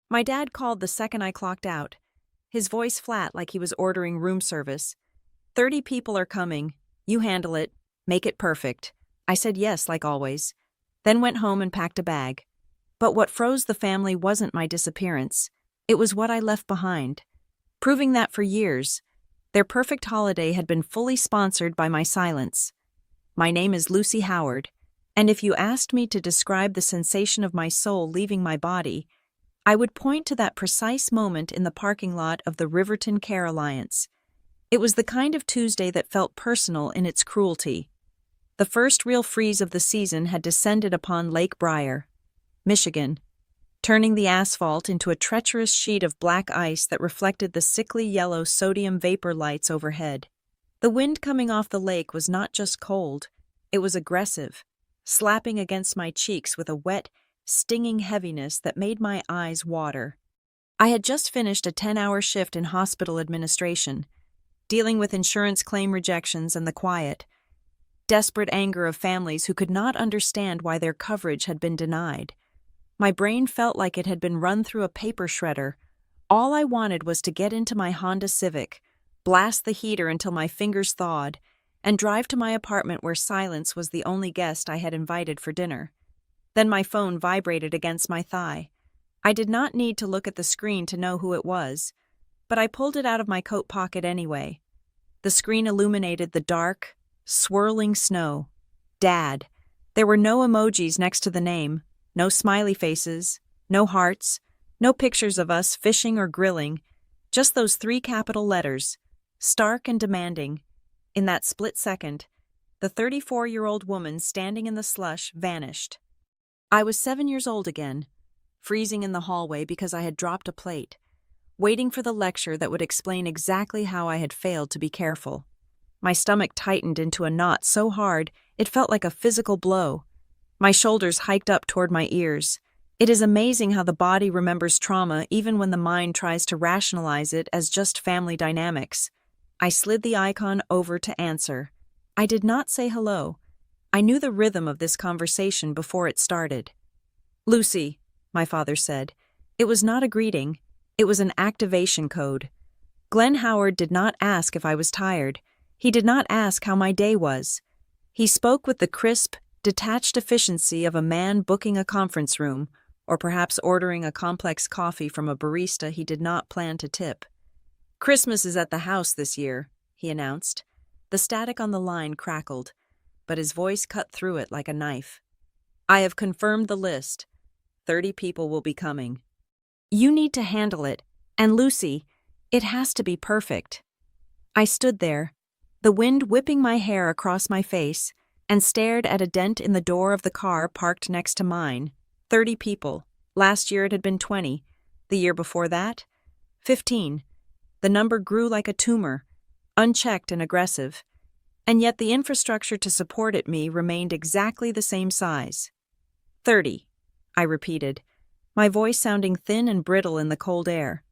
My dad called the second I clocked out, his voice flat like he was ordering room service. 30 people are coming. You handle it. Make it perfect. I said yes, like always. Then went home and packed a bag. But what froze the family wasn't my disappearance. It was what I left behind. Proving that for years, their perfect holiday had been fully sponsored by my silence. My name is Lucy Howard, and if you asked me to describe the sensation of my soul leaving my body, I would point to that precise moment in the parking lot of the Riverton Care Alliance. It was the kind of Tuesday that felt personal in its cruelty. The first real freeze of the season had descended upon Lake Briar, Michigan, turning the asphalt into a treacherous sheet of black ice that reflected the sickly yellow sodium vapor lights overhead. The wind coming off the lake was not just cold, it was aggressive, slapping against my cheeks with a wet, stinging heaviness that made my eyes water. I had just finished a 10-hour shift in hospital administration, dealing with insurance claim rejections and the quiet, desperate anger of families who could not understand why their coverage had been denied. My brain felt like it had been run through a paper shredder. All I wanted was to get into my Honda Civic, blast the heater until my fingers thawed, and drive to my apartment where silence was the only guest I had invited for dinner. Then my phone vibrated against my thigh. I did not need to look at the screen to know who it was, but I pulled it out of my coat pocket anyway. The screen illuminated the dark, swirling snow. Dad. There were no emojis next to the name, no smiley faces, no hearts, no pictures of us fishing or grilling, just those 3 capital letters, stark and demanding. In that split second, the 34-year-old woman standing in the slush vanished. I was 7 years old again, freezing in the hallway because I had dropped a plate, waiting for the lecture that would explain exactly how I had failed to be careful. My stomach tightened into a knot so hard it felt like a physical blow. My shoulders hiked up toward my ears. It is amazing how the body remembers trauma even when the mind tries to rationalize it as just family dynamics. I slid the icon over to answer. I did not say hello. I knew the rhythm of this conversation before it started. "Lucy," my father said. It was not a greeting. It was an activation code. Glenn Howard did not ask if I was tired. He did not ask how my day was. He spoke with the crisp, detached efficiency of a man booking a conference room, or perhaps ordering a complex coffee from a barista he did not plan to tip. "Christmas is at the house this year," he announced. The static on the line crackled, but his voice cut through it like a knife. "I have confirmed the list. 30 people will be coming. You need to handle it, and Lucy, it has to be perfect." I stood there, the wind whipping my hair across my face, and stared at a dent in the door of the car parked next to mine. 30 people. Last year it had been 20. The year before that? 15. The number grew like a tumor, unchecked and aggressive, and yet the infrastructure to support it remained exactly the same size. 30, I repeated, my voice sounding thin and brittle in the cold air.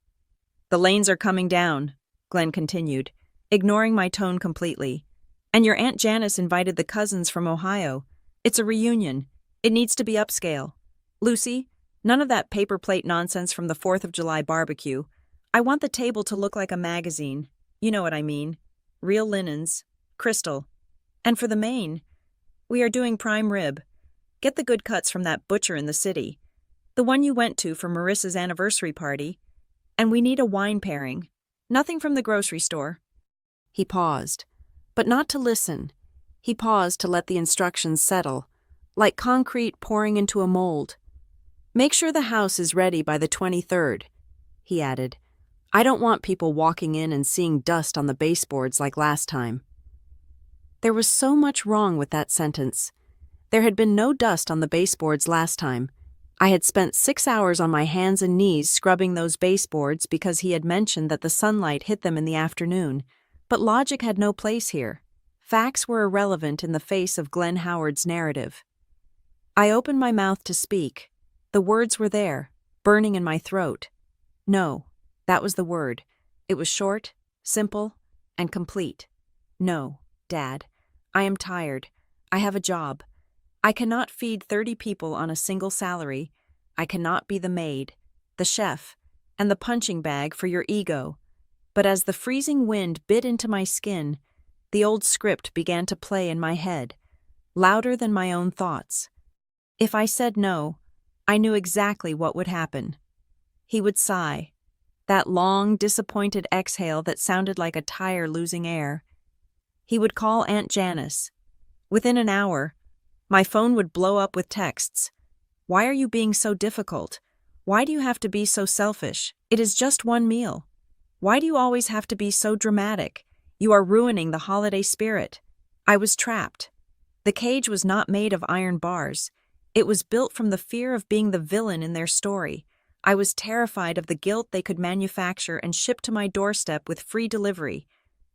"The lanes are coming down," Glenn continued, ignoring my tone completely. "And your Aunt Janice invited the cousins from Ohio. It's a reunion. It needs to be upscale. Lucy, none of that paper plate nonsense from the 4th of July barbecue. I want the table to look like a magazine. You know what I mean. Real linens. Crystal. And for the main, we are doing prime rib. Get the good cuts from that butcher in the city. The one you went to for Marissa's anniversary party. And we need a wine pairing. Nothing from the grocery store." He paused, but not to listen. He paused to let the instructions settle, like concrete pouring into a mold. "Make sure the house is ready by the 23rd, he added. "I don't want people walking in and seeing dust on the baseboards like last time." There was so much wrong with that sentence. There had been no dust on the baseboards last time. I had spent 6 hours on my hands and knees scrubbing those baseboards because he had mentioned that the sunlight hit them in the afternoon, but logic had no place here. Facts were irrelevant in the face of Glenn Howard's narrative. I opened my mouth to speak. The words were there, burning in my throat. No, that was the word. It was short, simple, and complete. No, Dad. I am tired. I have a job. I cannot feed 30 people on a single salary. I cannot be the maid. the chef, and the punching bag for your ego. But as the freezing wind bit into my skin, the old script began to play in my head, louder than my own thoughts. If I said no, I knew exactly what would happen. He would sigh, that long, disappointed exhale that sounded like a tire losing air. He would call Aunt Janice. Within an hour, my phone would blow up with texts. Why are you being so difficult? Why do you have to be so selfish? It is just one meal. Why do you always have to be so dramatic? You are ruining the holiday spirit. I was trapped. The cage was not made of iron bars. It was built from the fear of being the villain in their story. I was terrified of the guilt they could manufacture and ship to my doorstep with free delivery.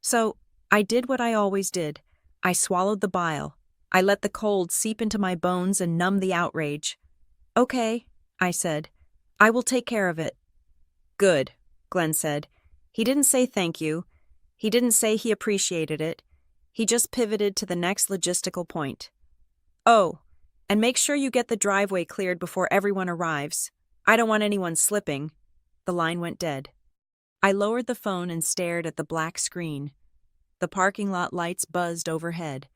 So, I did what I always did. I swallowed the bile. I let the cold seep into my bones and numb the outrage. Okay, I said. I will take care of it. Good, Glenn said. He didn't say thank you. He didn't say he appreciated it. He just pivoted to the next logistical point. Oh, and make sure you get the driveway cleared before everyone arrives. I don't want anyone slipping. The line went dead. I lowered the phone and stared at the black screen. The parking lot lights buzzed overhead.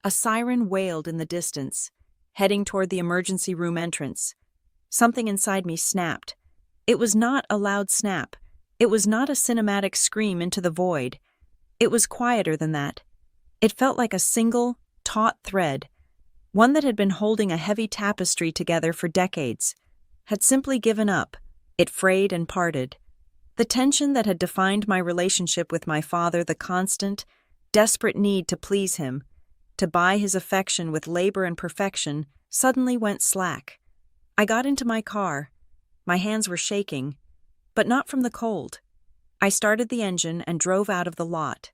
A siren wailed in the distance, heading toward the emergency room entrance. Something inside me snapped. It was not a loud snap. It was not a cinematic scream into the void. It was quieter than that. It felt like a single, taut thread, one that had been holding a heavy tapestry together for decades, had simply given up. It frayed and parted. The tension that had defined my relationship with my father, the constant, desperate need to please him, to buy his affection with labor and perfection, suddenly went slack. I got into my car. My hands were shaking, but not from the cold. I started the engine and drove out of the lot.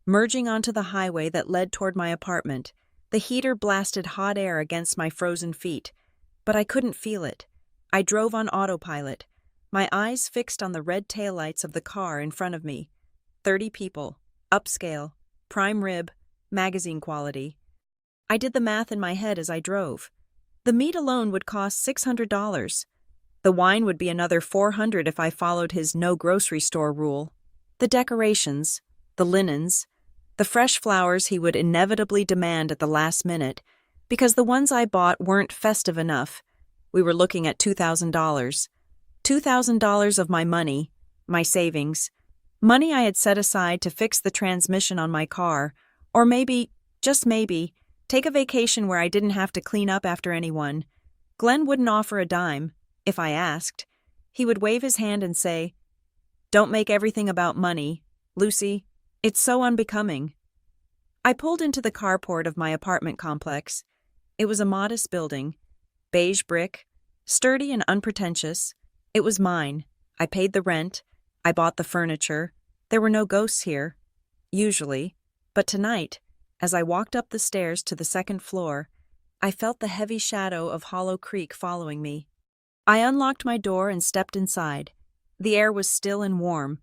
Merging onto the highway that led toward my apartment, the heater blasted hot air against my frozen feet, but I couldn't feel it. I drove on autopilot, my eyes fixed on the red taillights of the car in front of me. 30 people, upscale, prime rib, magazine quality. I did the math in my head as I drove. The meat alone would cost $600. The wine would be another $400 if I followed his no grocery store rule. The decorations, the linens, the fresh flowers he would inevitably demand at the last minute, because the ones I bought weren't festive enough. We were looking at $2,000. $2,000 of my money, my savings, money I had set aside to fix the transmission on my car, or maybe, just maybe, take a vacation where I didn't have to clean up after anyone. Glenn wouldn't offer a dime, if I asked. He would wave his hand and say, "Don't make everything about money, Lucy. It's so unbecoming." I pulled into the carport of my apartment complex. It was a modest building, beige brick, sturdy and unpretentious. It was mine. I paid the rent. I bought the furniture. There were no ghosts here, usually. But tonight, as I walked up the stairs to the second floor, I felt the heavy shadow of Hollow Creek following me. I unlocked my door and stepped inside. The air was still and warm.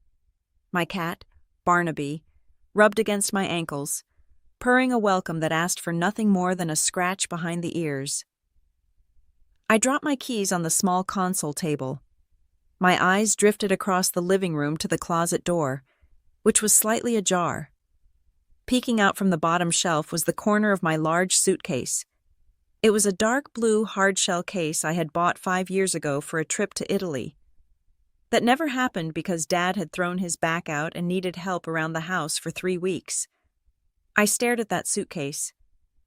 My cat, Barnaby, rubbed against my ankles, purring a welcome that asked for nothing more than a scratch behind the ears. I dropped my keys on the small console table. My eyes drifted across the living room to the closet door, which was slightly ajar. Peeking out from the bottom shelf was the corner of my large suitcase. It was a dark blue hard-shell case I had bought 5 years ago for a trip to Italy. That never happened because Dad had thrown his back out and needed help around the house for 3 weeks. I stared at that suitcase.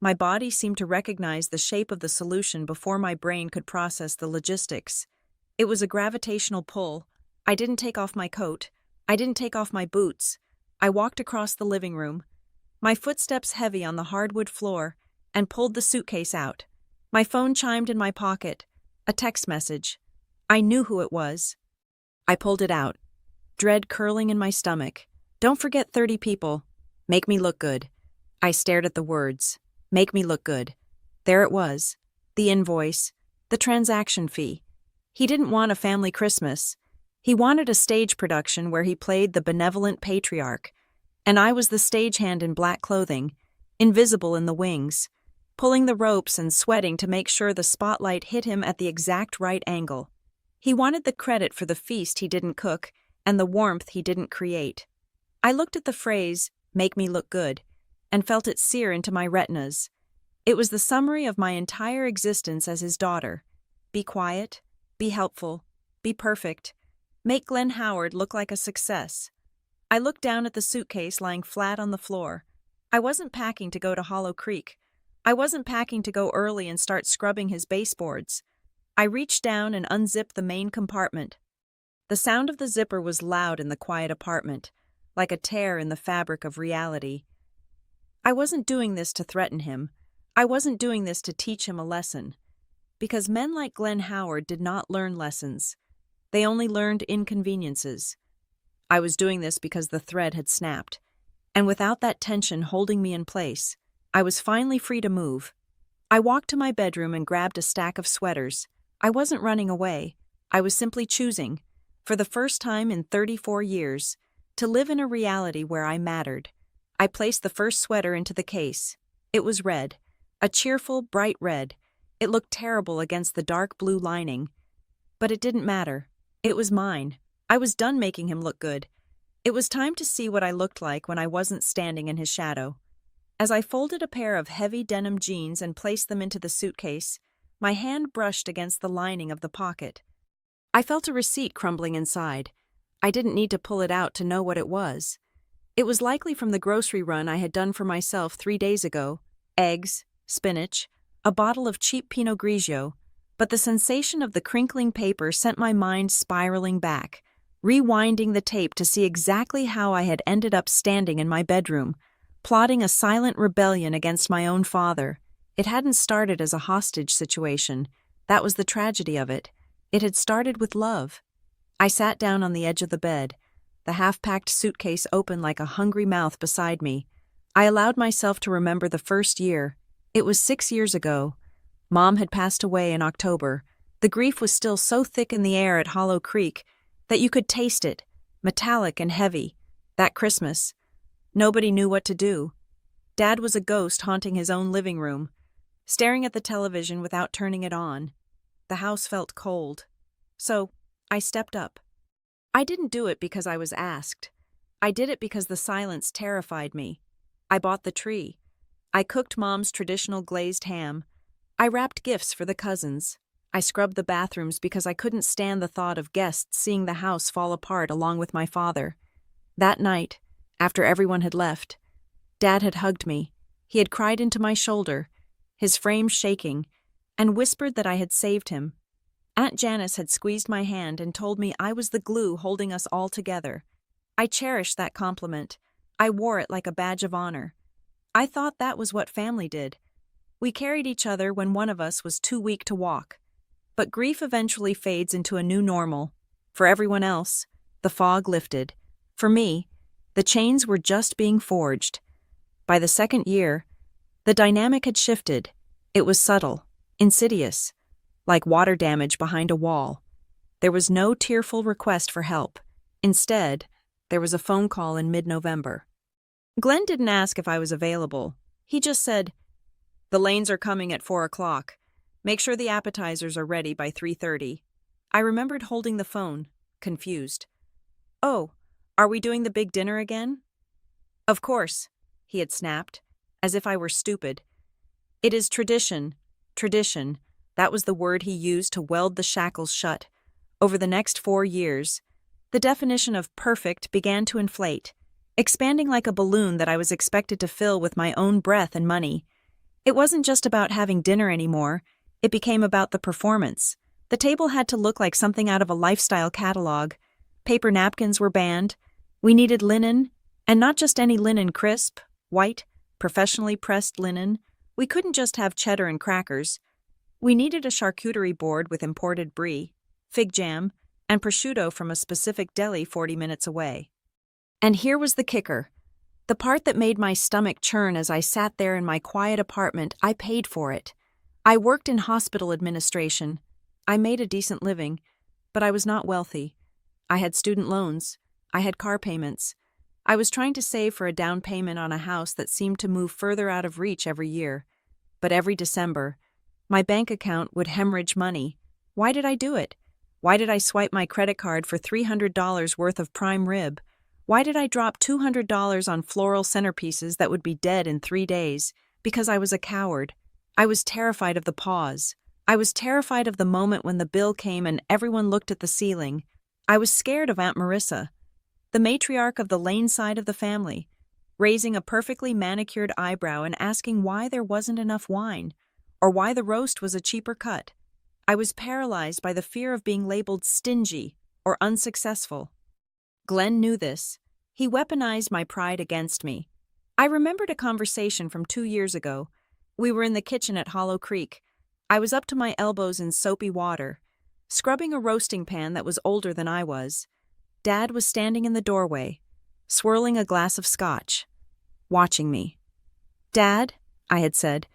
My body seemed to recognize the shape of the solution before my brain could process the logistics. It was a gravitational pull. I didn't take off my coat. I didn't take off my boots. I walked across the living room, my footsteps heavy on the hardwood floor, and pulled the suitcase out. My phone chimed in my pocket. A text message. I knew who it was. I pulled it out, dread curling in my stomach. "Don't forget 30 people. Make me look good." I stared at the words. Make me look good. There it was. The invoice. The transaction fee. He didn't want a family Christmas. He wanted a stage production where he played the benevolent patriarch, and I was the stagehand in black clothing, invisible in the wings, pulling the ropes and sweating to make sure the spotlight hit him at the exact right angle. He wanted the credit for the feast he didn't cook and the warmth he didn't create. I looked at the phrase, "make me look good," and felt it sear into my retinas. It was the summary of my entire existence as his daughter. Be quiet, be helpful, be perfect, make Glenn Howard look like a success. I looked down at the suitcase lying flat on the floor. I wasn't packing to go to Hollow Creek. I wasn't packing to go early and start scrubbing his baseboards. I reached down and unzipped the main compartment. The sound of the zipper was loud in the quiet apartment, like a tear in the fabric of reality. I wasn't doing this to threaten him. I wasn't doing this to teach him a lesson. Because men like Glenn Howard did not learn lessons. They only learned inconveniences. I was doing this because the thread had snapped. And without that tension holding me in place, I was finally free to move. I walked to my bedroom and grabbed a stack of sweaters. I wasn't running away. I was simply choosing, for the first time in 34 years, to live in a reality where I mattered. I placed the first sweater into the case. It was red, a cheerful, bright red. It looked terrible against the dark blue lining. But it didn't matter. It was mine. I was done making him look good. It was time to see what I looked like when I wasn't standing in his shadow. As I folded a pair of heavy denim jeans and placed them into the suitcase, my hand brushed against the lining of the pocket. I felt a receipt crumbling inside. I didn't need to pull it out to know what it was. It was likely from the grocery run I had done for myself 3 days ago. Eggs, spinach, a bottle of cheap Pinot Grigio, but the sensation of the crinkling paper sent my mind spiraling back, rewinding the tape to see exactly how I had ended up standing in my bedroom, plotting a silent rebellion against my own father. It hadn't started as a hostage situation. That was the tragedy of it. It had started with love. I sat down on the edge of the bed, the half-packed suitcase open like a hungry mouth beside me. I allowed myself to remember the first year. It was 6 years ago. Mom had passed away in October. The grief was still so thick in the air at Hollow Creek that you could taste it, metallic and heavy. That Christmas, nobody knew what to do. Dad was a ghost haunting his own living room, staring at the television without turning it on. The house felt cold. So, I stepped up. I didn't do it because I was asked. I did it because the silence terrified me. I bought the tree. I cooked Mom's traditional glazed ham. I wrapped gifts for the cousins. I scrubbed the bathrooms because I couldn't stand the thought of guests seeing the house fall apart along with my father. That night, after everyone had left, Dad had hugged me. He had cried into my shoulder, his frame shaking, and whispered that I had saved him. Aunt Janice had squeezed my hand and told me I was the glue holding us all together. I cherished that compliment. I wore it like a badge of honor. I thought that was what family did. We carried each other when one of us was too weak to walk. But grief eventually fades into a new normal. For everyone else, the fog lifted. For me, the chains were just being forged. By the second year, the dynamic had shifted. It was subtle, insidious, like water damage behind a wall. There was no tearful request for help. Instead, there was a phone call in mid-November. Glenn didn't ask if I was available. He just said, "The Lanes are coming at 4 o'clock. Make sure the appetizers are ready by 3:30. I remembered holding the phone, confused. "Oh, are we doing the big dinner again?" "Of course," he had snapped, as if I were stupid. It is tradition, tradition. That was the word he used to weld the shackles shut. Over the next 4 years, the definition of perfect began to inflate, expanding like a balloon that I was expected to fill with my own breath and money. It wasn't just about having dinner anymore. It became about the performance. The table had to look like something out of a lifestyle catalog. Paper napkins were banned. We needed linen, and not just any linen, crisp, white, professionally pressed linen. We couldn't just have cheddar and crackers. We needed a charcuterie board with imported brie, fig jam, and prosciutto from a specific deli 40 minutes away. And here was the kicker. The part that made my stomach churn as I sat there in my quiet apartment. I paid for it. I worked in hospital administration. I made a decent living, but I was not wealthy. I had student loans. I had car payments. I was trying to save for a down payment on a house that seemed to move further out of reach every year. But every December, my bank account would hemorrhage money. Why did I do it? Why did I swipe my credit card for $300 worth of prime rib? Why did I drop $200 on floral centerpieces that would be dead in 3 days? Because I was a coward. I was terrified of the pause. I was terrified of the moment when the bill came and everyone looked at the ceiling. I was scared of Aunt Marissa, the matriarch of the Lane side of the family, raising a perfectly manicured eyebrow and asking why there wasn't enough wine, or why the roast was a cheaper cut. I was paralyzed by the fear of being labeled stingy or unsuccessful. Glenn knew this. He weaponized my pride against me. I remembered a conversation from 2 years ago. We were in the kitchen at Hollow Creek. I was up to my elbows in soapy water, scrubbing a roasting pan that was older than I was. Dad was standing in the doorway, swirling a glass of scotch, watching me. "Dad," I had said,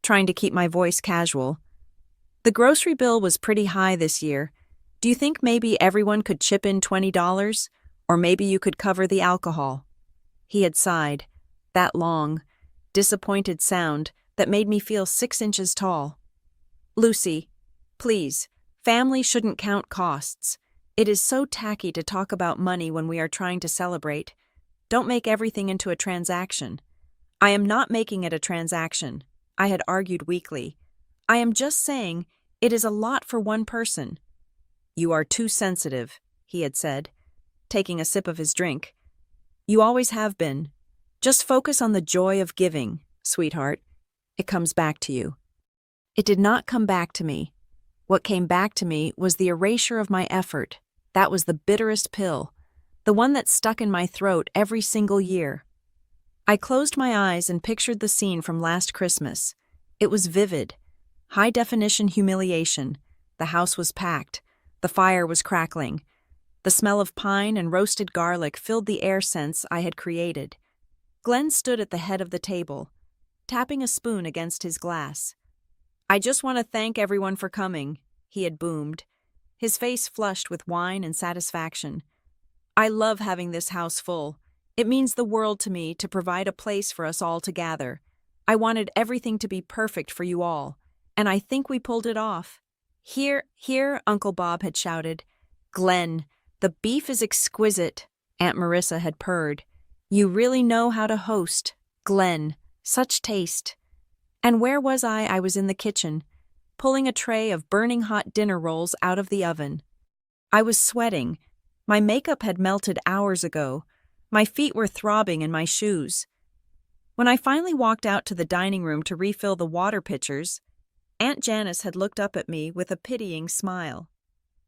trying to keep my voice casual, "the grocery bill was pretty high this year. Do you think maybe everyone could chip in $20? Or maybe you could cover the alcohol?" He had sighed, that long, disappointed sound that made me feel 6 inches tall. "Lucy, please, family shouldn't count costs. It is so tacky to talk about money when we are trying to celebrate. Don't make everything into a transaction." "I am not making it a transaction," I had argued weakly. "I am just saying it is a lot for one person." "You are too sensitive," he had said, taking a sip of his drink. "You always have been. Just focus on the joy of giving, sweetheart. It comes back to you." It did not come back to me. What came back to me was the erasure of my effort. That was the bitterest pill, the one that stuck in my throat every single year. I closed my eyes and pictured the scene from last Christmas. It was vivid. High-definition humiliation. The house was packed. The fire was crackling. The smell of pine and roasted garlic filled the air scents I had created. Glenn stood at the head of the table, tapping a spoon against his glass. "I just want to thank everyone for coming," he had boomed, his face flushed with wine and satisfaction. "I love having this house full. It means the world to me to provide a place for us all to gather. I wanted everything to be perfect for you all, and I think we pulled it off." "Here, here," Uncle Bob had shouted. "Glenn, the beef is exquisite," Aunt Marissa had purred. "You really know how to host, Glenn. Such taste." And where was I? I was in the kitchen, pulling a tray of burning hot dinner rolls out of the oven. I was sweating. My makeup had melted hours ago. My feet were throbbing in my shoes. When I finally walked out to the dining room to refill the water pitchers, Aunt Janice had looked up at me with a pitying smile.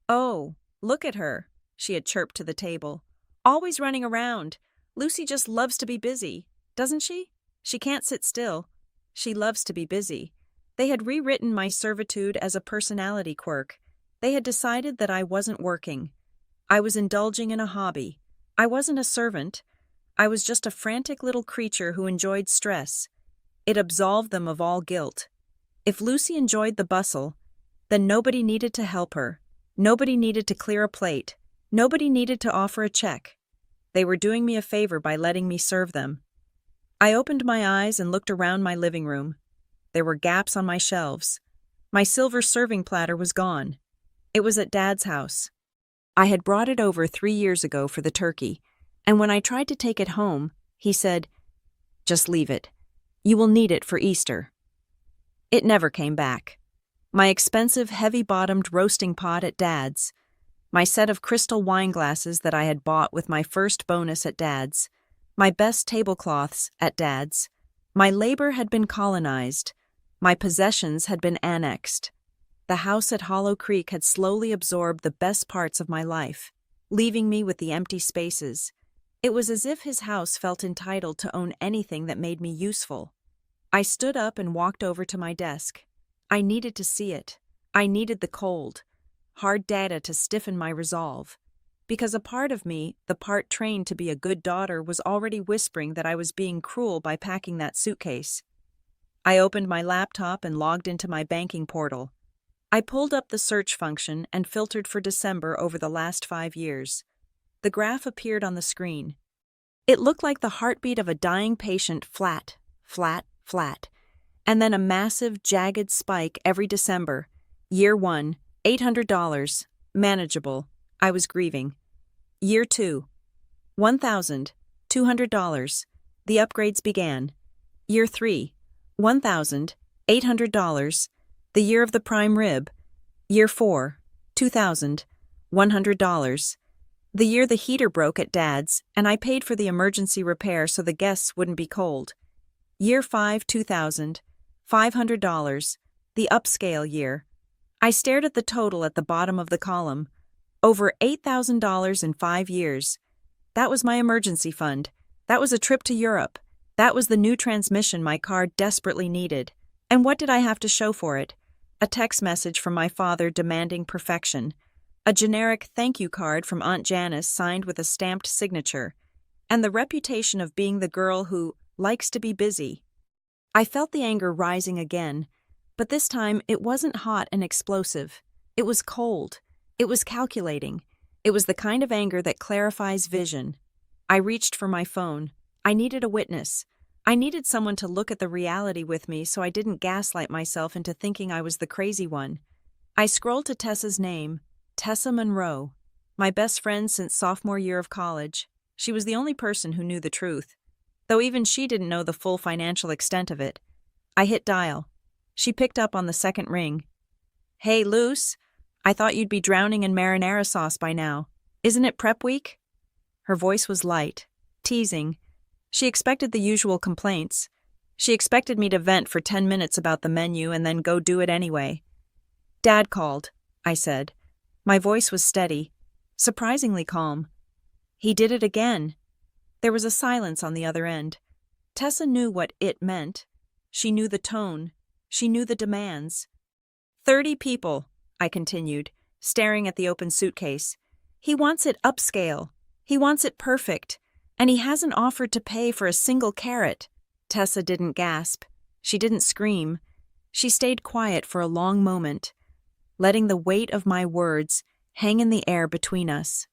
"Oh, look at her," she had chirped to the table. "Always running around. Lucy just loves to be busy, doesn't she? She can't sit still. She loves to be busy." They had rewritten my servitude as a personality quirk. They had decided that I wasn't working. I was indulging in a hobby. I wasn't a servant. I was just a frantic little creature who enjoyed stress. It absolved them of all guilt. If Lucy enjoyed the bustle, then nobody needed to help her. Nobody needed to clear a plate. Nobody needed to offer a check. They were doing me a favor by letting me serve them. I opened my eyes and looked around my living room. There were gaps on my shelves. My silver serving platter was gone. It was at Dad's house. I had brought it over 3 years ago for the turkey, and when I tried to take it home, he said, "Just leave it. You will need it for Easter." It never came back. My expensive, heavy-bottomed roasting pot at Dad's, my set of crystal wine glasses that I had bought with my first bonus at Dad's, my best tablecloths at Dad's. My labor had been colonized. My possessions had been annexed. The house at Hollow Creek had slowly absorbed the best parts of my life, leaving me with the empty spaces. It was as if his house felt entitled to own anything that made me useful. I stood up and walked over to my desk. I needed to see it. I needed the cold, hard data to stiffen my resolve. Because a part of me, the part trained to be a good daughter, was already whispering that I was being cruel by packing that suitcase. I opened my laptop and logged into my banking portal. I pulled up the search function and filtered for December over the last 5 years. The graph appeared on the screen. It looked like the heartbeat of a dying patient, flat, flat, flat, and then a massive, jagged spike every December. Year 1, $800. Manageable. I was grieving. Year 2. $1,200. The upgrades began. Year 3. $1,800. The year of the prime rib. Year 4. $2,100. The year the heater broke at Dad's, and I paid for the emergency repair so the guests wouldn't be cold. Year 5. $2,500. The upscale year. I stared at the total at the bottom of the column. Over $8,000 in 5 years. That was my emergency fund. That was a trip to Europe. That was the new transmission my car desperately needed. And what did I have to show for it? A text message from my father demanding perfection. A generic thank you card from Aunt Janice signed with a stamped signature. And the reputation of being the girl who likes to be busy. I felt the anger rising again, but this time it wasn't hot and explosive. It was cold. It was calculating. It was the kind of anger that clarifies vision. I reached for my phone. I needed a witness. I needed someone to look at the reality with me so I didn't gaslight myself into thinking I was the crazy one. I scrolled to Tessa's name, Tessa Monroe, my best friend since sophomore year of college. She was the only person who knew the truth, though even she didn't know the full financial extent of it. I hit dial. She picked up on the second ring. Hey, Luce. I thought you'd be drowning in marinara sauce by now. Isn't it prep week? Her voice was light, teasing. She expected the usual complaints. She expected me to vent for 10 minutes about the menu and then go do it anyway. Dad called, I said. My voice was steady, surprisingly calm. He did it again. There was a silence on the other end. Tessa knew what it meant. She knew the tone. She knew the demands. 30 people, I continued, staring at the open suitcase. He wants it upscale. He wants it perfect. And he hasn't offered to pay for a single carrot. Tessa didn't gasp. She didn't scream. She stayed quiet for a long moment, letting the weight of my words hang in the air between us.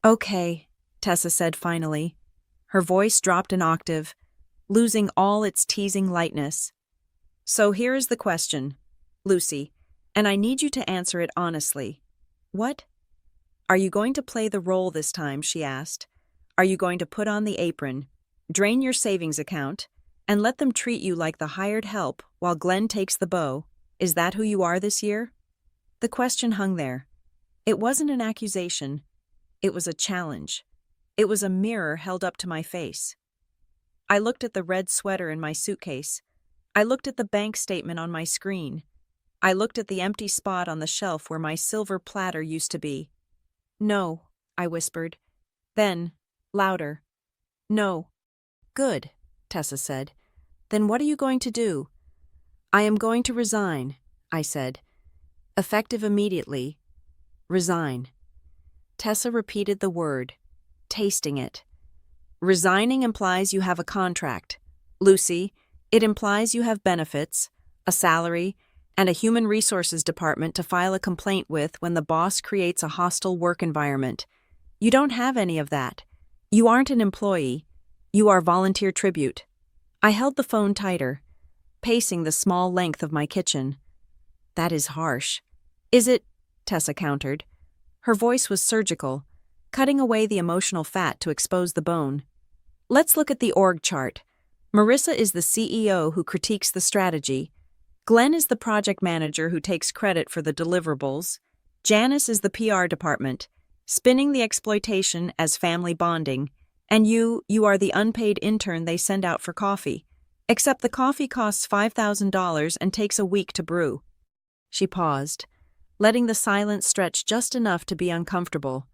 Okay, Tessa said finally. Her voice dropped an octave, losing all its teasing lightness. So here is the question, Lucy, and I need you to answer it honestly. What? Are you going to play the role this time, she asked. Are you going to put on the apron, drain your savings account, and let them treat you like the hired help while Glenn takes the bow? Is that who you are this year? The question hung there. It wasn't an accusation. It was a challenge. It was a mirror held up to my face. I looked at the red sweater in my suitcase. I looked at the bank statement on my screen. I looked at the empty spot on the shelf where my silver platter used to be. No, I whispered. Then, louder. No. Good, Tessa said. Then what are you going to do? I am going to resign, I said. Effective immediately. Resign. Tessa repeated the word, tasting it. Resigning implies you have a contract. Lucy, it implies you have benefits, a salary, and a human resources department to file a complaint with when the boss creates a hostile work environment. You don't have any of that. You aren't an employee. You are volunteer tribute. I held the phone tighter, pacing the small length of my kitchen. That is harsh. Is it? Tessa countered. Her voice was surgical, cutting away the emotional fat to expose the bone. Let's look at the org chart. Marissa is the CEO who critiques the strategy. Glenn is the project manager who takes credit for the deliverables. Janice is the PR department, spinning the exploitation as family bonding. And you are the unpaid intern they send out for coffee. Except the coffee costs $5,000 and takes a week to brew. She paused, letting the silence stretch just enough to be uncomfortable.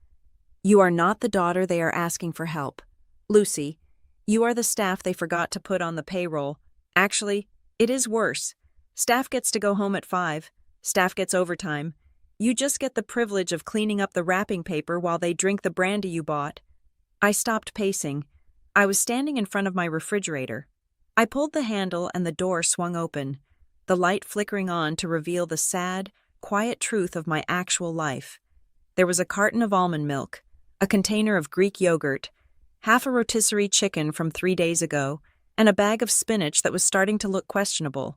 You are not the daughter they are asking for help. Lucy, you are the staff they forgot to put on the payroll. Actually, it is worse. Staff gets to go home at 5. Staff gets overtime. You just get the privilege of cleaning up the wrapping paper while they drink the brandy you bought. I stopped pacing. I was standing in front of my refrigerator. I pulled the handle and the door swung open, the light flickering on to reveal the sad, quiet truth of my actual life. There was a carton of almond milk, a container of Greek yogurt, half a rotisserie chicken from 3 days ago, and a bag of spinach that was starting to look questionable.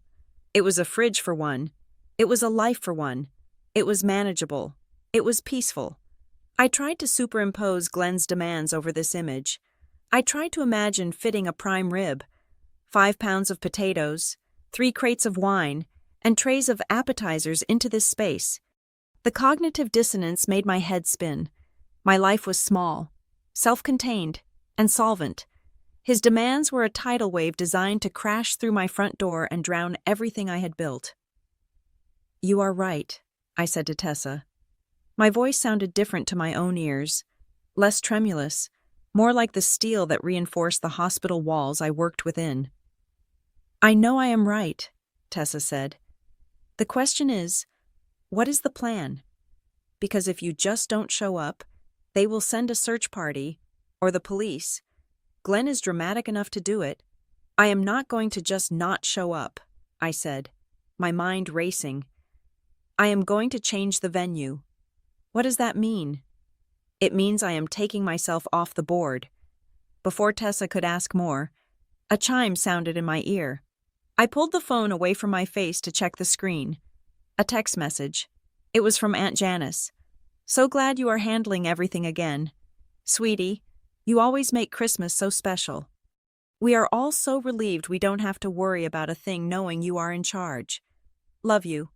It was a fridge for one. It was a life for one. It was manageable. It was peaceful. I tried to superimpose Glenn's demands over this image. I tried to imagine fitting a prime rib, 5 pounds of potatoes, 3 crates of wine, and trays of appetizers into this space. The cognitive dissonance made my head spin. My life was small, self-contained, and solvent. His demands were a tidal wave designed to crash through my front door and drown everything I had built. "You are right," I said to Tessa. My voice sounded different to my own ears, less tremulous, more like the steel that reinforced the hospital walls I worked within. "I know I am right," Tessa said. "The question is, what is the plan? Because if you just don't show up, they will send a search party, or the police. Glenn is dramatic enough to do it. I am not going to just not show up," I said, my mind racing. "I am going to change the venue." "What does that mean?" "It means I am taking myself off the board." Before Tessa could ask more, a chime sounded in my ear. I pulled the phone away from my face to check the screen. A text message. It was from Aunt Janice. "So glad you are handling everything again. Sweetie, you always make Christmas so special. We are all so relieved we don't have to worry about a thing knowing you are in charge. Love you."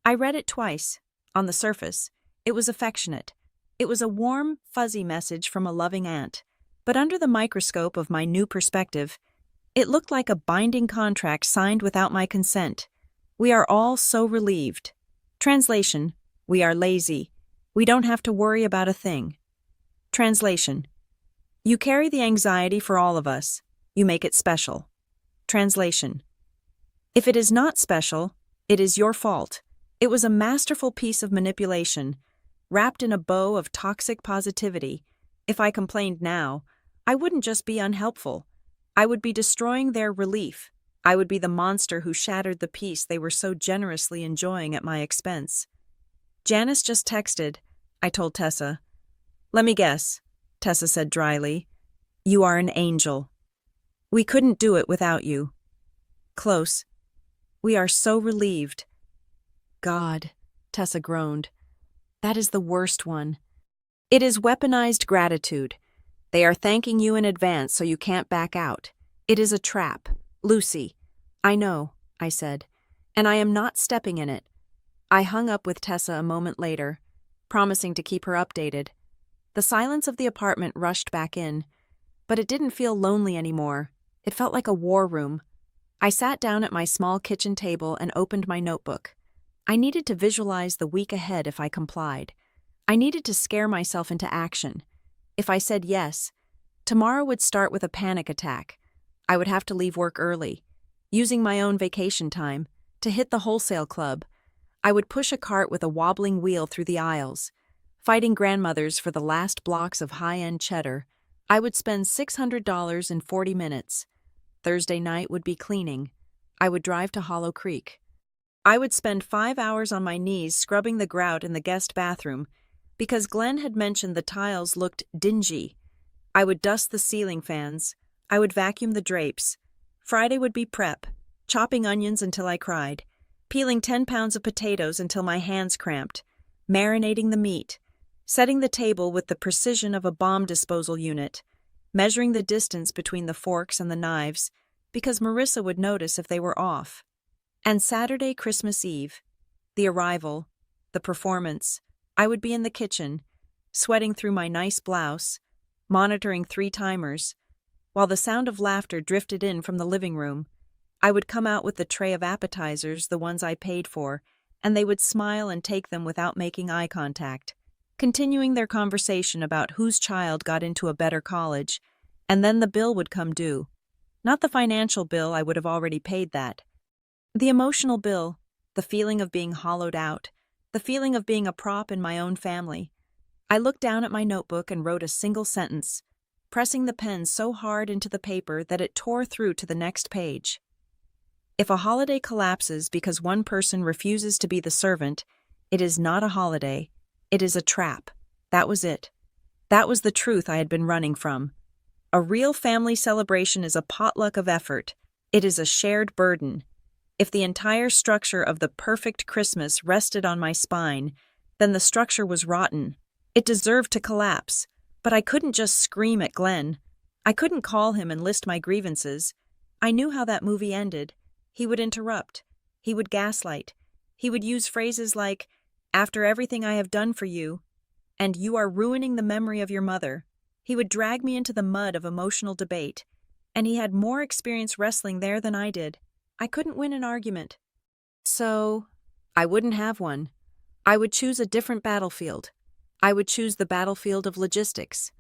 I read it twice. On the surface, it was affectionate. It was a warm, fuzzy message from a loving aunt. But under the microscope of my new perspective, it looked like a binding contract signed without my consent. We are all so relieved. Translation: we are lazy. We don't have to worry about a thing. Translation: you carry the anxiety for all of us. You make it special. Translation: if it is not special, it is your fault. It was a masterful piece of manipulation, wrapped in a bow of toxic positivity. If I complained now, I wouldn't just be unhelpful. I would be destroying their relief. I would be the monster who shattered the peace they were so generously enjoying at my expense. "Janice just texted," I told Tessa. "Let me guess," Tessa said dryly. "You are an angel. We couldn't do it without you." "Close. We are so relieved." "God," Tessa groaned. "That is the worst one. It is weaponized gratitude. They are thanking you in advance so you can't back out. It is a trap. Lucy." "I know," I said, "and I am not stepping in it." I hung up with Tessa a moment later, promising to keep her updated. The silence of the apartment rushed back in, but it didn't feel lonely anymore. It felt like a war room. I sat down at my small kitchen table and opened my notebook. I needed to visualize the week ahead if I complied. I needed to scare myself into action. If I said yes, tomorrow would start with a panic attack. I would have to leave work early, using my own vacation time, to hit the wholesale club. I would push a cart with a wobbling wheel through the aisles, fighting grandmothers for the last blocks of high-end cheddar. I would spend $600 in 40 minutes. Thursday night would be cleaning. I would drive to Hollow Creek. I would spend 5 hours on my knees scrubbing the grout in the guest bathroom because Glenn had mentioned the tiles looked dingy. I would dust the ceiling fans. I would vacuum the drapes. Friday would be prep, chopping onions until I cried, peeling 10 pounds of potatoes until my hands cramped, marinating the meat, setting the table with the precision of a bomb disposal unit, measuring the distance between the forks and the knives because Marissa would notice if they were off. And Saturday, Christmas Eve, the arrival, the performance, I would be in the kitchen, sweating through my nice blouse, monitoring 3 timers, while the sound of laughter drifted in from the living room. I would come out with the tray of appetizers, the ones I paid for, and they would smile and take them without making eye contact, continuing their conversation about whose child got into a better college, and then the bill would come due. Not the financial bill, I would have already paid that. The emotional bill, the feeling of being hollowed out, the feeling of being a prop in my own family. I looked down at my notebook and wrote a single sentence, pressing the pen so hard into the paper that it tore through to the next page. If a holiday collapses because one person refuses to be the servant, it is not a holiday, it is a trap. That was it. That was the truth I had been running from. A real family celebration is a potluck of effort. It is a shared burden. If the entire structure of the perfect Christmas rested on my spine, Then the structure was rotten. It deserved to collapse. But I couldn't just scream at Glenn. I couldn't call him and list my grievances. I knew how that movie ended. He would interrupt. He would gaslight. He would use phrases like, "After everything I have done for you," and "You are ruining the memory of your mother." He would drag me into the mud of emotional debate. And he had more experience wrestling there than I did. I couldn't win an argument. So, I wouldn't have one. I would choose a different battlefield. I would choose the battlefield of logistics.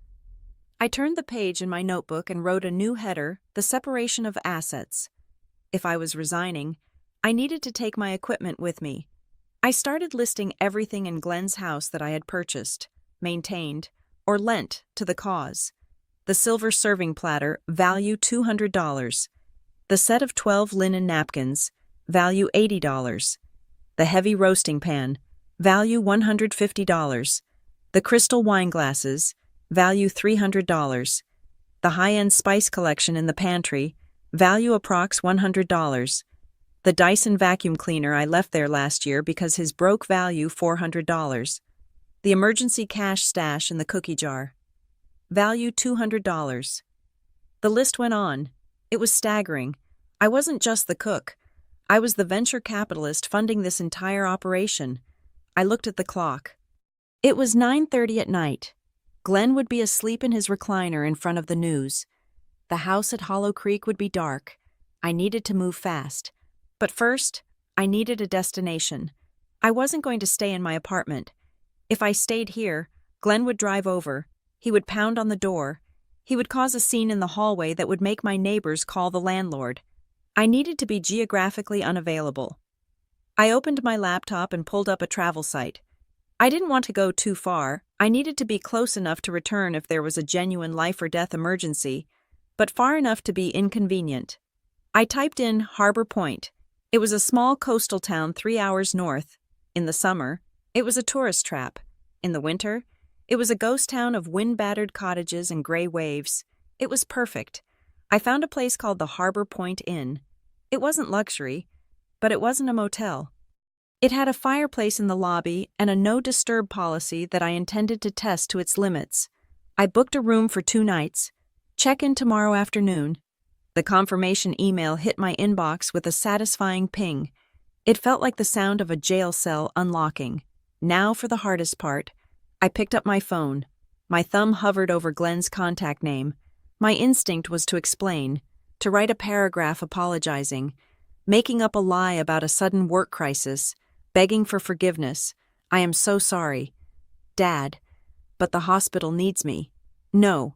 I turned the page in my notebook and wrote a new header, "The Separation of Assets." If I was resigning, I needed to take my equipment with me. I started listing everything in Glenn's house that I had purchased, maintained, or lent to the cause. The silver serving platter, value $200. The set of 12 linen napkins, value $80. The heavy roasting pan, value $150. The crystal wine glasses, value $300. The high-end spice collection in the pantry, value approx $100. The Dyson vacuum cleaner I left there last year because his broke, value $400. The emergency cash stash in the cookie jar, value $200. The list went on. It was staggering. I wasn't just the cook. I was the venture capitalist funding this entire operation. I looked at the clock. It was 9:30 at night. Glenn would be asleep in his recliner in front of the news. The house at Hollow Creek would be dark. I needed to move fast. But first, I needed a destination. I wasn't going to stay in my apartment. If I stayed here, Glenn would drive over. He would pound on the door. He would cause a scene in the hallway that would make my neighbors call the landlord. I needed to be geographically unavailable. I opened my laptop and pulled up a travel site. I didn't want to go too far. I needed to be close enough to return if there was a genuine life-or-death emergency, but far enough to be inconvenient. I typed in Harbor Point. It was a small coastal town 3 hours north. In the summer, it was a tourist trap. In the winter, it was a ghost town of wind-battered cottages and gray waves. It was perfect. I found a place called the Harbor Point Inn. It wasn't luxury, but it wasn't a motel. It had a fireplace in the lobby and a no-disturb policy that I intended to test to its limits. I booked a room for 2 nights. Check-in tomorrow afternoon. The confirmation email hit my inbox with a satisfying ping. It felt like the sound of a jail cell unlocking. Now for the hardest part. I picked up my phone. My thumb hovered over Glenn's contact name. My instinct was to explain, to write a paragraph apologizing, making up a lie about a sudden work crisis, begging for forgiveness. "I am so sorry, Dad, but the hospital needs me." No.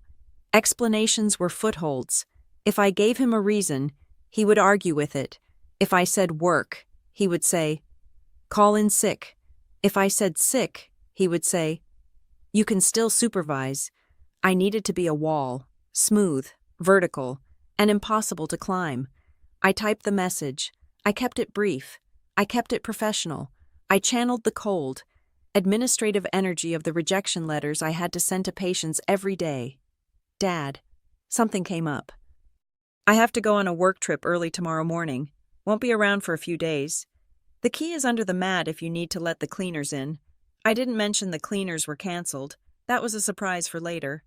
Explanations were footholds. If I gave him a reason, he would argue with it. If I said work, he would say, "Call in sick." If I said sick, he would say, "You can still supervise." I needed to be a wall, smooth, vertical, and impossible to climb. I typed the message. I kept it brief. I kept it professional. I channeled the cold, administrative energy of the rejection letters I had to send to patients every day. "Dad, something came up. I have to go on a work trip early tomorrow morning. Won't be around for a few days. The key is under the mat if you need to let the cleaners in." I didn't mention the cleaners were canceled. That was a surprise for later.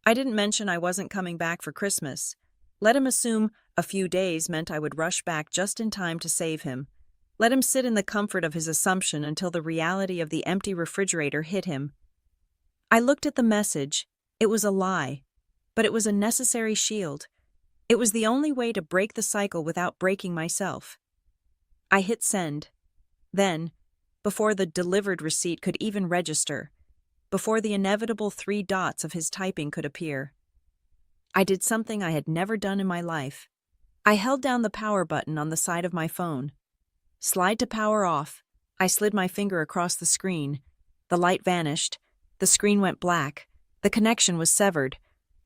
I didn't mention I wasn't coming back for Christmas. Let him assume a few days meant I would rush back just in time to save him. Let him sit in the comfort of his assumption until the reality of the empty refrigerator hit him. I looked at the message. It was a lie, but it was a necessary shield. It was the only way to break the cycle without breaking myself. I hit send. Then, before the delivered receipt could even register, before the inevitable 3 dots of his typing could appear, I did something I had never done in my life. I held down the power button on the side of my phone. Slide to power off. I slid my finger across the screen. The light vanished. The screen went black. The connection was severed.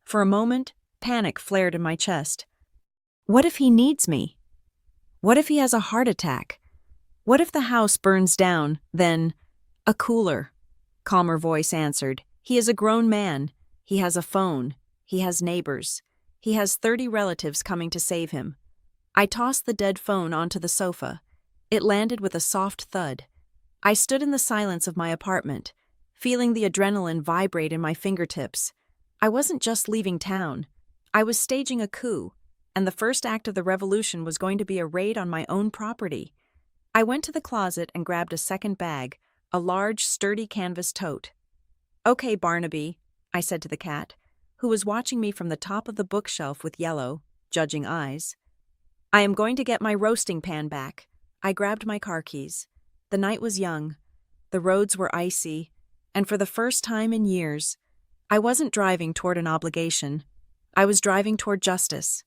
For a moment, panic flared in my chest. What if he needs me? What if he has a heart attack? What if the house burns down, then— "A cooler," calmer voice answered. "He is a grown man. He has a phone. He has neighbors. He has 30 relatives coming to save him." I tossed the dead phone onto the sofa. It landed with a soft thud. I stood in the silence of my apartment, feeling the adrenaline vibrate in my fingertips. I wasn't just leaving town. I was staging a coup, and the first act of the revolution was going to be a raid on my own property. I went to the closet and grabbed a second bag, a large, sturdy canvas tote. "Okay, Barnaby," I said to the cat, who was watching me from the top of the bookshelf with yellow, judging eyes. "I am going to get my roasting pan back." I grabbed my car keys. The night was young. The roads were icy, and for the first time in years, I wasn't driving toward an obligation. I was driving toward justice.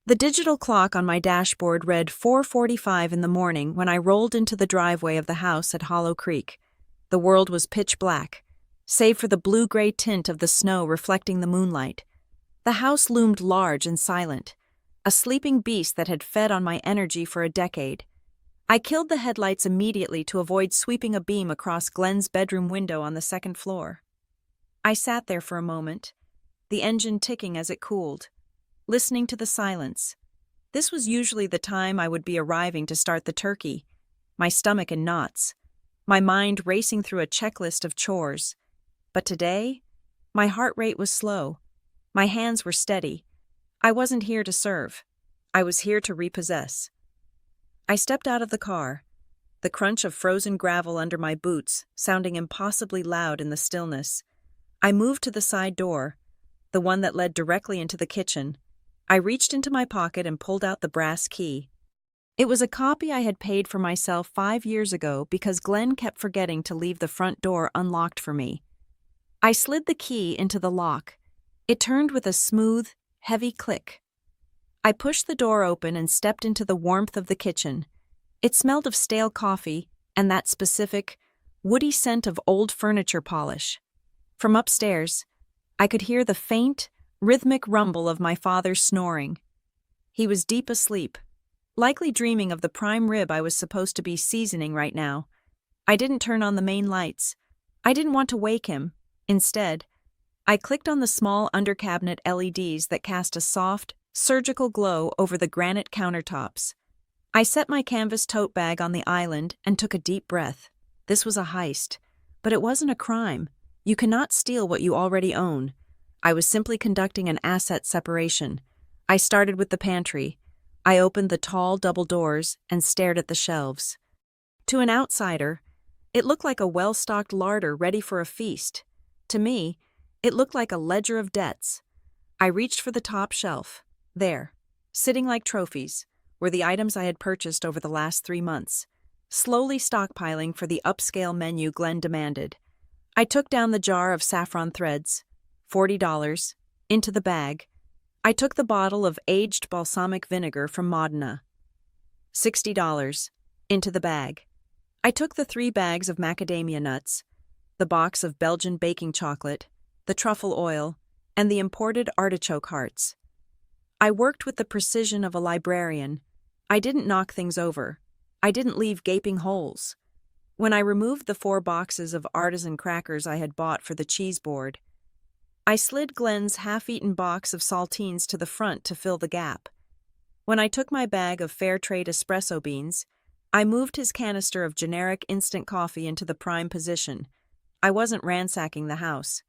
The digital clock on my dashboard read 4:45 in the morning when I rolled into the driveway of the house at Hollow Creek. The world was pitch black, save for the blue-gray tint of the snow reflecting the moonlight. The house loomed large and silent, a sleeping beast that had fed on my energy for a decade. I killed the headlights immediately to avoid sweeping a beam across Glenn's bedroom window on the second floor. I sat there for a moment, the engine ticking as it cooled, listening to the silence. This was usually the time I would be arriving to start the turkey, my stomach in knots, my mind racing through a checklist of chores. But today, my heart rate was slow. My hands were steady. I wasn't here to serve. I was here to repossess. I stepped out of the car, the crunch of frozen gravel under my boots sounding impossibly loud in the stillness. I moved to the side door, the one that led directly into the kitchen. I reached into my pocket and pulled out the brass key. It was a copy I had paid for myself 5 years ago because Glenn kept forgetting to leave the front door unlocked for me. I slid the key into the lock. It turned with a smooth, heavy click. I pushed the door open and stepped into the warmth of the kitchen. It smelled of stale coffee and that specific, woody scent of old furniture polish. From upstairs, I could hear the faint, rhythmic rumble of my father's snoring. He was deep asleep, likely dreaming of the prime rib I was supposed to be seasoning right now. I didn't turn on the main lights. I didn't want to wake him. Instead, I clicked on the small under-cabinet LEDs that cast a soft, surgical glow over the granite countertops. I set my canvas tote bag on the island and took a deep breath. This was a heist, but it wasn't a crime. You cannot steal what you already own. I was simply conducting an asset separation. I started with the pantry. I opened the tall double doors and stared at the shelves. To an outsider, it looked like a well-stocked larder ready for a feast. To me, it looked like a ledger of debts. I reached for the top shelf. There, sitting like trophies, were the items I had purchased over the last 3 months, slowly stockpiling for the upscale menu Glenn demanded. I took down the jar of saffron threads, $40, into the bag. I took the bottle of aged balsamic vinegar from Modena, $60, into the bag. I took the 3 bags of macadamia nuts, the box of Belgian baking chocolate, the truffle oil, and the imported artichoke hearts. I worked with the precision of a librarian. I didn't knock things over. I didn't leave gaping holes. When I removed the 4 boxes of artisan crackers I had bought for the cheese board, I slid Glenn's half-eaten box of saltines to the front to fill the gap. When I took my bag of fair trade espresso beans, I moved his canister of generic instant coffee into the prime position. I wasn't ransacking the house.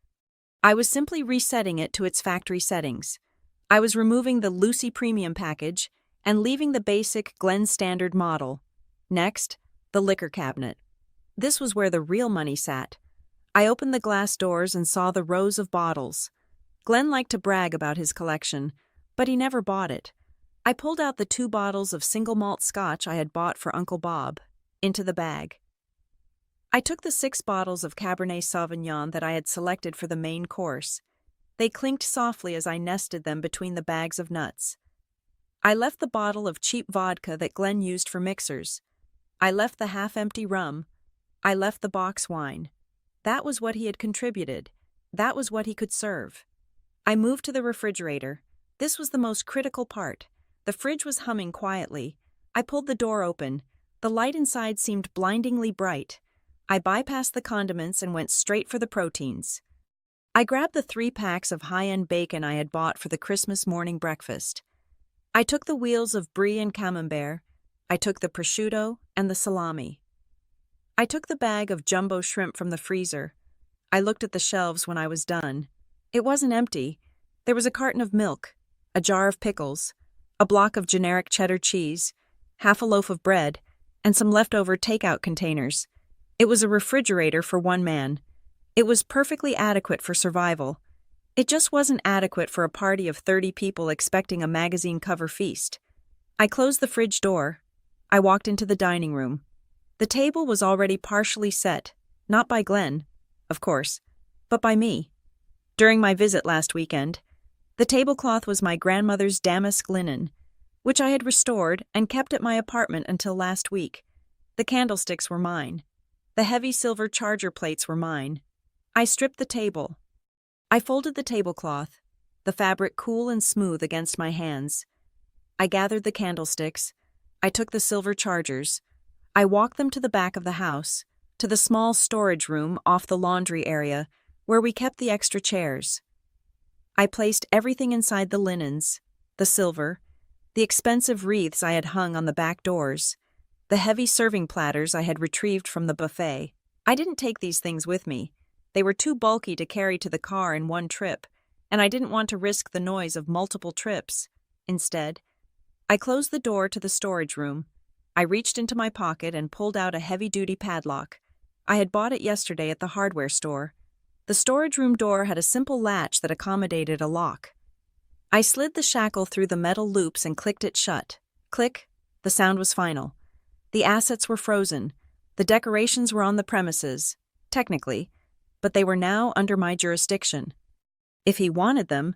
I was simply resetting it to its factory settings. I was removing the Lucy Premium package and leaving the basic Glen Standard model. Next, the liquor cabinet. This was where the real money sat. I opened the glass doors and saw the rows of bottles. Glenn liked to brag about his collection, but he never bought it. I pulled out the 2 bottles of single malt scotch I had bought for Uncle Bob, into the bag. I took the 6 bottles of Cabernet Sauvignon that I had selected for the main course. They clinked softly as I nested them between the bags of nuts. I left the bottle of cheap vodka that Glenn used for mixers. I left the half-empty rum. I left the box wine. That was what he had contributed. That was what he could serve. I moved to the refrigerator. This was the most critical part. The fridge was humming quietly. I pulled the door open. The light inside seemed blindingly bright. I bypassed the condiments and went straight for the proteins. I grabbed the 3 packs of high-end bacon I had bought for the Christmas morning breakfast. I took the wheels of brie and camembert. I took the prosciutto and the salami. I took the bag of jumbo shrimp from the freezer. I looked at the shelves when I was done. It wasn't empty. There was a carton of milk, a jar of pickles, a block of generic cheddar cheese, half a loaf of bread, and some leftover takeout containers. It was a refrigerator for one man. It was perfectly adequate for survival. It just wasn't adequate for a party of 30 people expecting a magazine cover feast. I closed the fridge door. I walked into the dining room. The table was already partially set, not by Glenn, of course, but by me. During my visit last weekend, the tablecloth was my grandmother's damask linen, which I had restored and kept at my apartment until last week. The candlesticks were mine. The heavy silver charger plates were mine. I stripped the table. I folded the tablecloth, the fabric cool and smooth against my hands. I gathered the candlesticks. I took the silver chargers. I walked them to the back of the house, to the small storage room off the laundry area where we kept the extra chairs. I placed everything inside the linens, the silver, the expensive wreaths I had hung on the back doors, the heavy serving platters I had retrieved from the buffet. I didn't take these things with me. They were too bulky to carry to the car in one trip, and I didn't want to risk the noise of multiple trips. Instead, I closed the door to the storage room. I reached into my pocket and pulled out a heavy-duty padlock. I had bought it yesterday at the hardware store. The storage room door had a simple latch that accommodated a lock. I slid the shackle through the metal loops and clicked it shut. Click. The sound was final. The assets were frozen. The decorations were on the premises, technically, but they were now under my jurisdiction. If he wanted them,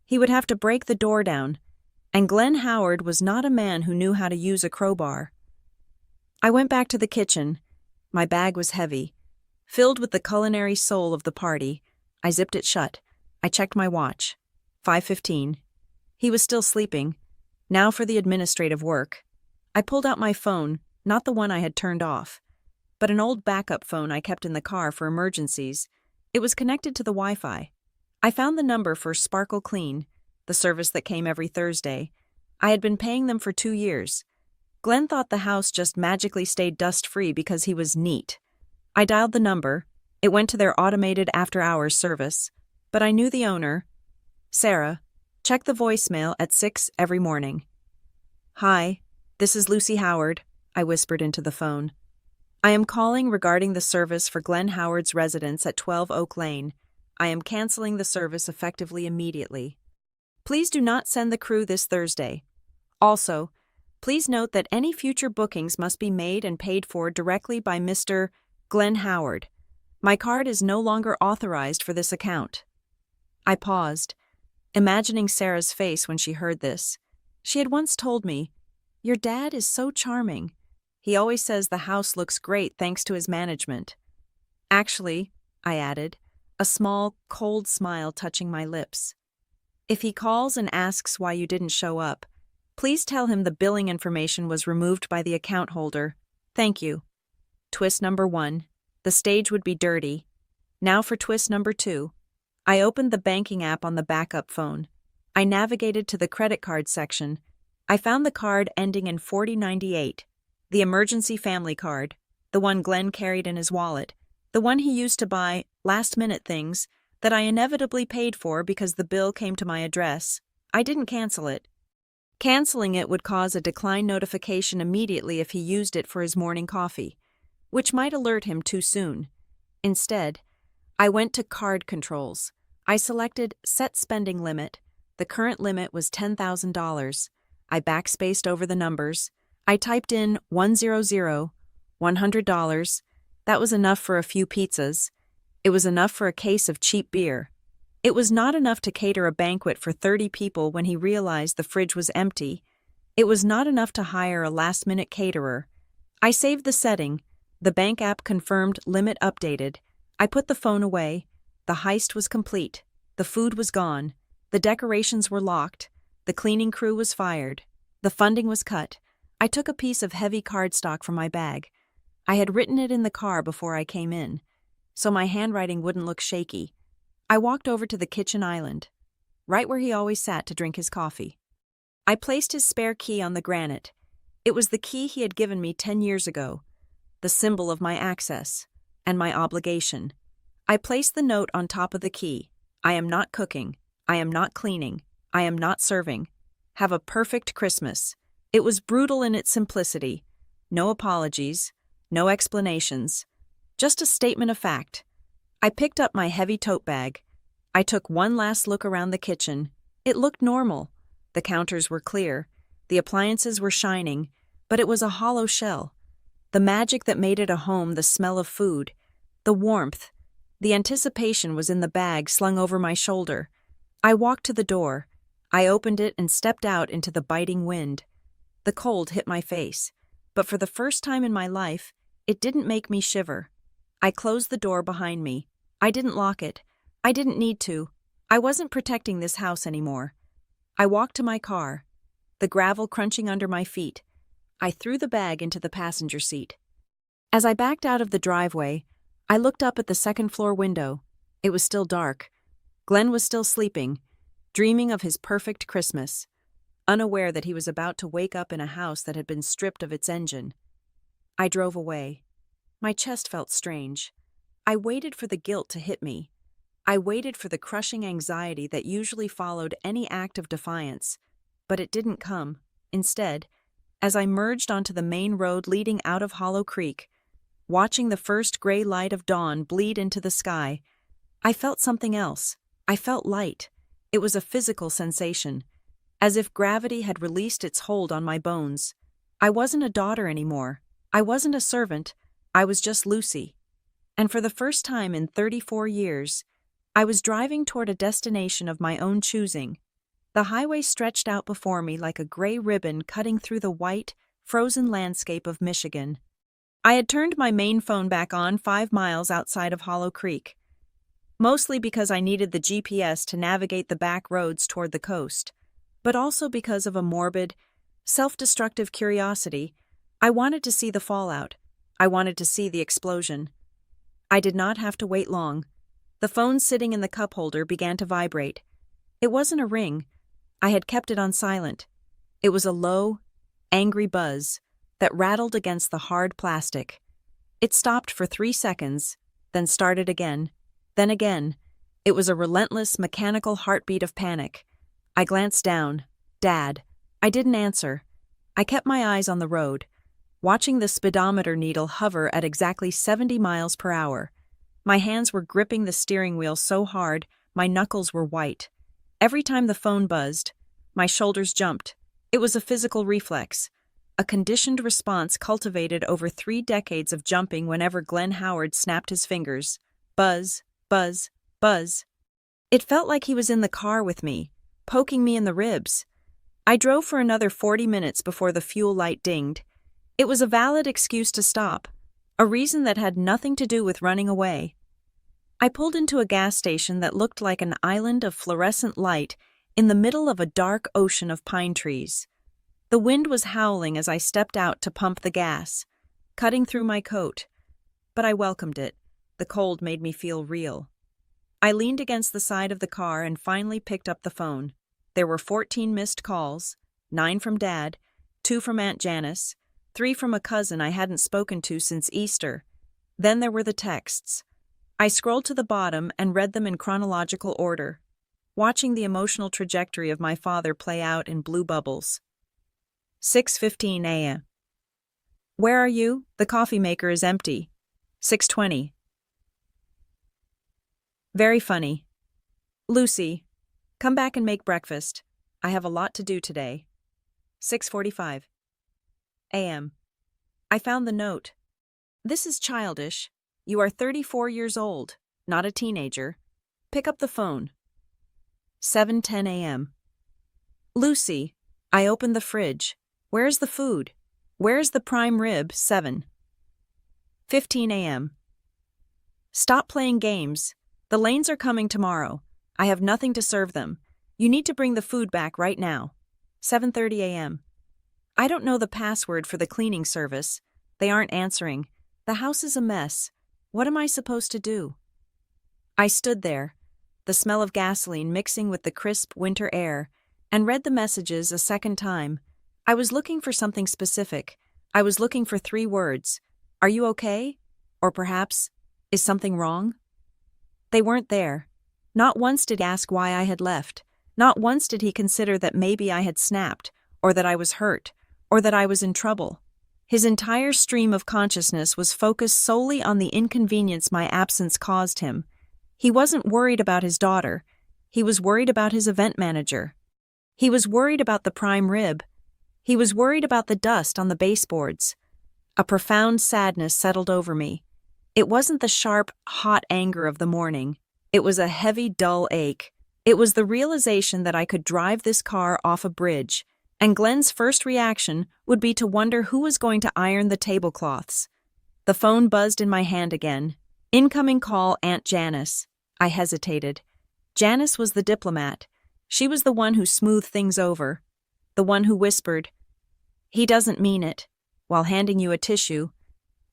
he would have to break the door down, and Glenn Howard was not a man who knew how to use a crowbar. I went back to the kitchen. My bag was heavy, filled with the culinary soul of the party. I zipped it shut. I checked my watch. 5:15. He was still sleeping. Now for the administrative work. I pulled out my phone, not the one I had turned off, but an old backup phone I kept in the car for emergencies. It was connected to the Wi-Fi. I found the number for Sparkle Clean, the service that came every Thursday. I had been paying them for 2 years. Glenn thought the house just magically stayed dust-free because he was neat. I dialed the number. It went to their automated after-hours service, but I knew the owner. Sarah, check the voicemail at 6 every morning. Hi, this is Lucy Howard, I whispered into the phone. I am calling regarding the service for Glenn Howard's residence at 12 Oak Lane. I am canceling the service effectively immediately. Please do not send the crew this Thursday. Also, please note that any future bookings must be made and paid for directly by Mr. Glenn Howard. My card is no longer authorized for this account. I paused, imagining Sarah's face when she heard this. She had once told me, "Your dad is so charming. He always says the house looks great thanks to his management." Actually, I added, a small, cold smile touching my lips. If he calls and asks why you didn't show up, please tell him the billing information was removed by the account holder. Thank you. Twist number 1. The stage would be dirty. Now for twist number 2. I opened the banking app on the backup phone. I navigated to the credit card section. I found the card ending in 4098, the emergency family card, the one Glenn carried in his wallet, the one he used to buy last-minute things that I inevitably paid for because the bill came to my address. I didn't cancel it. Canceling it would cause a decline notification immediately if he used it for his morning coffee, which might alert him too soon. Instead, I went to card controls. I selected Set Spending Limit. The current limit was $10,000. I backspaced over the numbers. I typed in 100, $100. That was enough for a few pizzas. It was enough for a case of cheap beer. It was not enough to cater a banquet for 30 people when he realized the fridge was empty. It was not enough to hire a last-minute caterer. I saved the setting. The bank app confirmed limit updated. I put the phone away. The heist was complete. The food was gone. The decorations were locked. The cleaning crew was fired. The funding was cut. I took a piece of heavy cardstock from my bag. I had written it in the car before I came in, so my handwriting wouldn't look shaky. I walked over to the kitchen island, right where he always sat to drink his coffee. I placed his spare key on the granite. It was the key he had given me 10 years ago. the symbol of my access, and my obligation. I placed the note on top of the key. I am not cooking. I am not cleaning. I am not serving. Have a perfect Christmas. It was brutal in its simplicity. No apologies, no explanations, just a statement of fact. I picked up my heavy tote bag. I took one last look around the kitchen. It looked normal. The counters were clear. The appliances were shining, but it was a hollow shell. The magic that made it a home, the smell of food, the warmth, the anticipation was in the bag slung over my shoulder. I walked to the door. I opened it and stepped out into the biting wind. The cold hit my face, but for the first time in my life, it didn't make me shiver. I closed the door behind me. I didn't lock it. I didn't need to. I wasn't protecting this house anymore. I walked to my car, the gravel crunching under my feet. I threw the bag into the passenger seat. As I backed out of the driveway, I looked up at the second-floor window. It was still dark. Glenn was still sleeping, dreaming of his perfect Christmas, unaware that he was about to wake up in a house that had been stripped of its engine. I drove away. My chest felt strange. I waited for the guilt to hit me. I waited for the crushing anxiety that usually followed any act of defiance, but it didn't come. Instead, as I merged onto the main road leading out of Hollow Creek, watching the first gray light of dawn bleed into the sky, I felt something else. I felt light. It was a physical sensation, as if gravity had released its hold on my bones. I wasn't a daughter anymore. I wasn't a servant. I was just Lucy. And for the first time in 34 years, I was driving toward a destination of my own choosing. The highway stretched out before me like a gray ribbon cutting through the white, frozen landscape of Michigan. I had turned my main phone back on 5 miles outside of Hollow Creek, mostly because I needed the GPS to navigate the back roads toward the coast, but also because of a morbid, self-destructive curiosity. I wanted to see the fallout. I wanted to see the explosion. I did not have to wait long. The phone sitting in the cup holder began to vibrate. It wasn't a ring. I had kept it on silent. It was a low, angry buzz that rattled against the hard plastic. It stopped for 3 seconds, then started again, then again. It was a relentless, mechanical heartbeat of panic. I glanced down. Dad. I didn't answer. I kept my eyes on the road, watching the speedometer needle hover at exactly 70 miles per hour. My hands were gripping the steering wheel so hard, my knuckles were white. Every time the phone buzzed, my shoulders jumped. It was a physical reflex, a conditioned response cultivated over 3 decades of jumping whenever Glenn Howard snapped his fingers. Buzz, buzz, buzz. It felt like he was in the car with me, poking me in the ribs. I drove for another 40 minutes before the fuel light dinged. It was a valid excuse to stop, a reason that had nothing to do with running away. I pulled into a gas station that looked like an island of fluorescent light in the middle of a dark ocean of pine trees. The wind was howling as I stepped out to pump the gas, cutting through my coat. But I welcomed it. The cold made me feel real. I leaned against the side of the car and finally picked up the phone. There were 14 missed calls, 9 from Dad, 2 from Aunt Janice, 3 from a cousin I hadn't spoken to since Easter. Then there were the texts. I scrolled to the bottom and read them in chronological order, watching the emotional trajectory of my father play out in blue bubbles. 6:15 a.m. Where are you? The coffee maker is empty. 6:20. Very funny. Lucy, come back and make breakfast. I have a lot to do today. 6:45 a.m. I found the note. This is childish. You are 34 years old, not a teenager. Pick up the phone. 7:10 a.m. Lucy, I opened the fridge. Where's the food? Where's the prime rib? 7:15 a.m. Stop playing games. The lanes are coming tomorrow. I have nothing to serve them. You need to bring the food back right now. 7:30 a.m. I don't know the password for the cleaning service. They aren't answering. The house is a mess. What am I supposed to do? I stood there, the smell of gasoline mixing with the crisp winter air, and read the messages a second time. I was looking for something specific. I was looking for 3 words. Are you okay? Or perhaps, is something wrong? They weren't there. Not once did he ask why I had left. Not once did he consider that maybe I had snapped, or that I was hurt, or that I was in trouble. His entire stream of consciousness was focused solely on the inconvenience my absence caused him. He wasn't worried about his daughter. He was worried about his event manager. He was worried about the prime rib. He was worried about the dust on the baseboards. A profound sadness settled over me. It wasn't the sharp, hot anger of the morning. It was a heavy, dull ache. It was the realization that I could drive this car off a bridge, and Glenn's first reaction would be to wonder who was going to iron the tablecloths. The phone buzzed in my hand again. Incoming call, Aunt Janice. I hesitated. Janice was the diplomat. She was the one who smoothed things over. The one who whispered, "He doesn't mean it," while handing you a tissue.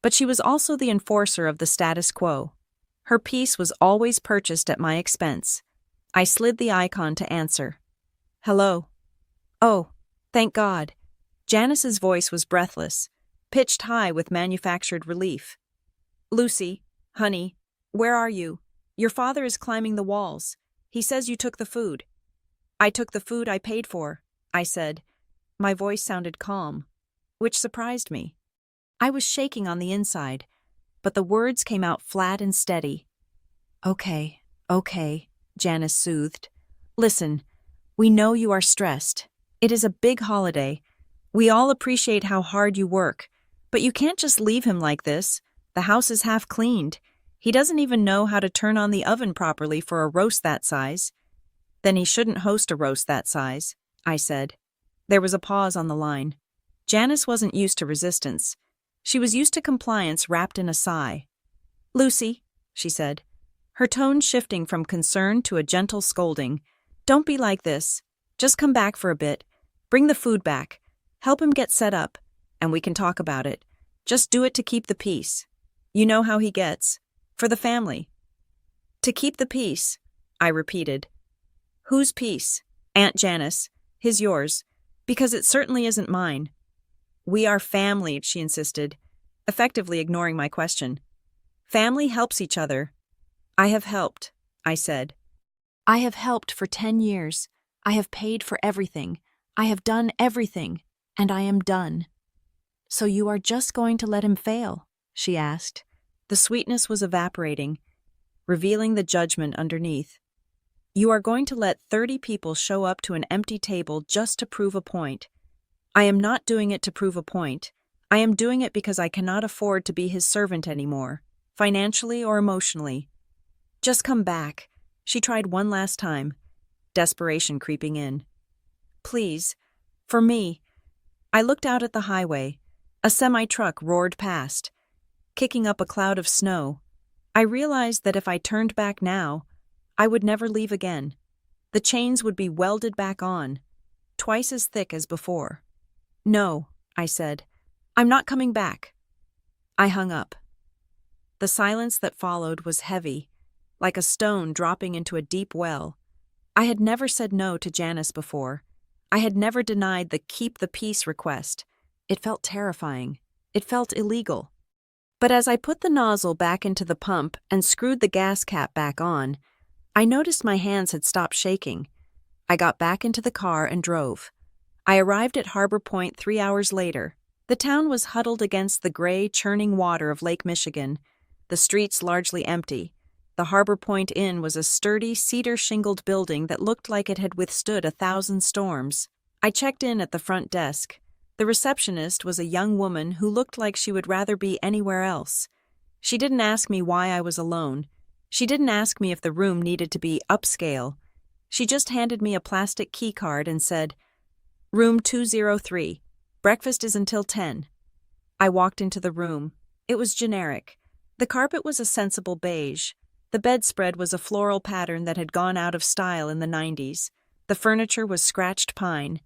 But she was also the enforcer of the status quo. Her peace was always purchased at my expense. I slid the icon to answer. "Hello." "Oh, thank God." Janice's voice was breathless, pitched high with manufactured relief. "Lucy, honey, where are you? Your father is climbing the walls. He says you took the food." "I took the food I paid for," I said. My voice sounded calm, which surprised me. I was shaking on the inside, but the words came out flat and steady. Okay, Janice soothed. "Listen, we know you are stressed. It is a big holiday. We all appreciate how hard you work, but you can't just leave him like this. The house is half cleaned. He doesn't even know how to turn on the oven properly for a roast that size." "Then he shouldn't host a roast that size," I said. There was a pause on the line. Janice wasn't used to resistance. She was used to compliance wrapped in a sigh. "Lucy," she said, her tone shifting from concern to a gentle scolding, "don't be like this. Just come back for a bit. Bring the food back. Help him get set up, and we can talk about it. Just do it to keep the peace. You know how he gets. For the family." "To keep the peace," I repeated. "Whose peace? Aunt Janice. His, yours. Because it certainly isn't mine." "We are family," she insisted, effectively ignoring my question. "Family helps each other." "I have helped," I said. "I have helped for 10 years. I have paid for everything. I have done everything, and I am done." "So you are just going to let him fail?" she asked. The sweetness was evaporating, revealing the judgment underneath. "You are going to let 30 people show up to an empty table just to prove a point. I am not doing it to prove a point. I am doing it because I cannot afford to be his servant anymore, financially or emotionally. Just come back." She tried one last time, desperation creeping in. "Please, for me." I looked out at the highway. A semi-truck roared past, kicking up a cloud of snow. I realized that if I turned back now, I would never leave again. The chains would be welded back on, twice as thick as before. "No," I said. "I'm not coming back." I hung up. The silence that followed was heavy, like a stone dropping into a deep well. I had never said no to Janice before. I had never denied the keep the peace request. It felt terrifying. It felt illegal. But as I put the nozzle back into the pump and screwed the gas cap back on, I noticed my hands had stopped shaking. I got back into the car and drove. I arrived at Harbor Point 3 hours later. The town was huddled against the gray, churning water of Lake Michigan, the streets largely empty. The Harbor Point Inn was a sturdy, cedar-shingled building that looked like it had withstood 1,000 storms. I checked in at the front desk. The receptionist was a young woman who looked like she would rather be anywhere else. She didn't ask me why I was alone. She didn't ask me if the room needed to be upscale. She just handed me a plastic key card and said, "Room 203. Breakfast is until 10. I walked into the room. It was generic. The carpet was a sensible beige. The bedspread was a floral pattern that had gone out of style in the 90s. The furniture was scratched pine.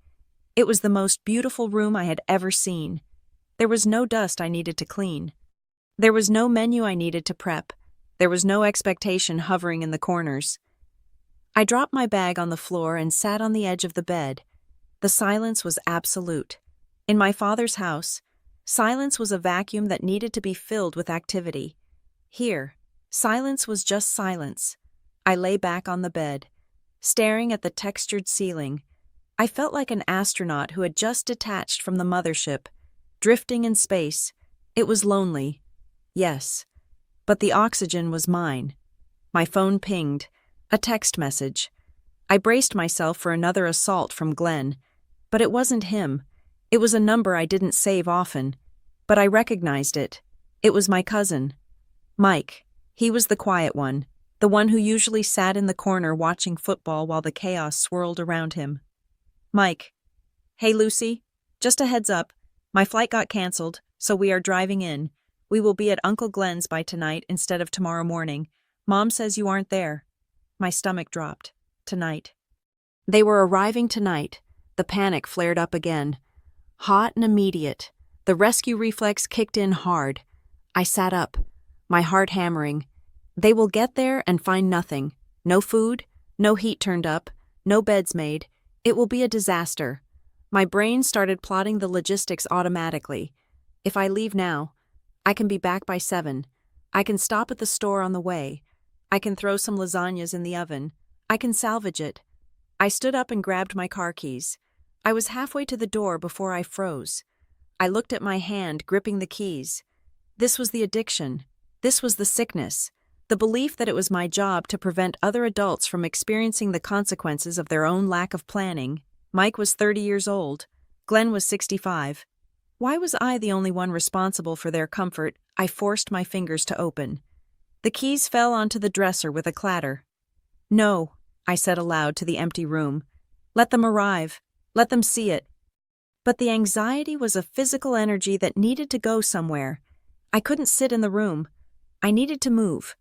It was the most beautiful room I had ever seen. There was no dust I needed to clean. There was no menu I needed to prep. There was no expectation hovering in the corners. I dropped my bag on the floor and sat on the edge of the bed. The silence was absolute. In my father's house, Silence was a vacuum that needed to be filled with activity. Here, silence was just silence. I lay back on the bed, staring at the textured ceiling. I felt like an astronaut who had just detached from the mothership, drifting in space. It was lonely. Yes. But the oxygen was mine. My phone pinged. A text message. I braced myself for another assault from Glenn. But it wasn't him. It was a number I didn't save often. But I recognized it. It was my cousin. Mike. He was the quiet one. The one who usually sat in the corner watching football while the chaos swirled around him. Mike. Hey, Lucy. Just a heads up. My flight got canceled, so we are driving in. We will be at Uncle Glenn's by tonight instead of tomorrow morning. Mom says you aren't there. My stomach dropped. Tonight. They were arriving tonight. The panic flared up again. Hot and immediate. The rescue reflex kicked in hard. I sat up, my heart hammering. They will get there and find nothing. No food, no heat turned up, no beds made. It will be a disaster. My brain started plotting the logistics automatically. If I leave now, I can be back by 7. I can stop at the store on the way. I can throw some lasagnas in the oven. I can salvage it. I stood up and grabbed my car keys. I was halfway to the door before I froze. I looked at my hand, gripping the keys. This was the addiction. This was the sickness. The belief that it was my job to prevent other adults from experiencing the consequences of their own lack of planning. Mike was 30 years old. Glenn was 65. Why was I the only one responsible for their comfort? I forced my fingers to open. The keys fell onto the dresser with a clatter. No, I said aloud to the empty room. Let them arrive. Let them see it. But the anxiety was a physical energy that needed to go somewhere. I couldn't sit in the room. I needed to move.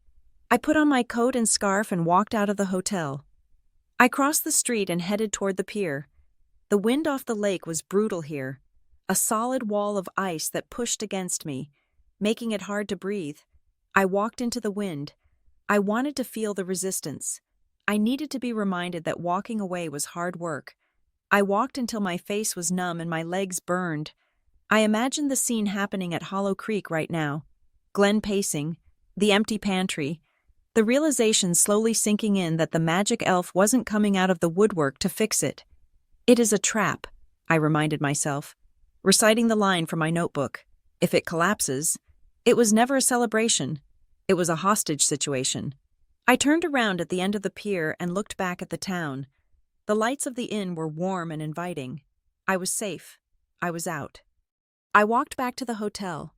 I put on my coat and scarf and walked out of the hotel. I crossed the street and headed toward the pier. The wind off the lake was brutal here, a solid wall of ice that pushed against me, making it hard to breathe. I walked into the wind. I wanted to feel the resistance. I needed to be reminded that walking away was hard work. I walked until my face was numb and my legs burned. I imagined the scene happening at Hollow Creek right now. Glenn pacing, the empty pantry, the realization slowly sinking in that the magic elf wasn't coming out of the woodwork to fix it. It is a trap, I reminded myself, reciting the line from my notebook. If it collapses, it was never a celebration. It was a hostage situation. I turned around at the end of the pier and looked back at the town. The lights of the inn were warm and inviting. I was safe. I was out. I walked back to the hotel,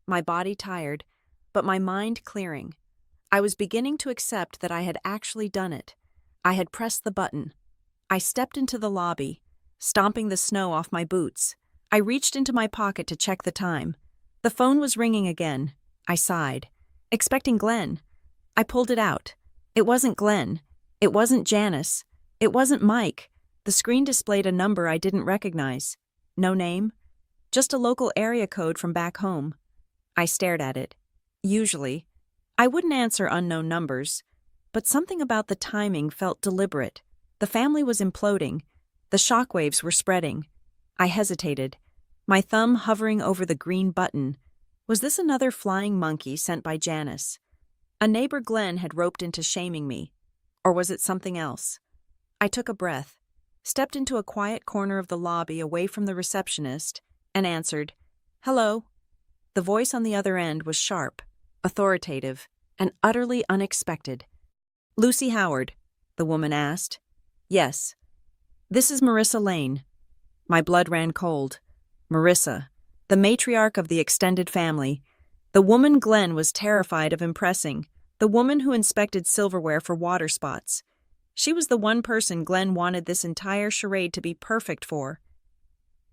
my body tired, but my mind clearing. I was beginning to accept that I had actually done it. I had pressed the button. I stepped into the lobby, stomping the snow off my boots. I reached into my pocket to check the time. The phone was ringing again. I sighed, expecting Glenn. I pulled it out. It wasn't Glenn. It wasn't Janice. It wasn't Mike. The screen displayed a number I didn't recognize. No name. Just a local area code from back home. I stared at it. Usually, I wouldn't answer unknown numbers, but something about the timing felt deliberate. The family was imploding. The shockwaves were spreading. I hesitated, my thumb hovering over the green button. Was this another flying monkey sent by Janice? A neighbor Glenn had roped into shaming me. Or was it something else? I took a breath, stepped into a quiet corner of the lobby away from the receptionist, and answered, "Hello." The voice on the other end was sharp, authoritative, and utterly unexpected. "Lucy Howard?" the woman asked. "Yes." "This is Marissa Lane." My blood ran cold. Marissa, the matriarch of the extended family, the woman Glenn was terrified of impressing, the woman who inspected silverware for water spots. She was the one person Glenn wanted this entire charade to be perfect for.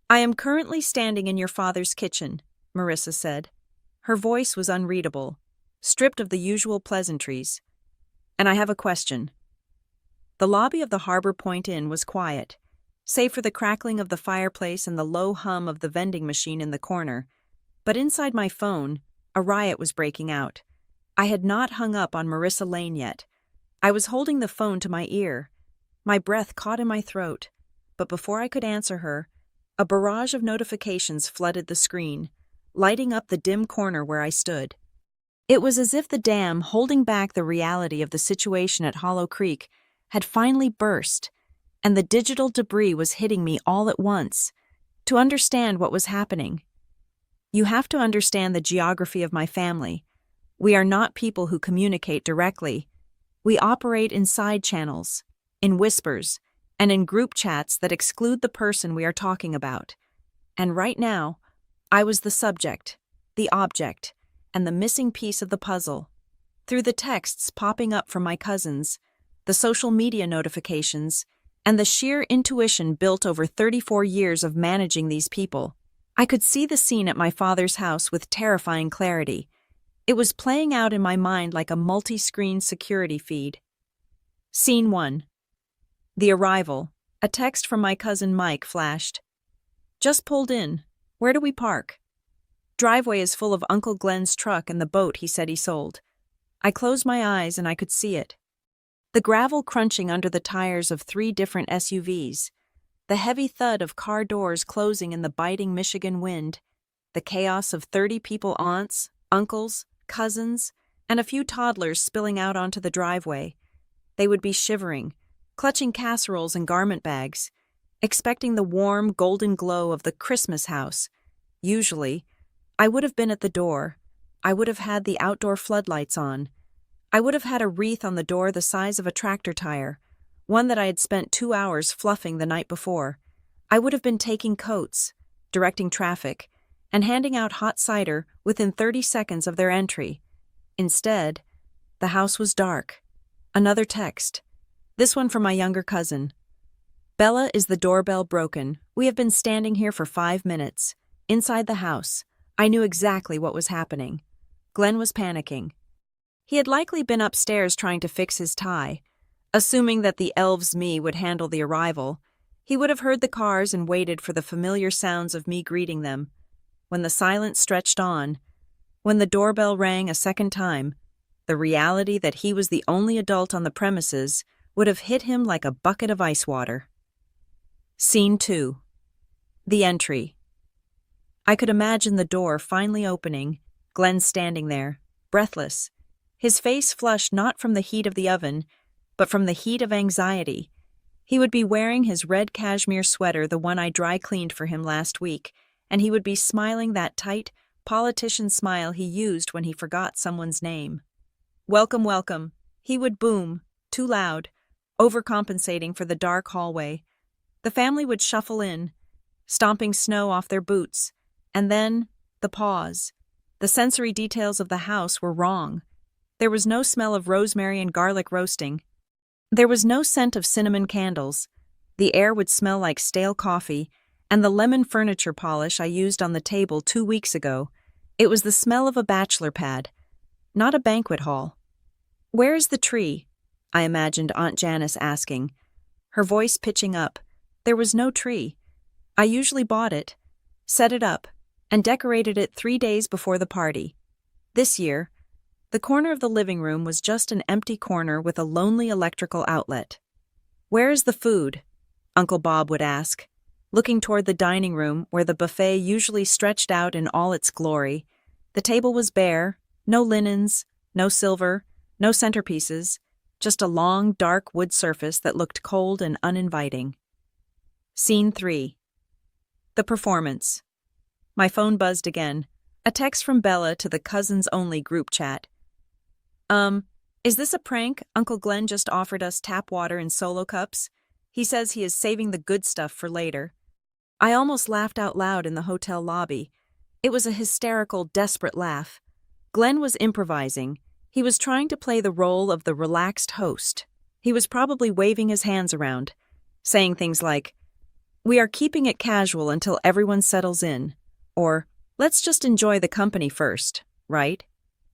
"I am currently standing in your father's kitchen," Marissa said. Her voice was unreadable, stripped of the usual pleasantries. "And I have a question." The lobby of the Harbor Point Inn was quiet, save for the crackling of the fireplace and the low hum of the vending machine in the corner. But inside my phone, a riot was breaking out. I had not hung up on Marissa Lane yet. I was holding the phone to my ear. My breath caught in my throat. But before I could answer her, a barrage of notifications flooded the screen. lighting up the dim corner where I stood. It was as if the dam holding back the reality of the situation at Hollow Creek had finally burst, and the digital debris was hitting me all at once. To understand what was happening, you have to understand the geography of my family. We are not people who communicate directly. We operate in side channels, in whispers, and in group chats that exclude the person we are talking about. And right now, I was the subject, the object, and the missing piece of the puzzle. Through the texts popping up from my cousins, the social media notifications, and the sheer intuition built over 34 years of managing these people, I could see the scene at my father's house with terrifying clarity. It was playing out in my mind like a multi-screen security feed. Scene 1. The arrival. A text from my cousin Mike flashed. Just pulled in. Where do we park? Driveway is full of Uncle Glenn's truck and the boat he said he sold. I closed my eyes and I could see it. The gravel crunching under the tires of 3 different SUVs. The heavy thud of car doors closing in the biting Michigan wind. The chaos of 30 people, aunts, uncles, cousins, and a few toddlers spilling out onto the driveway. They would be shivering, clutching casseroles and garment bags, expecting the warm, golden glow of the Christmas house. Usually, I would have been at the door. I would have had the outdoor floodlights on. I would have had a wreath on the door the size of a tractor tire, one that I had spent 2 hours fluffing the night before. I would have been taking coats, directing traffic, and handing out hot cider within 30 seconds of their entry. Instead, the house was dark. Another text. This one from my younger cousin. Bella, is the doorbell broken? We have been standing here for 5 minutes. Inside the house, I knew exactly what was happening. Glenn was panicking. He had likely been upstairs trying to fix his tie. Assuming that the elves me would handle the arrival, he would have heard the cars and waited for the familiar sounds of me greeting them. When the silence stretched on, when the doorbell rang a second time, the reality that he was the only adult on the premises would have hit him like a bucket of ice water. Scene 2. The entry. I could imagine the door finally opening, Glenn standing there, breathless, his face flushed not from the heat of the oven, but from the heat of anxiety. He would be wearing his red cashmere sweater, the one I dry cleaned for him last week, and he would be smiling that tight, politician smile he used when he forgot someone's name. Welcome, welcome, he would boom, too loud, overcompensating for the dark hallway. The family would shuffle in, stomping snow off their boots, and then, the pause. The sensory details of the house were wrong. There was no smell of rosemary and garlic roasting. There was no scent of cinnamon candles. The air would smell like stale coffee, and the lemon furniture polish I used on the table 2 weeks ago. It was the smell of a bachelor pad, not a banquet hall. Where is the tree? I imagined Aunt Janice asking, her voice pitching up. There was no tree. I usually bought it, set it up, and decorated it 3 days before the party. This year, the corner of the living room was just an empty corner with a lonely electrical outlet. Where is the food? Uncle Bob would ask, looking toward the dining room where the buffet usually stretched out in all its glory. The table was bare, no linens, no silver, no centerpieces, just a long, dark wood surface that looked cold and uninviting. Scene 3. The performance. My phone buzzed again. A text from Bella to the cousins-only group chat. Is this a prank? Uncle Glenn just offered us tap water in solo cups. He says he is saving the good stuff for later. I almost laughed out loud in the hotel lobby. It was a hysterical, desperate laugh. Glenn was improvising. He was trying to play the role of the relaxed host. He was probably waving his hands around, saying things like, "We are keeping it casual until everyone settles in," or, "Let's just enjoy the company first," right?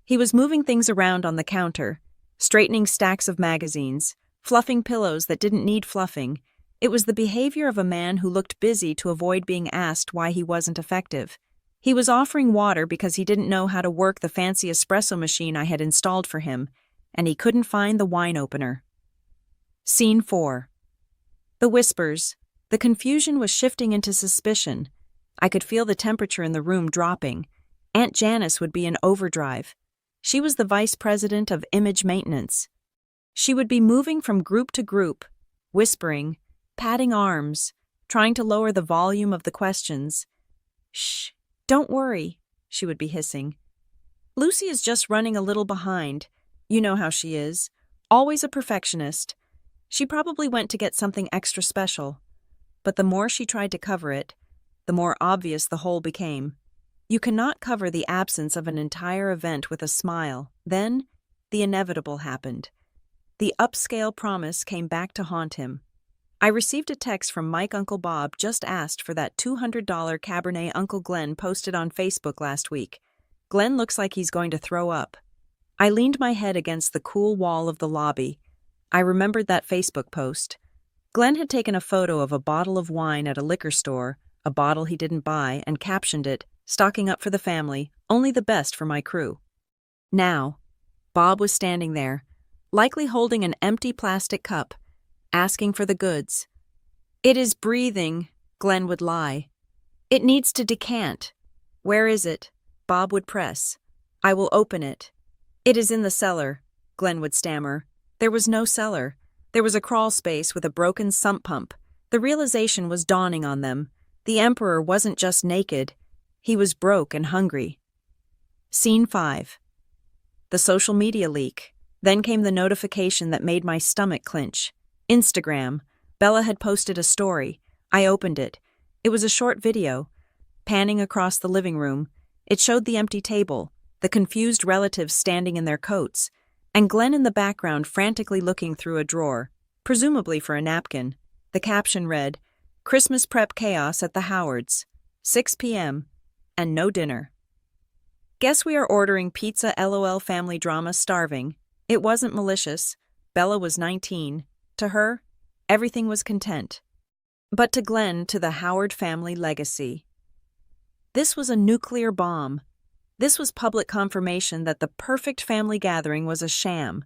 He was moving things around on the counter, straightening stacks of magazines, fluffing pillows that didn't need fluffing. It was the behavior of a man who looked busy to avoid being asked why he wasn't effective. He was offering water because he didn't know how to work the fancy espresso machine I had installed for him, and he couldn't find the wine opener. Scene 4. The whispers. The confusion was shifting into suspicion. I could feel the temperature in the room dropping. Aunt Janice would be in overdrive. She was the vice president of image maintenance. She would be moving from group to group, whispering, patting arms, trying to lower the volume of the questions. "Shh, don't worry," she would be hissing. "Lucy is just running a little behind. You know how she is. Always a perfectionist. She probably went to get something extra special." But the more she tried to cover it, the more obvious the hole became. You cannot cover the absence of an entire event with a smile. Then, the inevitable happened. The upscale promise came back to haunt him. I received a text from Mike Uncle Bob just asked for that $200 Cabernet Uncle Glenn posted on Facebook last week. Glenn looks like he's going to throw up. I leaned my head against the cool wall of the lobby. I remembered that Facebook post. Glenn had taken a photo of a bottle of wine at a liquor store, a bottle he didn't buy, and captioned it, "Stocking up for the family, only the best for my crew." Now, Bob was standing there, likely holding an empty plastic cup, asking for the goods. "It is breathing," Glenn would lie. "It needs to decant." "Where is it?" Bob would press. "I will open it." "It is in the cellar," Glenn would stammer. There was no cellar. There was a crawl space with a broken sump pump. The realization was dawning on them. The Emperor wasn't just naked. He was broke and hungry. Scene 5. The social media leak. Then came the notification that made my stomach clench. Instagram. Bella had posted a story. I opened it. It was a short video. Panning across the living room, it showed the empty table, the confused relatives standing in their coats, and Glenn in the background frantically looking through a drawer, presumably for a napkin. The caption read, "Christmas prep chaos at the Howards, 6 p.m., and no dinner. Guess we are ordering pizza LOL family drama starving." It wasn't malicious. Bella was 19. To her, everything was content. But to Glenn, to the Howard family legacy. This was a nuclear bomb. This was public confirmation that the perfect family gathering was a sham.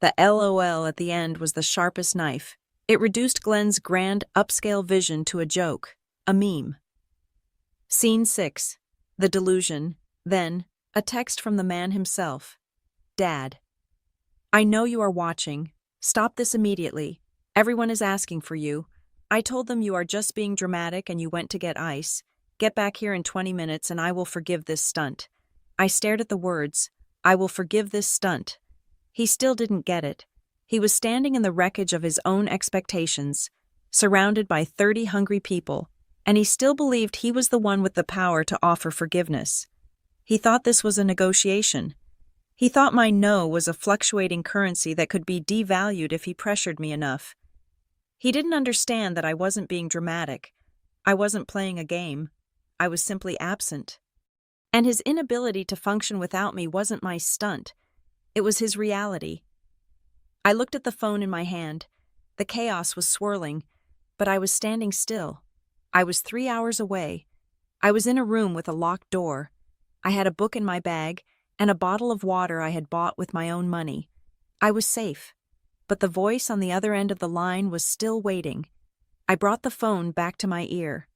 The LOL at the end was the sharpest knife. It reduced Glenn's grand upscale vision to a joke, a meme. Scene 6. The delusion. Then, a text from the man himself. "Dad. I know you are watching. Stop this immediately. Everyone is asking for you. I told them you are just being dramatic and you went to get ice. Get back here in 20 minutes and I will forgive this stunt." I stared at the words, "I will forgive this stunt." He still didn't get it. He was standing in the wreckage of his own expectations, surrounded by 30 hungry people, and he still believed he was the one with the power to offer forgiveness. He thought this was a negotiation. He thought my no was a fluctuating currency that could be devalued if he pressured me enough. He didn't understand that I wasn't being dramatic. I wasn't playing a game. I was simply absent. And his inability to function without me wasn't my stunt. It was his reality. I looked at the phone in my hand. The chaos was swirling, but I was standing still. I was 3 hours away. I was in a room with a locked door. I had a book in my bag and a bottle of water I had bought with my own money. I was safe. But the voice on the other end of the line was still waiting. I brought the phone back to my ear.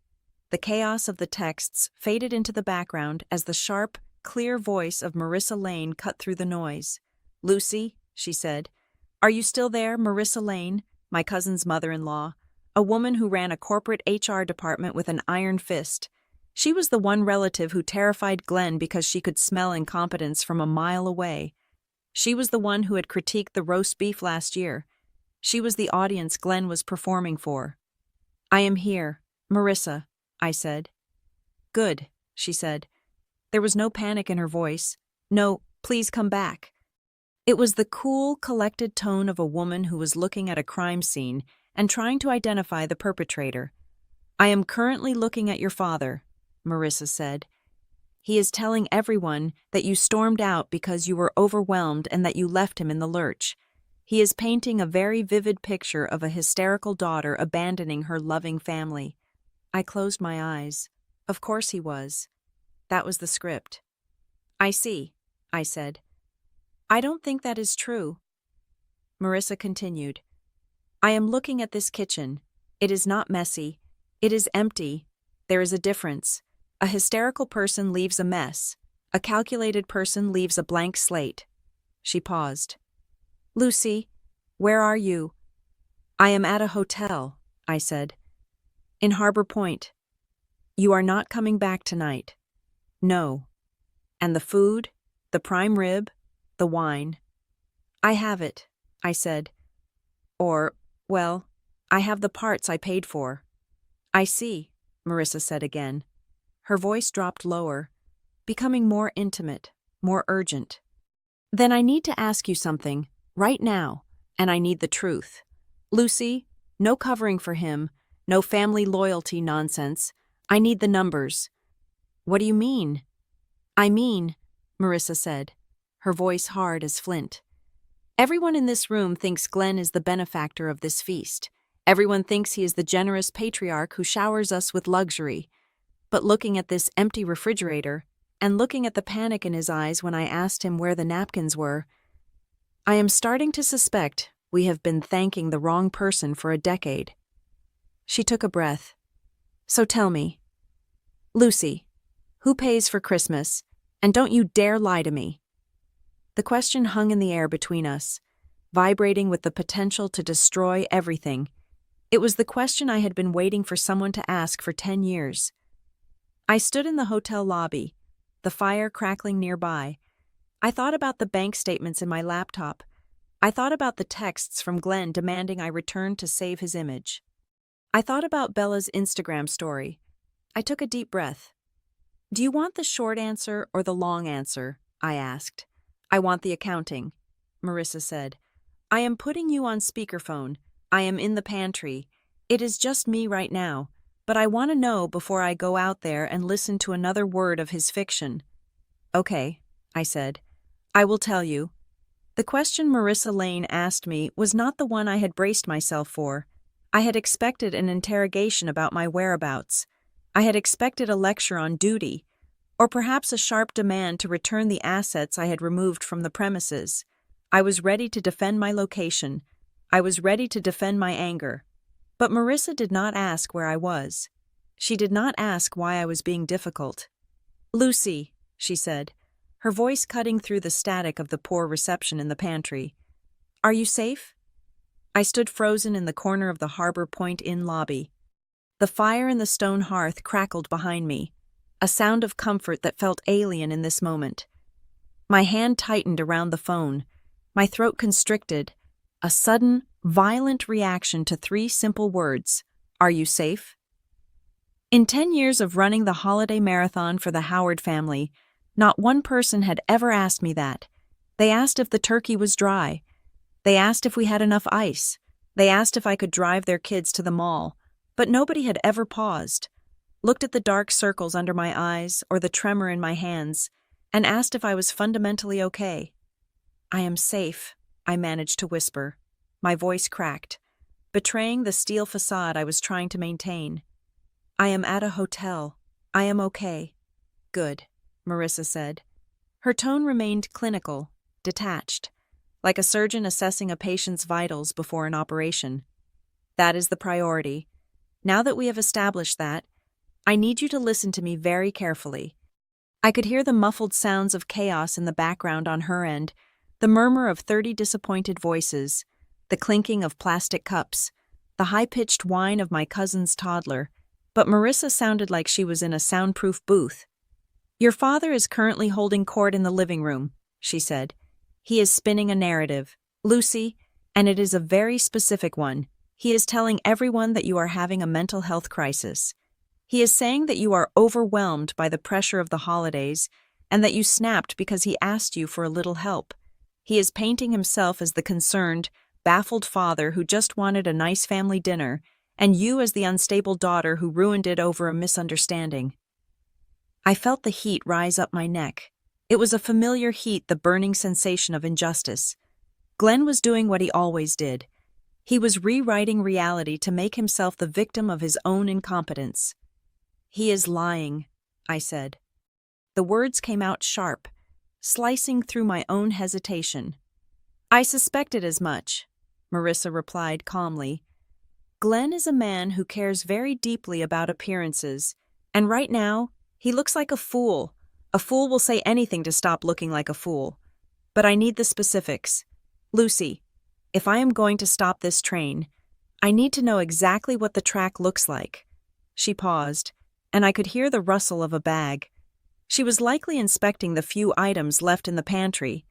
The chaos of the texts faded into the background as the sharp, clear voice of Marissa Lane cut through the noise. "Lucy," she said. "Are you still there, Marissa Lane, my cousin's mother-in-law, a woman who ran a corporate HR department with an iron fist. She was the one relative who terrified Glenn because she could smell incompetence from a mile away. She was the one who had critiqued the roast beef last year. She was the audience Glenn was performing for." "I am here, Marissa," I said. "Good," she said. There was no panic in her voice. No, "Please come back." It was the cool, collected tone of a woman who was looking at a crime scene and trying to identify the perpetrator. "I am currently looking at your father," Marissa said. "He is telling everyone that you stormed out because you were overwhelmed and that you left him in the lurch. He is painting a very vivid picture of a hysterical daughter abandoning her loving family." I closed my eyes. Of course he was. That was the script. "I see," I said. "I don't think that is true." Marissa continued. "I am looking at this kitchen. It is not messy. It is empty. There is a difference. A hysterical person leaves a mess. A calculated person leaves a blank slate. She paused. Lucy, where are you? I am at a hotel, I said. In Harbor Point. You are not coming back tonight. No. And the food, the prime rib, the wine. I have it, I said. Or, well, I have the parts I paid for. I see, Marissa said again. Her voice dropped lower, becoming more intimate, more urgent. Then I need to ask you something, right now, and I need the truth. Lucy, no covering for him, no family loyalty nonsense. I need the numbers. What do you mean? I mean, Marissa said, her voice hard as flint. Everyone in this room thinks Glenn is the benefactor of this feast. Everyone thinks he is the generous patriarch who showers us with luxury. But looking at this empty refrigerator, and looking at the panic in his eyes when I asked him where the napkins were, I am starting to suspect we have been thanking the wrong person for a decade. She took a breath. So tell me, Lucy, who pays for Christmas? And don't you dare lie to me. The question hung in the air between us, vibrating with the potential to destroy everything. It was the question I had been waiting for someone to ask for 10 years. I stood in the hotel lobby, the fire crackling nearby. I thought about the bank statements in my laptop. I thought about the texts from Glenn demanding I return to save his image. I thought about Bella's Instagram story. I took a deep breath. Do you want the short answer or the long answer? I asked. I want the accounting, Marissa said. I am putting you on speakerphone. I am in the pantry. It is just me right now, but I want to know before I go out there and listen to another word of his fiction. Okay, I said. I will tell you. The question Marissa Lane asked me was not the one I had braced myself for. I had expected an interrogation about my whereabouts. I had expected a lecture on duty, or perhaps a sharp demand to return the assets I had removed from the premises. I was ready to defend my location. I was ready to defend my anger. But Marissa did not ask where I was. She did not ask why I was being difficult. Lucy, she said, her voice cutting through the static of the poor reception in the pantry. Are you safe? I stood frozen in the corner of the Harbor Point Inn lobby. The fire in the stone hearth crackled behind me, a sound of comfort that felt alien in this moment. My hand tightened around the phone, my throat constricted, a sudden, violent reaction to 3 simple words. Are you safe? In 10 years of running the holiday marathon for the Howard family, not one person had ever asked me that. They asked if the turkey was dry. They asked if we had enough ice. They asked if I could drive their kids to the mall. But nobody had ever paused, looked at the dark circles under my eyes or the tremor in my hands, and asked if I was fundamentally okay. I am safe, I managed to whisper. My voice cracked, betraying the steel facade I was trying to maintain. I am at a hotel. I am okay. Good, Marissa said. Her tone remained clinical, detached, like a surgeon assessing a patient's vitals before an operation. That is the priority. Now that we have established that, I need you to listen to me very carefully. I could hear the muffled sounds of chaos in the background on her end, the murmur of 30 disappointed voices, the clinking of plastic cups, the high-pitched whine of my cousin's toddler, but Marissa sounded like she was in a soundproof booth. Your father is currently holding court in the living room, she said. He is spinning a narrative, Lucy, and it is a very specific one. He is telling everyone that you are having a mental health crisis. He is saying that you are overwhelmed by the pressure of the holidays and that you snapped because he asked you for a little help. He is painting himself as the concerned, baffled father who just wanted a nice family dinner, and you as the unstable daughter who ruined it over a misunderstanding. I felt the heat rise up my neck. It was a familiar heat, the burning sensation of injustice. Glenn was doing what he always did. He was rewriting reality to make himself the victim of his own incompetence. He is lying, I said. The words came out sharp, slicing through my own hesitation. I suspected as much, Marissa replied calmly. Glenn is a man who cares very deeply about appearances, and right now, he looks like a fool A fool will say anything to stop looking like a fool. But I need the specifics. Lucy, if I am going to stop this train, I need to know exactly what the track looks like. She paused, and I could hear the rustle of a bag. She was likely inspecting the few items left in the pantry.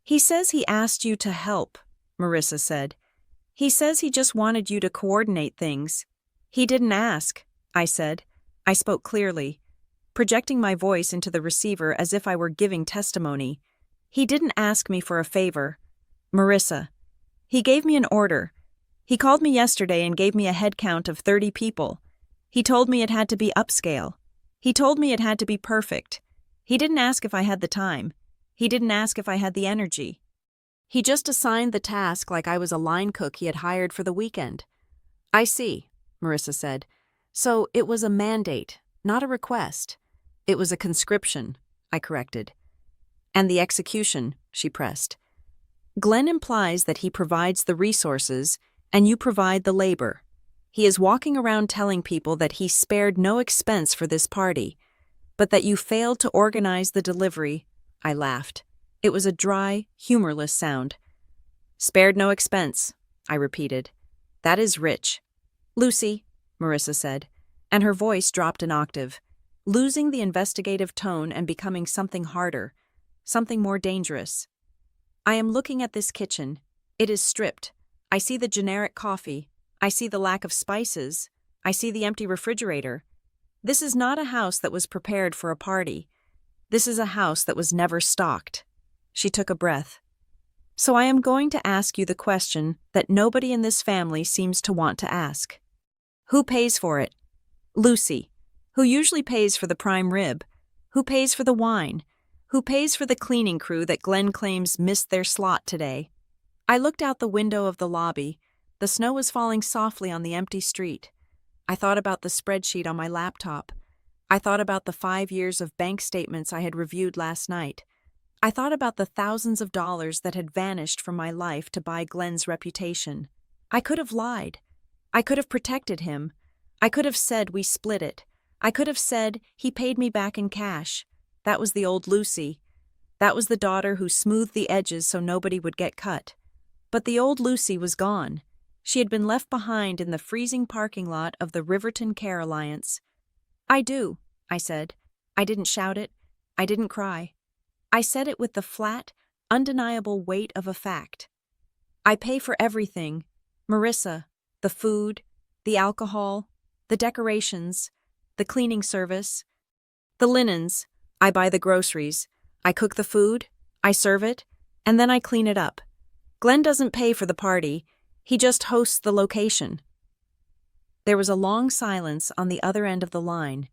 He says he asked you to help, Marissa said. He says he just wanted you to coordinate things. He didn't ask, I said. I spoke clearly, projecting my voice into the receiver as if I were giving testimony. He didn't ask me for a favor. Marissa. He gave me an order. He called me yesterday and gave me a head count of 30 people. He told me it had to be upscale. He told me it had to be perfect. He didn't ask if I had the time. He didn't ask if I had the energy. He just assigned the task like I was a line cook he had hired for the weekend. I see, Marissa said. So it was a mandate, not a request. It was a conscription, I corrected. And the execution, she pressed. Glenn implies that he provides the resources and you provide the labor. He is walking around telling people that he spared no expense for this party, but that you failed to organize the delivery. I laughed. It was a dry, humorless sound. Spared no expense, I repeated. That is rich. Lucy, Marissa said, and her voice dropped an octave, losing the investigative tone and becoming something harder, something more dangerous. I am looking at this kitchen. It is stripped. I see the generic coffee. I see the lack of spices. I see the empty refrigerator. This is not a house that was prepared for a party. This is a house that was never stocked. She took a breath. So I am going to ask you the question that nobody in this family seems to want to ask. Who pays for it? Lucy. Who usually pays for the prime rib? Who pays for the wine? Who pays for the cleaning crew that Glenn claims missed their slot today? I looked out the window of the lobby. The snow was falling softly on the empty street. I thought about the spreadsheet on my laptop. I thought about the 5 years of bank statements I had reviewed last night. I thought about the thousands of dollars that had vanished from my life to buy Glenn's reputation. I could have lied. I could have protected him. I could have said we split it. I could have said he paid me back in cash. That was the old Lucy. That was the daughter who smoothed the edges so nobody would get cut. But the old Lucy was gone. She had been left behind in the freezing parking lot of the Riverton Care Alliance. I do, I said. I didn't shout it. I didn't cry. I said it with the flat, undeniable weight of a fact. I pay for everything. Marissa, the food, the alcohol, the decorations, the cleaning service, the linens. I buy the groceries. I cook the food. I serve it. And then I clean it up. Glenn doesn't pay for the party. He just hosts the location. There was a long silence on the other end of the line.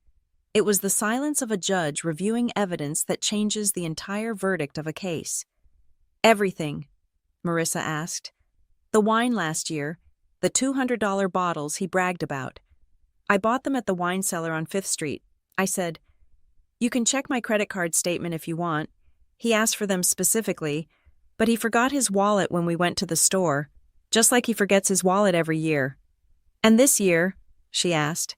It was the silence of a judge reviewing evidence that changes the entire verdict of a case. Everything, Marissa asked. The wine last year, the $200 bottles he bragged about. I bought them at the wine cellar on 5th Street. I said, "You can check my credit card statement if you want." He asked for them specifically, but he forgot his wallet when we went to the store, just like he forgets his wallet every year. And this year, she asked,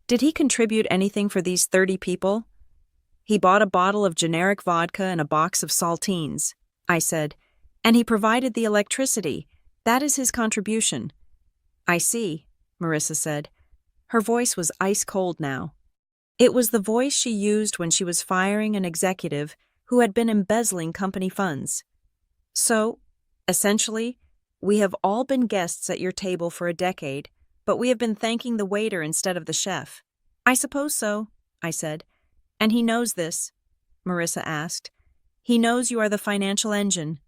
did he contribute anything for these 30 people? He bought a bottle of generic vodka and a box of saltines, I said, and he provided the electricity. That is his contribution. I see, Marissa said. Her voice was ice cold now. It was the voice she used when she was firing an executive who had been embezzling company funds. So, essentially, we have all been guests at your table for a decade, but we have been thanking the waiter instead of the chef. I suppose so, I said. And he knows this, Marissa asked. He knows you are the financial engine.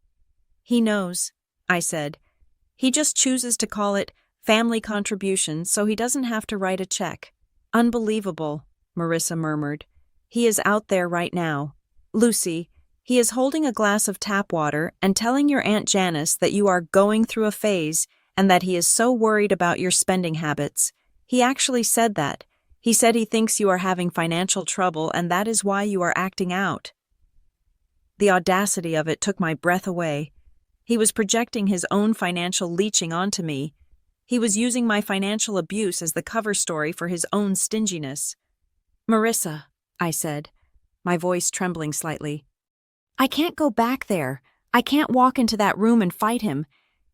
He knows, I said. He just chooses to call it family contribution so he doesn't have to write a check. Unbelievable, Marissa murmured. He is out there right now. Lucy, he is holding a glass of tap water and telling your Aunt Janice that you are going through a phase and that he is so worried about your spending habits. He actually said that. He said he thinks you are having financial trouble and that is why you are acting out. The audacity of it took my breath away. He was projecting his own financial leeching onto me. He was using my financial abuse as the cover story for his own stinginess. Marissa, I said, my voice trembling slightly. I can't go back there. I can't walk into that room and fight him.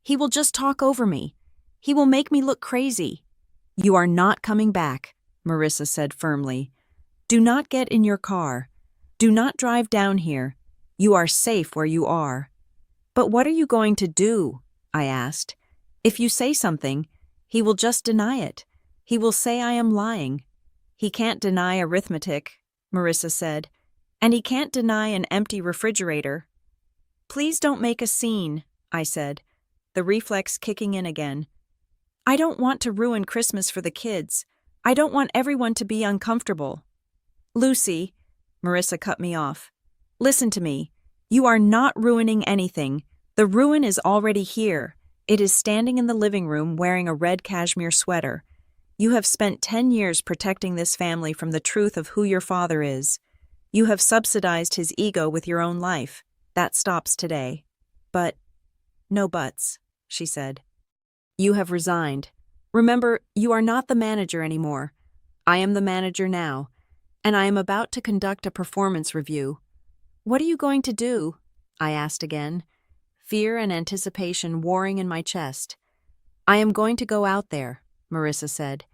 He will just talk over me. He will make me look crazy. You are not coming back, Marissa said firmly. Do not get in your car. Do not drive down here. You are safe where you are. But what are you going to do? I asked. If you say something, he will just deny it. He will say I am lying. He can't deny arithmetic, Marissa said, and he can't deny an empty refrigerator. Please don't make a scene, I said, the reflex kicking in again. I don't want to ruin Christmas for the kids. I don't want everyone to be uncomfortable. Lucy, Marissa cut me off. Listen to me. You are not ruining anything. The ruin is already here. It is standing in the living room wearing a red cashmere sweater. You have spent 10 years protecting this family from the truth of who your father is. You have subsidized his ego with your own life. That stops today. But, no buts, she said. You have resigned. Remember, you are not the manager anymore. I am the manager now, and I am about to conduct a performance review. What are you going to do? I asked again, fear and anticipation warring in my chest. I am going to go out there, Marissa said,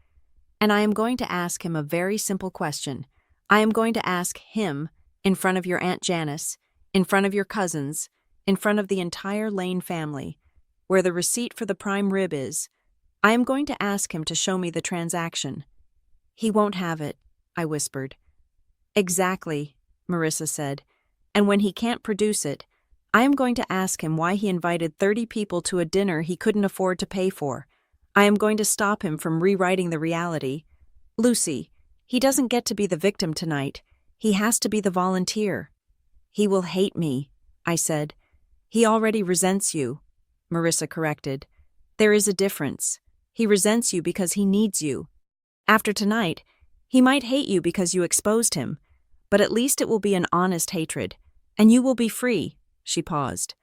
and I am going to ask him a very simple question. I am going to ask him, in front of your Aunt Janice, in front of your cousins, in front of the entire Lane family, where the receipt for the prime rib is. I am going to ask him to show me the transaction. He won't have it, I whispered. Exactly, Marissa said, and when he can't produce it, I am going to ask him why he invited 30 people to a dinner he couldn't afford to pay for. I am going to stop him from rewriting the reality. Lucy, he doesn't get to be the victim tonight. He has to be the volunteer. He will hate me, I said. He already resents you, Marissa corrected. There is a difference. He resents you because he needs you. After tonight, he might hate you because you exposed him, but at least it will be an honest hatred, and you will be free. She paused.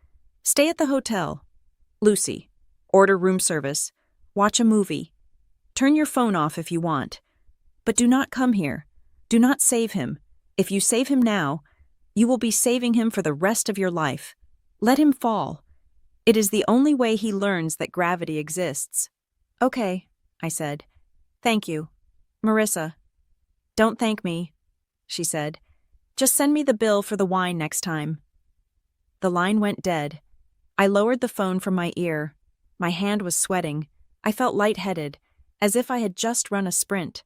Stay at the hotel. Lucy, order room service. Watch a movie. Turn your phone off if you want. But do not come here. Do not save him. If you save him now, you will be saving him for the rest of your life. Let him fall. It is the only way he learns that gravity exists. Okay, I said. Thank you. Marissa. Don't thank me, she said. Just send me the bill for the wine next time. The line went dead. I lowered the phone from my ear. My hand was sweating. I felt lightheaded, as if I had just run a sprint.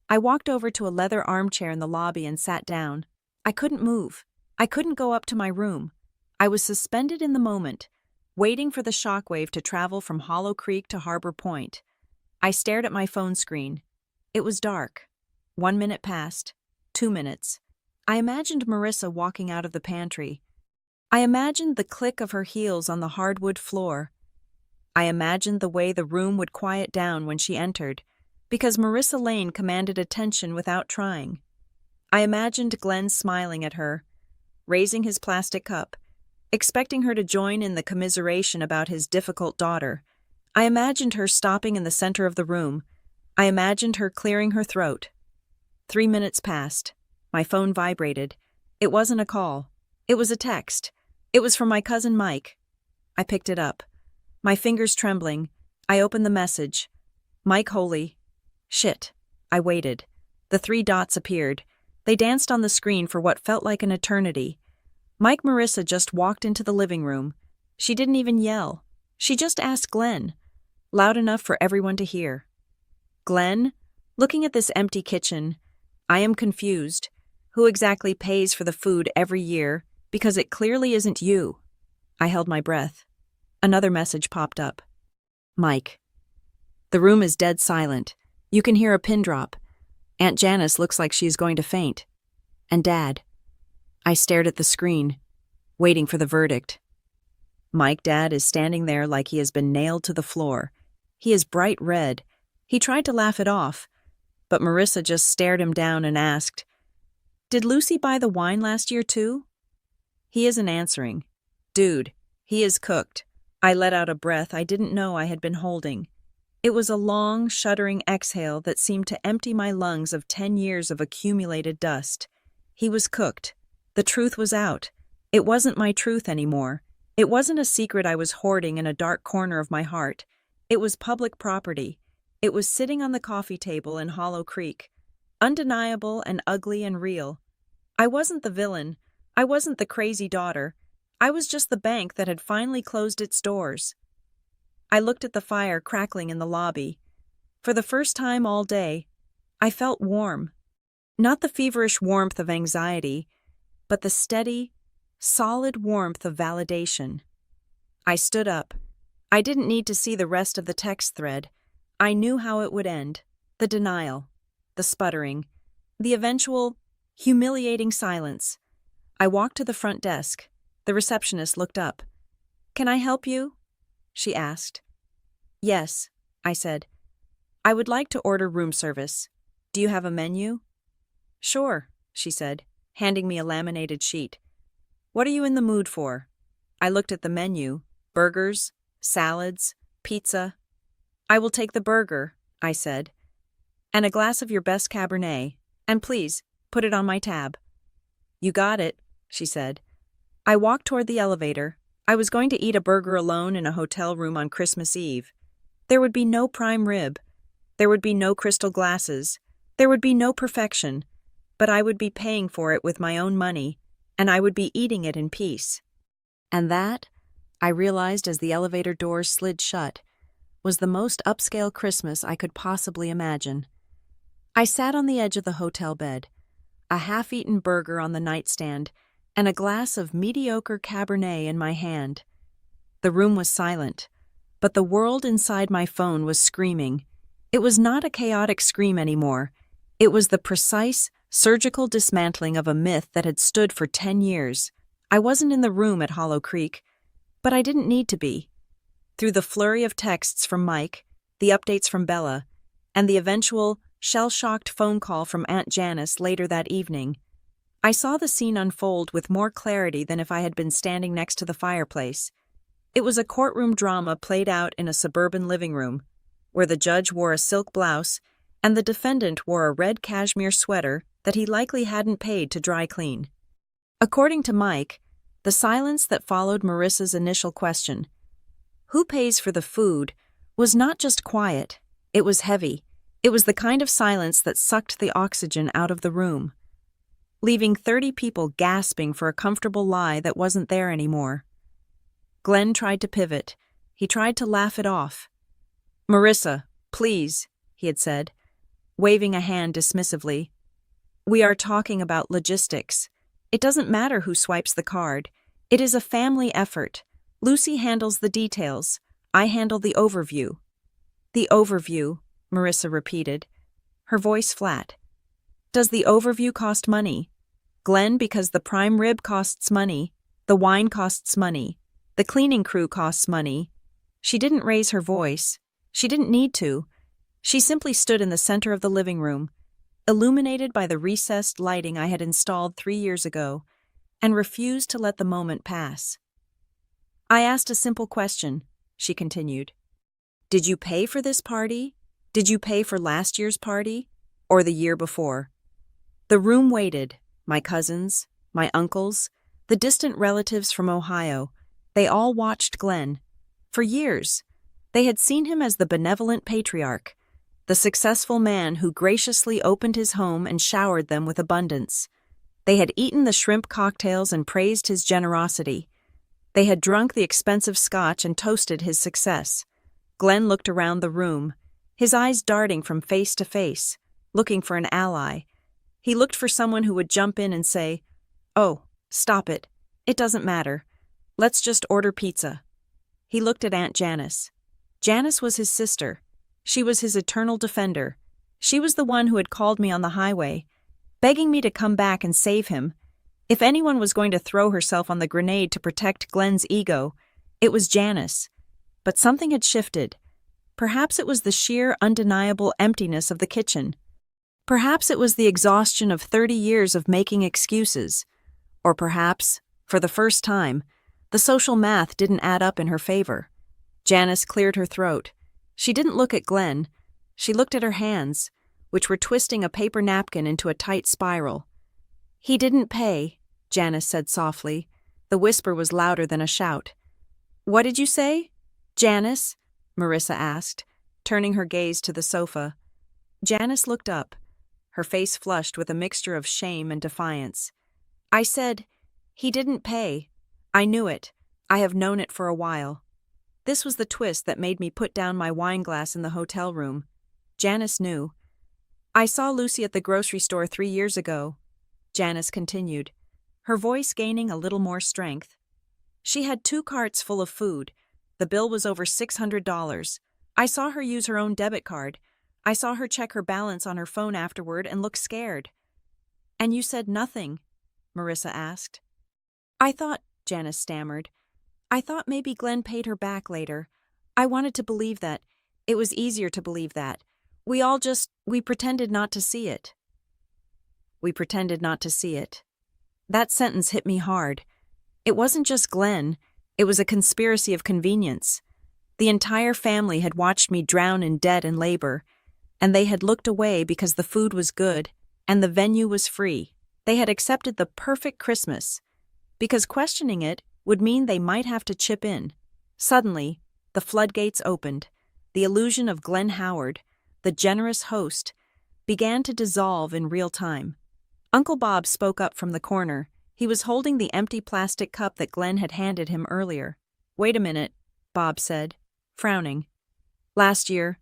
I walked over to a leather armchair in the lobby and sat down. I couldn't move. I couldn't go up to my room. I was suspended in the moment, waiting for the shockwave to travel from Hollow Creek to Harbor Point. I stared at my phone screen. It was dark. 1 minute passed. 2 minutes. I imagined Marissa walking out of the pantry. I imagined the click of her heels on the hardwood floor. I imagined the way the room would quiet down when she entered, because Marissa Lane commanded attention without trying. I imagined Glenn smiling at her, raising his plastic cup, expecting her to join in the commiseration about his difficult daughter. I imagined her stopping in the center of the room. I imagined her clearing her throat. 3 minutes passed. My phone vibrated. It wasn't a call. It was a text. It was from my cousin Mike. I picked it up. My fingers trembling, I opened the message. Mike Holy. Shit. I waited. The 3 dots appeared. They danced on the screen for what felt like an eternity. Mike Marissa just walked into the living room. She didn't even yell. She just asked Glenn, loud enough for everyone to hear. Glenn, looking at this empty kitchen, I am confused. Who exactly pays for the food every year? Because it clearly isn't you. I held my breath. Another message popped up. Mike. The room is dead silent. You can hear a pin drop. Aunt Janice looks like she is going to faint. And Dad. I stared at the screen, waiting for the verdict. Mike Dad is standing there like he has been nailed to the floor. He is bright red. He tried to laugh it off, but Marissa just stared him down and asked, Did Lucy buy the wine last year too? He isn't answering. Dude, he is cooked. I let out a breath I didn't know I had been holding. It was a long, shuddering exhale that seemed to empty my lungs of 10 years of accumulated dust. He was cooked. The truth was out. It wasn't my truth anymore. It wasn't a secret I was hoarding in a dark corner of my heart. It was public property. It was sitting on the coffee table in Hollow Creek. Undeniable and ugly and real. I wasn't the villain. I wasn't the crazy daughter. I was just the bank that had finally closed its doors. I looked at the fire crackling in the lobby. For the first time all day, I felt warm. Not the feverish warmth of anxiety, but the steady, solid warmth of validation. I stood up. I didn't need to see the rest of the text thread. I knew how it would end. The denial, the sputtering, the eventual, humiliating silence. I walked to the front desk. The receptionist looked up. "Can I help you?" she asked. "Yes," I said. "I would like to order room service. Do you have a menu?" "Sure," she said, handing me a laminated sheet. "What are you in the mood for?" I looked at the menu. Burgers, salads, pizza. "I will take the burger," I said. "And a glass of your best Cabernet. And please, put it on my tab." "You got it," she said. I walked toward the elevator. I was going to eat a burger alone in a hotel room on Christmas Eve. There would be no prime rib. There would be no crystal glasses. There would be no perfection. But I would be paying for it with my own money, and I would be eating it in peace. And that, I realized as the elevator doors slid shut, was the most upscale Christmas I could possibly imagine. I sat on the edge of the hotel bed, a half-eaten burger on the nightstand, and a glass of mediocre Cabernet in my hand. The room was silent, but the world inside my phone was screaming. It was not a chaotic scream anymore. It was the precise, surgical dismantling of a myth that had stood for 10 years. I wasn't in the room at Hollow Creek, but I didn't need to be. Through the flurry of texts from Mike, the updates from Bella, and the eventual, shell-shocked phone call from Aunt Janice later that evening, I saw the scene unfold with more clarity than if I had been standing next to the fireplace. It was a courtroom drama played out in a suburban living room, where the judge wore a silk blouse and the defendant wore a red cashmere sweater that he likely hadn't paid to dry clean. According to Mike, the silence that followed Marissa's initial question, "Who pays for the food?" was not just quiet, it was heavy. It was the kind of silence that sucked the oxygen out of the room, leaving 30 people gasping for a comfortable lie that wasn't there anymore. Glenn tried to pivot. He tried to laugh it off. "Marissa, please," he had said, waving a hand dismissively. "We are talking about logistics. It doesn't matter who swipes the card. It is a family effort. Lucy handles the details. I handle the overview." "The overview," Marissa repeated, her voice flat. "Does the overview cost money? Glenn, because the prime rib costs money, the wine costs money, the cleaning crew costs money." She didn't raise her voice. She didn't need to. She simply stood in the center of the living room, illuminated by the recessed lighting I had installed 3 years ago, and refused to let the moment pass. "I asked a simple question," she continued. "Did you pay for this party? Did you pay for last year's party? Or the year before?" The room waited. My cousins, my uncles, the distant relatives from Ohio, they all watched Glenn. For years, they had seen him as the benevolent patriarch, the successful man who graciously opened his home and showered them with abundance. They had eaten the shrimp cocktails and praised his generosity. They had drunk the expensive scotch and toasted his success. Glenn looked around the room, his eyes darting from face to face, looking for an ally. He looked for someone who would jump in and say, "Oh, stop it. It doesn't matter. Let's just order pizza." He looked at Aunt Janice. Janice was his sister. She was his eternal defender. She was the one who had called me on the highway, begging me to come back and save him. If anyone was going to throw herself on the grenade to protect Glenn's ego, it was Janice. But something had shifted. Perhaps it was the sheer, undeniable emptiness of the kitchen. Perhaps it was the exhaustion of 30 years of making excuses. Or perhaps, for the first time, the social math didn't add up in her favor. Janice cleared her throat. She didn't look at Glenn. She looked at her hands, which were twisting a paper napkin into a tight spiral. He didn't pay, Janice said softly. The whisper was louder than a shout. What did you say? Janice? Marissa asked, turning her gaze to the sofa. Janice looked up, her face flushed with a mixture of shame and defiance. I said, he didn't pay. I knew it. I have known it for a while. This was the twist that made me put down my wine glass in the hotel room. Janice knew. I saw Lucy at the grocery store 3 years ago, Janice continued, her voice gaining a little more strength. She had 2 carts full of food. The bill was over $600. I saw her use her own debit card. I saw her check her balance on her phone afterward and look scared. And you said nothing? Marissa asked. I thought, Janice stammered. I thought maybe Glenn paid her back later. I wanted to believe that. It was easier to believe that. We pretended not to see it. We pretended not to see it. That sentence hit me hard. It wasn't just Glenn. It was a conspiracy of convenience. The entire family had watched me drown in debt and labor, and they had looked away because the food was good and the venue was free. They had accepted the perfect Christmas, because questioning it would mean they might have to chip in. Suddenly, the floodgates opened. The illusion of Glenn Howard, the generous host, began to dissolve in real time. Uncle Bob spoke up from the corner. He was holding the empty plastic cup that Glenn had handed him earlier. Wait a minute, Bob said, frowning. Last year,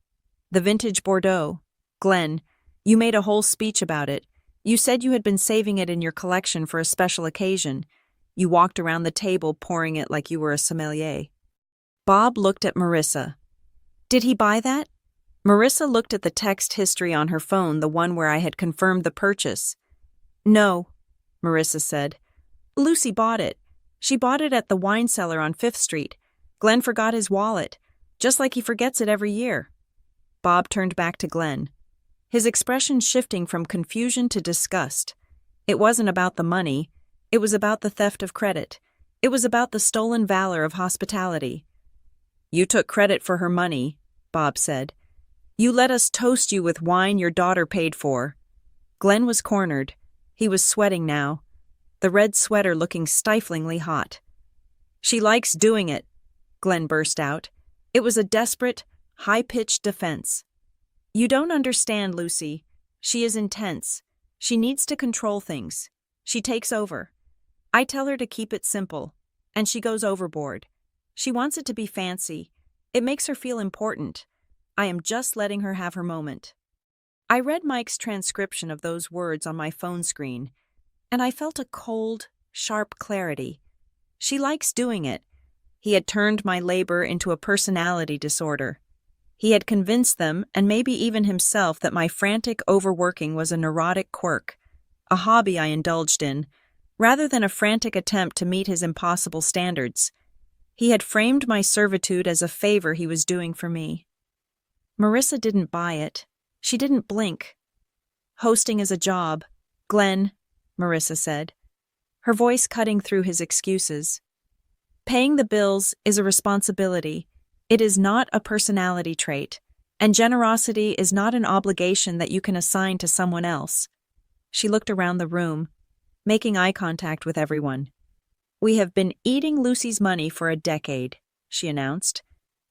the vintage Bordeaux. Glenn, you made a whole speech about it. You said you had been saving it in your collection for a special occasion. You walked around the table pouring it like you were a sommelier. Bob looked at Marissa. Did he buy that? Marissa looked at the text history on her phone, the one where I had confirmed the purchase. No, Marissa said. Lucy bought it. She bought it at the wine cellar on 5th Street. Glenn forgot his wallet, just like he forgets it every year. Bob turned back to Glenn, his expression shifting from confusion to disgust. It wasn't about the money. It was about the theft of credit. It was about the stolen valor of hospitality. You took credit for her money, Bob said. You let us toast you with wine your daughter paid for. Glenn was cornered. He was sweating now, the red sweater looking stiflingly hot. She likes doing it, Glenn burst out. It was a desperate, high-pitched defense. You don't understand, Lucy. She is intense. She needs to control things. She takes over. I tell her to keep it simple, and she goes overboard. She wants it to be fancy. It makes her feel important. I am just letting her have her moment. I read Mike's transcription of those words on my phone screen, and I felt a cold, sharp clarity. She likes doing it. He had turned my labor into a personality disorder. He had convinced them, and maybe even himself, that my frantic overworking was a neurotic quirk, a hobby I indulged in, rather than a frantic attempt to meet his impossible standards. He had framed my servitude as a favor he was doing for me. Marissa didn't buy it. She didn't blink. Hosting is a job, Glenn, Marissa said, her voice cutting through his excuses. Paying the bills is a responsibility. It is not a personality trait, and generosity is not an obligation that you can assign to someone else. She looked around the room, making eye contact with everyone. We have been eating Lucy's money for a decade, she announced,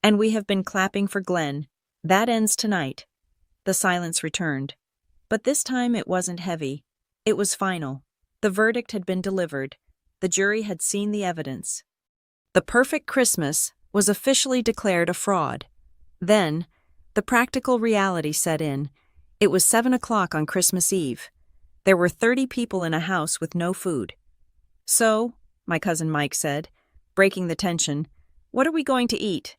and we have been clapping for Glenn. That ends tonight. The silence returned. But this time it wasn't heavy. It was final. The verdict had been delivered. The jury had seen the evidence. The perfect Christmas was officially declared a fraud. Then, the practical reality set in. It was 7 o'clock on Christmas Eve. There were 30 people in a house with no food. So, my cousin Mike said, breaking the tension, what are we going to eat?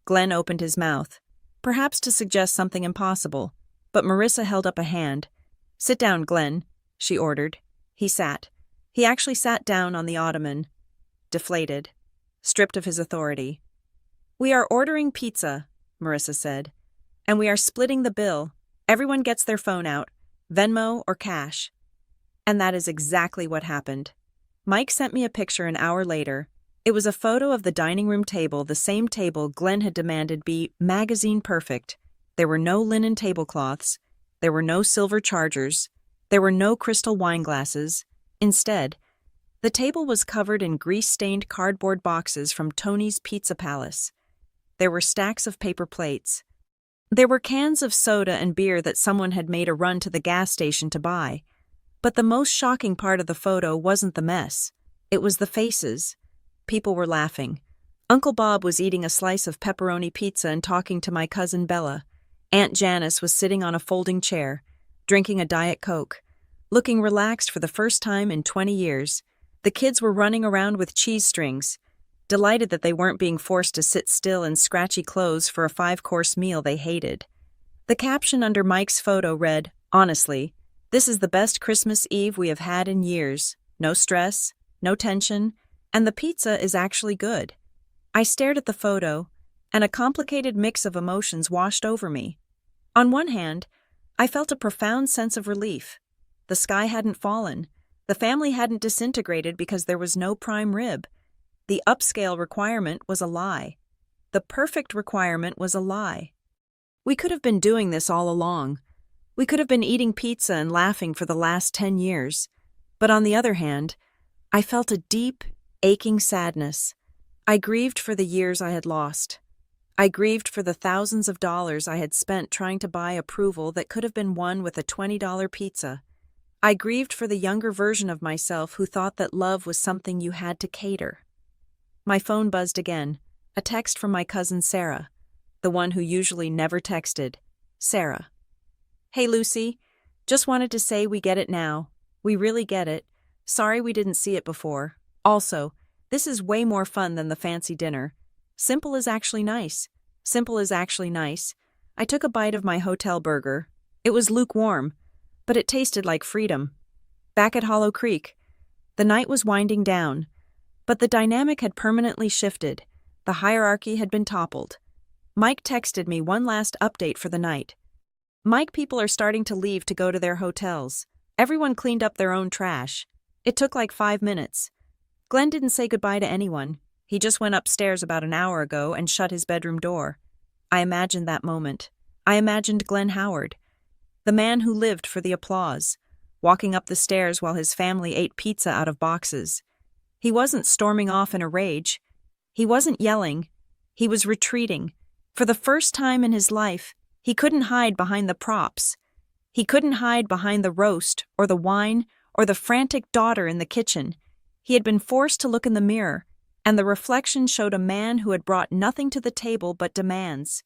Glenn opened his mouth, perhaps to suggest something impossible, but Marissa held up a hand. Sit down, Glenn, she ordered. He sat. He actually sat down on the ottoman, deflated, stripped of his authority. We are ordering pizza, Marissa said, and we are splitting the bill. Everyone gets their phone out, Venmo or cash. And that is exactly what happened. Mike sent me a picture an hour later. It was a photo of the dining room table, the same table Glenn had demanded be magazine perfect. There were no linen tablecloths. There were no silver chargers. There were no crystal wine glasses. Instead, the table was covered in grease-stained cardboard boxes from Tony's Pizza Palace. There were stacks of paper plates. There were cans of soda and beer that someone had made a run to the gas station to buy. But the most shocking part of the photo wasn't the mess. It was the faces. People were laughing. Uncle Bob was eating a slice of pepperoni pizza and talking to my cousin Bella. Aunt Janice was sitting on a folding chair, drinking a Diet Coke, looking relaxed for the first time in 20 years. The kids were running around with cheese strings, delighted that they weren't being forced to sit still in scratchy clothes for a 5-course meal they hated. The caption under Mike's photo read, "Honestly, this is the best Christmas Eve we have had in years. No stress, no tension, and the pizza is actually good." I stared at the photo, and a complicated mix of emotions washed over me. On one hand, I felt a profound sense of relief. The sky hadn't fallen. The family hadn't disintegrated because there was no prime rib. The upscale requirement was a lie. The perfect requirement was a lie. We could have been doing this all along. We could have been eating pizza and laughing for the last 10 years. But on the other hand, I felt a deep, aching sadness. I grieved for the years I had lost. I grieved for the thousands of dollars I had spent trying to buy approval that could have been won with a $20 pizza. I grieved for the younger version of myself who thought that love was something you had to cater. My phone buzzed again, a text from my cousin Sarah, the one who usually never texted. Sarah. "Hey Lucy, just wanted to say we get it now. We really get it. Sorry we didn't see it before. Also, this is way more fun than the fancy dinner. Simple is actually nice. Simple is actually nice. I took a bite of my hotel burger. It was lukewarm, but it tasted like freedom. Back at Hollow Creek. The night was winding down, but the dynamic had permanently shifted. The hierarchy had been toppled. Mike texted me one last update for the night. Mike, people are starting to leave to go to their hotels. Everyone cleaned up their own trash. It took like 5 minutes. Glenn didn't say goodbye to anyone. He just went upstairs about an hour ago and shut his bedroom door. I imagined that moment. I imagined Glenn Howard, the man who lived for the applause, walking up the stairs while his family ate pizza out of boxes. He wasn't storming off in a rage. He wasn't yelling. He was retreating. For the first time in his life, he couldn't hide behind the props. He couldn't hide behind the roast or the wine or the frantic daughter in the kitchen. He had been forced to look in the mirror, and the reflection showed a man who had brought nothing to the table but demands.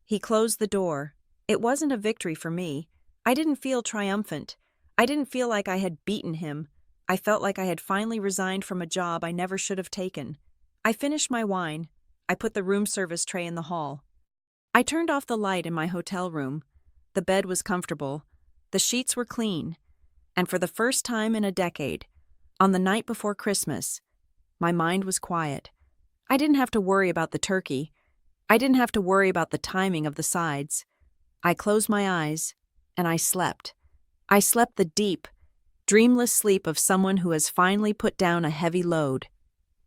He closed the door. It wasn't a victory for me. I didn't feel triumphant. I didn't feel like I had beaten him. I felt like I had finally resigned from a job I never should have taken. I finished my wine. I put the room service tray in the hall. I turned off the light in my hotel room. The bed was comfortable. The sheets were clean. And for the first time in a decade, on the night before Christmas, my mind was quiet. I didn't have to worry about the turkey. I didn't have to worry about the timing of the sides. I closed my eyes, and I slept. I slept the deep, dreamless sleep of someone who has finally put down a heavy load.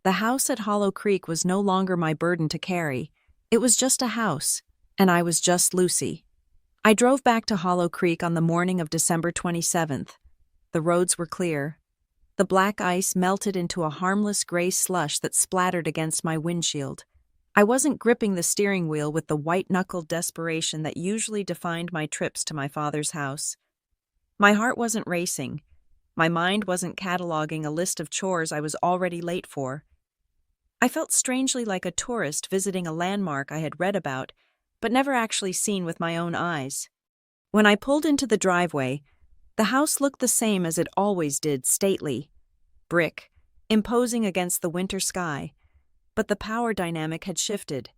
The house at Hollow Creek was no longer my burden to carry. It was just a house, and I was just Lucy. I drove back to Hollow Creek on the morning of December 27th. The roads were clear. The black ice melted into a harmless gray slush that splattered against my windshield. I wasn't gripping the steering wheel with the white-knuckled desperation that usually defined my trips to my father's house. My heart wasn't racing. My mind wasn't cataloging a list of chores I was already late for. I felt strangely like a tourist visiting a landmark I had read about, but never actually seen with my own eyes. When I pulled into the driveway, the house looked the same as it always did, stately. Brick, imposing against the winter sky. But the power dynamic had shifted.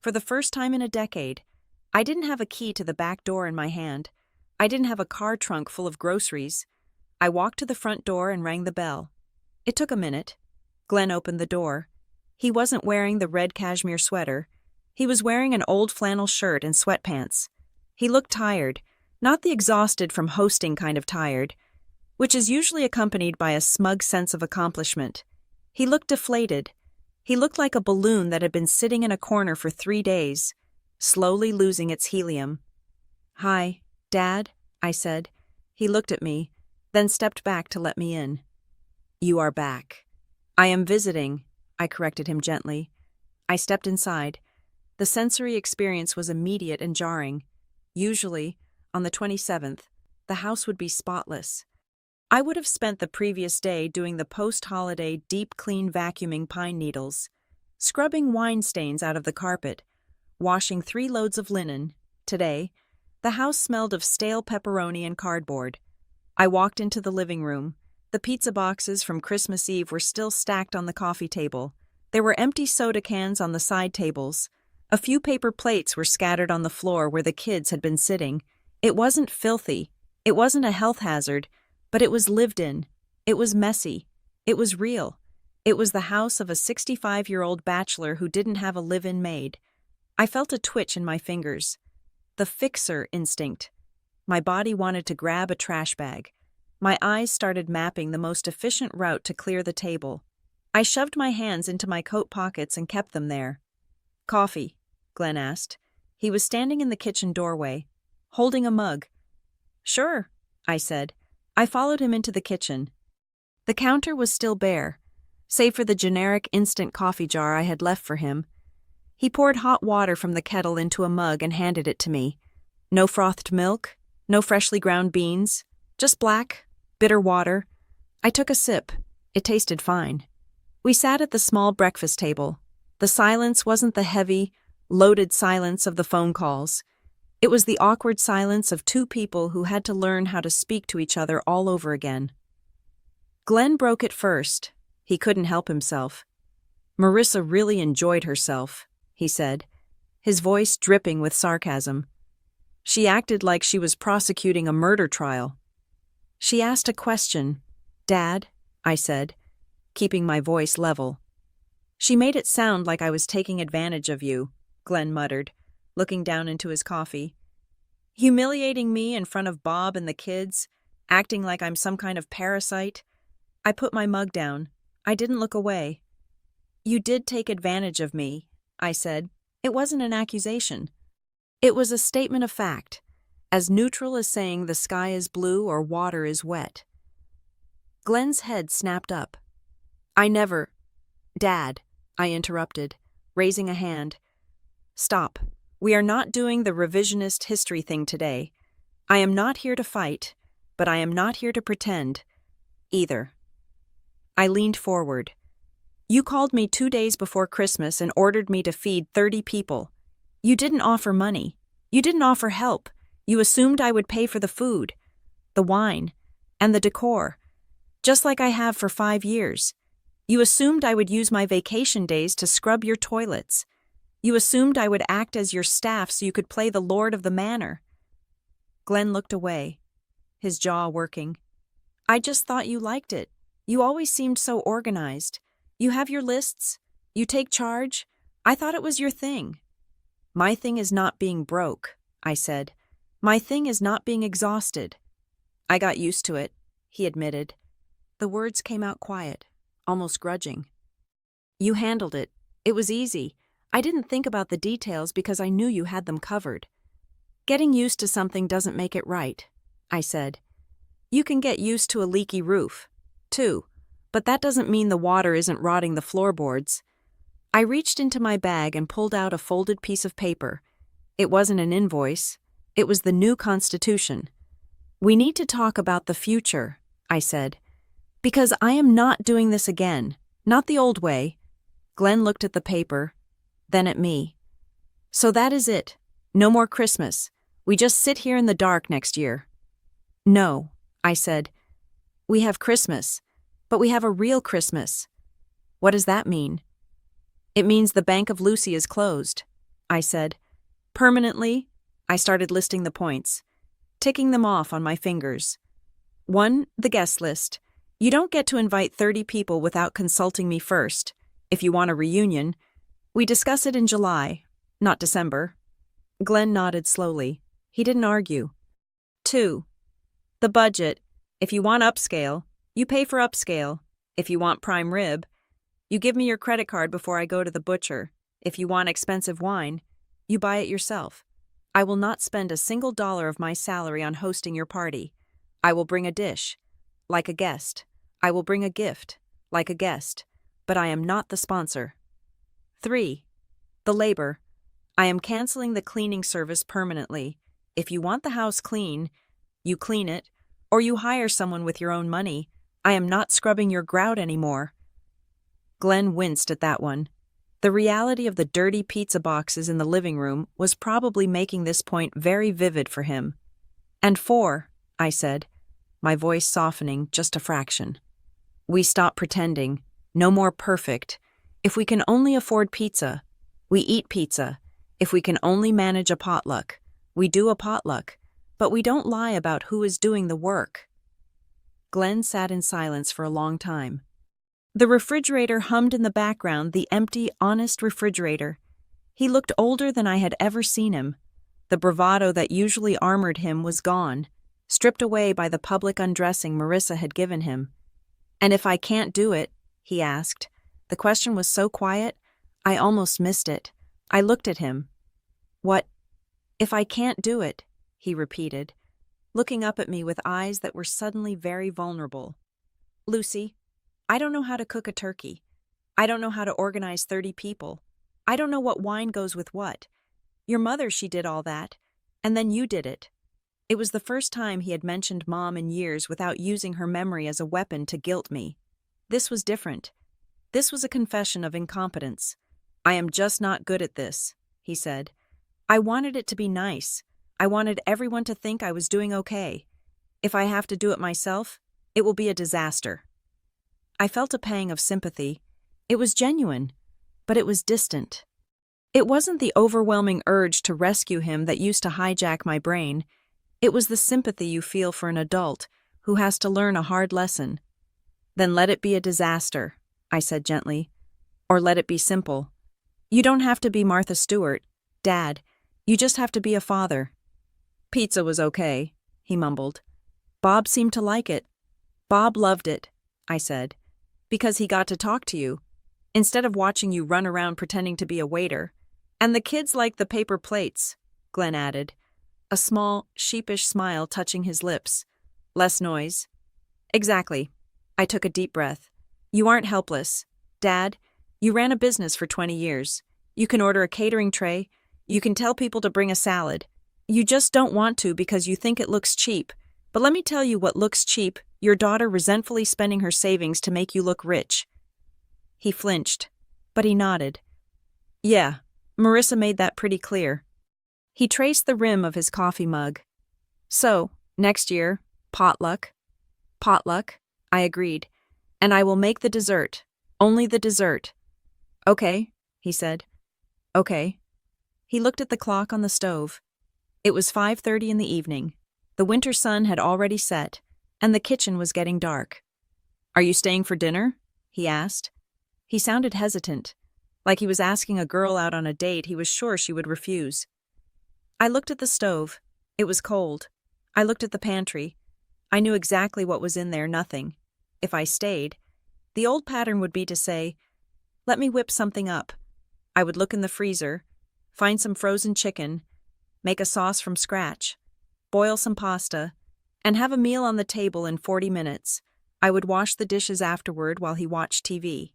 For the first time in a decade, I didn't have a key to the back door in my hand. I didn't have a car trunk full of groceries. I walked to the front door and rang the bell. It took a minute. Glenn opened the door. He wasn't wearing the red cashmere sweater. He was wearing an old flannel shirt and sweatpants. He looked tired, not the exhausted from hosting kind of tired, which is usually accompanied by a smug sense of accomplishment. He looked deflated. He looked like a balloon that had been sitting in a corner for 3 days, slowly losing its helium. "Hi, Dad," I said. He looked at me, then stepped back to let me in. You are back. I am visiting, I corrected him gently. I stepped inside. The sensory experience was immediate and jarring. Usually, on the 27th, the house would be spotless. I would have spent the previous day doing the post-holiday deep clean vacuuming pine needles, scrubbing wine stains out of the carpet, washing 3 loads of linen. Today, the house smelled of stale pepperoni and cardboard. I walked into the living room. The pizza boxes from Christmas Eve were still stacked on the coffee table. There were empty soda cans on the side tables. A few paper plates were scattered on the floor where the kids had been sitting. It wasn't filthy. It wasn't a health hazard, but it was lived in. It was messy. It was real. It was the house of a 65-year-old bachelor who didn't have a live-in maid. I felt a twitch in my fingers. The fixer instinct. My body wanted to grab a trash bag. My eyes started mapping the most efficient route to clear the table. I shoved my hands into my coat pockets and kept them there. "Coffee?" Glenn asked. He was standing in the kitchen doorway, holding a mug. "Sure," I said. I followed him into the kitchen. The counter was still bare, save for the generic instant coffee jar I had left for him. He poured hot water from the kettle into a mug and handed it to me. No frothed milk, no freshly ground beans, just black, bitter water. I took a sip. It tasted fine. We sat at the small breakfast table. The silence wasn't the heavy, loaded silence of the phone calls. It was the awkward silence of 2 people who had to learn how to speak to each other all over again. Glenn broke it first. He couldn't help himself. "Marissa really enjoyed herself," he said, his voice dripping with sarcasm. "She acted like she was prosecuting a murder trial." She asked a question. "Dad," I said, keeping my voice level. "She made it sound like I was taking advantage of you," Glenn muttered, looking down into his coffee. "Humiliating me in front of Bob and the kids, acting like I'm some kind of parasite." I put my mug down. I didn't look away. "You did take advantage of me," I said. It wasn't an accusation. It was a statement of fact, as neutral as saying the sky is blue or water is wet. Glenn's head snapped up. "I never—" "Dad," I interrupted, raising a hand. "Stop. We are not doing the revisionist history thing today. I am not here to fight, but I am not here to pretend, either." I leaned forward. "You called me 2 days before Christmas and ordered me to feed 30 people. You didn't offer money. You didn't offer help. You assumed I would pay for the food, the wine, and the decor, just like I have for 5 years. You assumed I would use my vacation days to scrub your toilets. You assumed I would act as your staff so you could play the lord of the manor." Glenn looked away, his jaw working. "I just thought you liked it. You always seemed so organized. You have your lists. You take charge. I thought it was your thing." "My thing is not being broke," I said. "My thing is not being exhausted." "I got used to it," he admitted. The words came out quiet, almost grudging. "You handled it. It was easy. I didn't think about the details because I knew you had them covered." "Getting used to something doesn't make it right," I said. "You can get used to a leaky roof, too, but that doesn't mean the water isn't rotting the floorboards." I reached into my bag and pulled out a folded piece of paper. It wasn't an invoice. It was the new Constitution. "We need to talk about the future," I said, "because I am not doing this again, not the old way." Glenn looked at the paper, then at me. "So that is it. No more Christmas. We just sit here in the dark next year." "No," I said. "We have Christmas, but we have a real Christmas." "What does that mean?" "It means the Bank of Lucy is closed," I said. "Permanently." I started listing the points, ticking them off on my fingers. 1, the guest list. You don't get to invite 30 people without consulting me first. If you want a reunion, we discuss it in July, not December. Glenn nodded slowly. He didn't argue. 2, the budget. If you want upscale, you pay for upscale. If you want prime rib, you give me your credit card before I go to the butcher. If you want expensive wine, you buy it yourself. I will not spend a single dollar of my salary on hosting your party. I will bring a dish, like a guest. I will bring a gift, like a guest, but I am not the sponsor. 3. The labor. I am canceling the cleaning service permanently. If you want the house clean, you clean it, or you hire someone with your own money. I am not scrubbing your grout anymore. Glenn winced at that one. The reality of the dirty pizza boxes in the living room was probably making this point very vivid for him. And 4, I said, my voice softening just a fraction. We stop pretending. No more perfect. If we can only afford pizza, we eat pizza. If we can only manage a potluck, we do a potluck. But we don't lie about who is doing the work. Glenn sat in silence for a long time. The refrigerator hummed in the background, the empty, honest refrigerator. He looked older than I had ever seen him. The bravado that usually armored him was gone, stripped away by the public undressing Marissa had given him. And if I can't do it, he asked. The question was so quiet, I almost missed it. I looked at him. What? If I can't do it, he repeated, looking up at me with eyes that were suddenly very vulnerable. Lucy, I don't know how to cook a turkey. I don't know how to organize 30 people. I don't know what wine goes with what. Your mother, she did all that. And then you did it. It was the first time he had mentioned Mom in years without using her memory as a weapon to guilt me. This was different. This was a confession of incompetence. I am just not good at this, he said. I wanted it to be nice. I wanted everyone to think I was doing okay. If I have to do it myself, it will be a disaster. I felt a pang of sympathy. It was genuine, but it was distant. It wasn't the overwhelming urge to rescue him that used to hijack my brain. It was the sympathy you feel for an adult who has to learn a hard lesson. Then let it be a disaster, I said gently. Or let it be simple. You don't have to be Martha Stewart, Dad. You just have to be a father. Pizza was okay, he mumbled. Bob seemed to like it. Bob loved it, I said, because he got to talk to you, instead of watching you run around pretending to be a waiter. And the kids liked the paper plates, Glenn added, a small, sheepish smile touching his lips. Less noise. Exactly. I took a deep breath. You aren't helpless. Dad, you ran a business for 20 years. You can order a catering tray. You can tell people to bring a salad. You just don't want to because you think it looks cheap. But let me tell you what looks cheap, your daughter resentfully spending her savings to make you look rich. He flinched, but he nodded. Yeah, Marissa made that pretty clear. He traced the rim of his coffee mug. So, next year, potluck. Potluck, I agreed. And I will make the dessert. Only the dessert. Okay, he said. Okay. He looked at the clock on the stove. It was 5:30 in the evening. The winter sun had already set, and the kitchen was getting dark. Are you staying for dinner? He asked. He sounded hesitant, like he was asking a girl out on a date he was sure she would refuse. I looked at the stove. It was cold. I looked at the pantry. I knew exactly what was in there, nothing. If I stayed, the old pattern would be to say, let me whip something up. I would look in the freezer, find some frozen chicken, make a sauce from scratch, boil some pasta, and have a meal on the table in 40 minutes. I would wash the dishes afterward while he watched TV.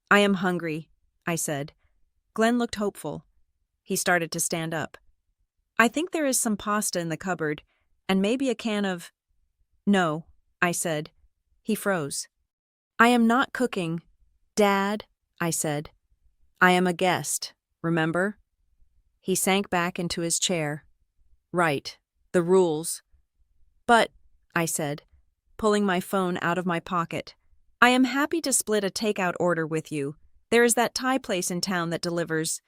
I am hungry, I said. Glenn looked hopeful. He started to stand up. I think there is some pasta in the cupboard, and maybe a can of... No, I said. He froze. I am not cooking. Dad, I said. I am a guest, remember? He sank back into his chair. Right, the rules. But, I said, pulling my phone out of my pocket, I am happy to split a takeout order with you. There is that Thai place in town that delivers.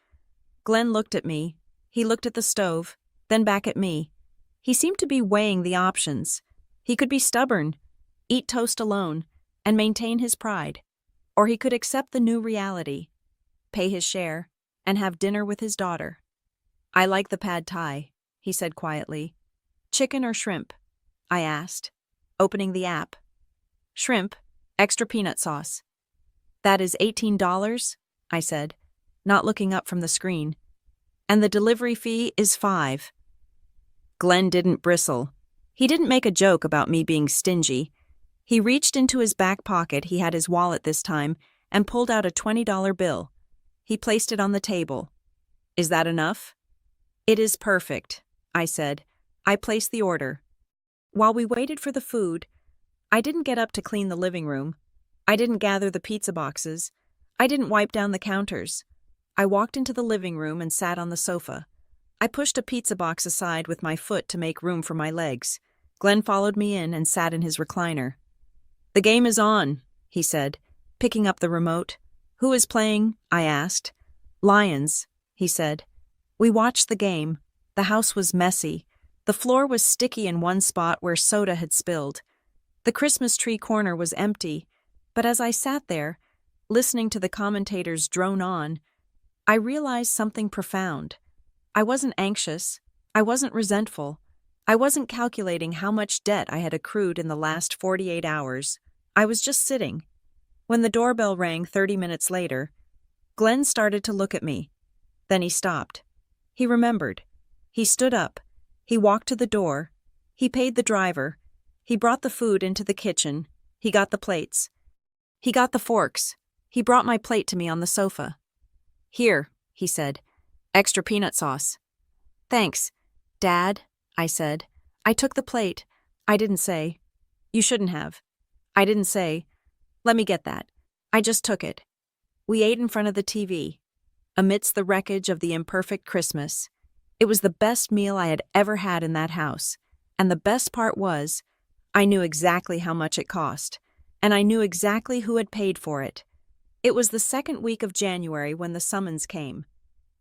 Glenn looked at me. He looked at the stove, then back at me. He seemed to be weighing the options. He could be stubborn, eat toast alone, and maintain his pride. Or he could accept the new reality, pay his share, and have dinner with his daughter. I like the pad thai, he said quietly. Chicken or shrimp? I asked, opening the app. Shrimp, extra peanut sauce. That is $18, I said, not looking up from the screen. And the delivery fee is $5. Glenn didn't bristle. He didn't make a joke about me being stingy. He reached into his back pocket, he had his wallet this time, and pulled out a $20 bill. He placed it on the table. Is that enough? It is perfect, I said. I placed the order. While we waited for the food, I didn't get up to clean the living room. I didn't gather the pizza boxes. I didn't wipe down the counters. I walked into the living room and sat on the sofa. I pushed a pizza box aside with my foot to make room for my legs. Glenn followed me in and sat in his recliner. The game is on, he said, picking up the remote. Who is playing? I asked. Lions, he said. We watched the game. The house was messy. The floor was sticky in one spot where soda had spilled. The Christmas tree corner was empty, but as I sat there, listening to the commentators drone on, I realized something profound. I wasn't anxious. I wasn't resentful. I wasn't calculating how much debt I had accrued in the last 48 hours. I was just sitting. When the doorbell rang 30 minutes later, Glenn started to look at me. Then he stopped. He remembered. He stood up. He walked to the door. He paid the driver. He brought the food into the kitchen. He got the plates. He got the forks. He brought my plate to me on the sofa. Here, he said. Extra peanut sauce. Thanks, Dad, I said. I took the plate. I didn't say. You shouldn't have. I didn't say. Let me get that. I just took it. We ate in front of the TV, amidst the wreckage of the imperfect Christmas. It was the best meal I had ever had in that house, and the best part was, I knew exactly how much it cost, and I knew exactly who had paid for it. It was the second week of January when the summons came.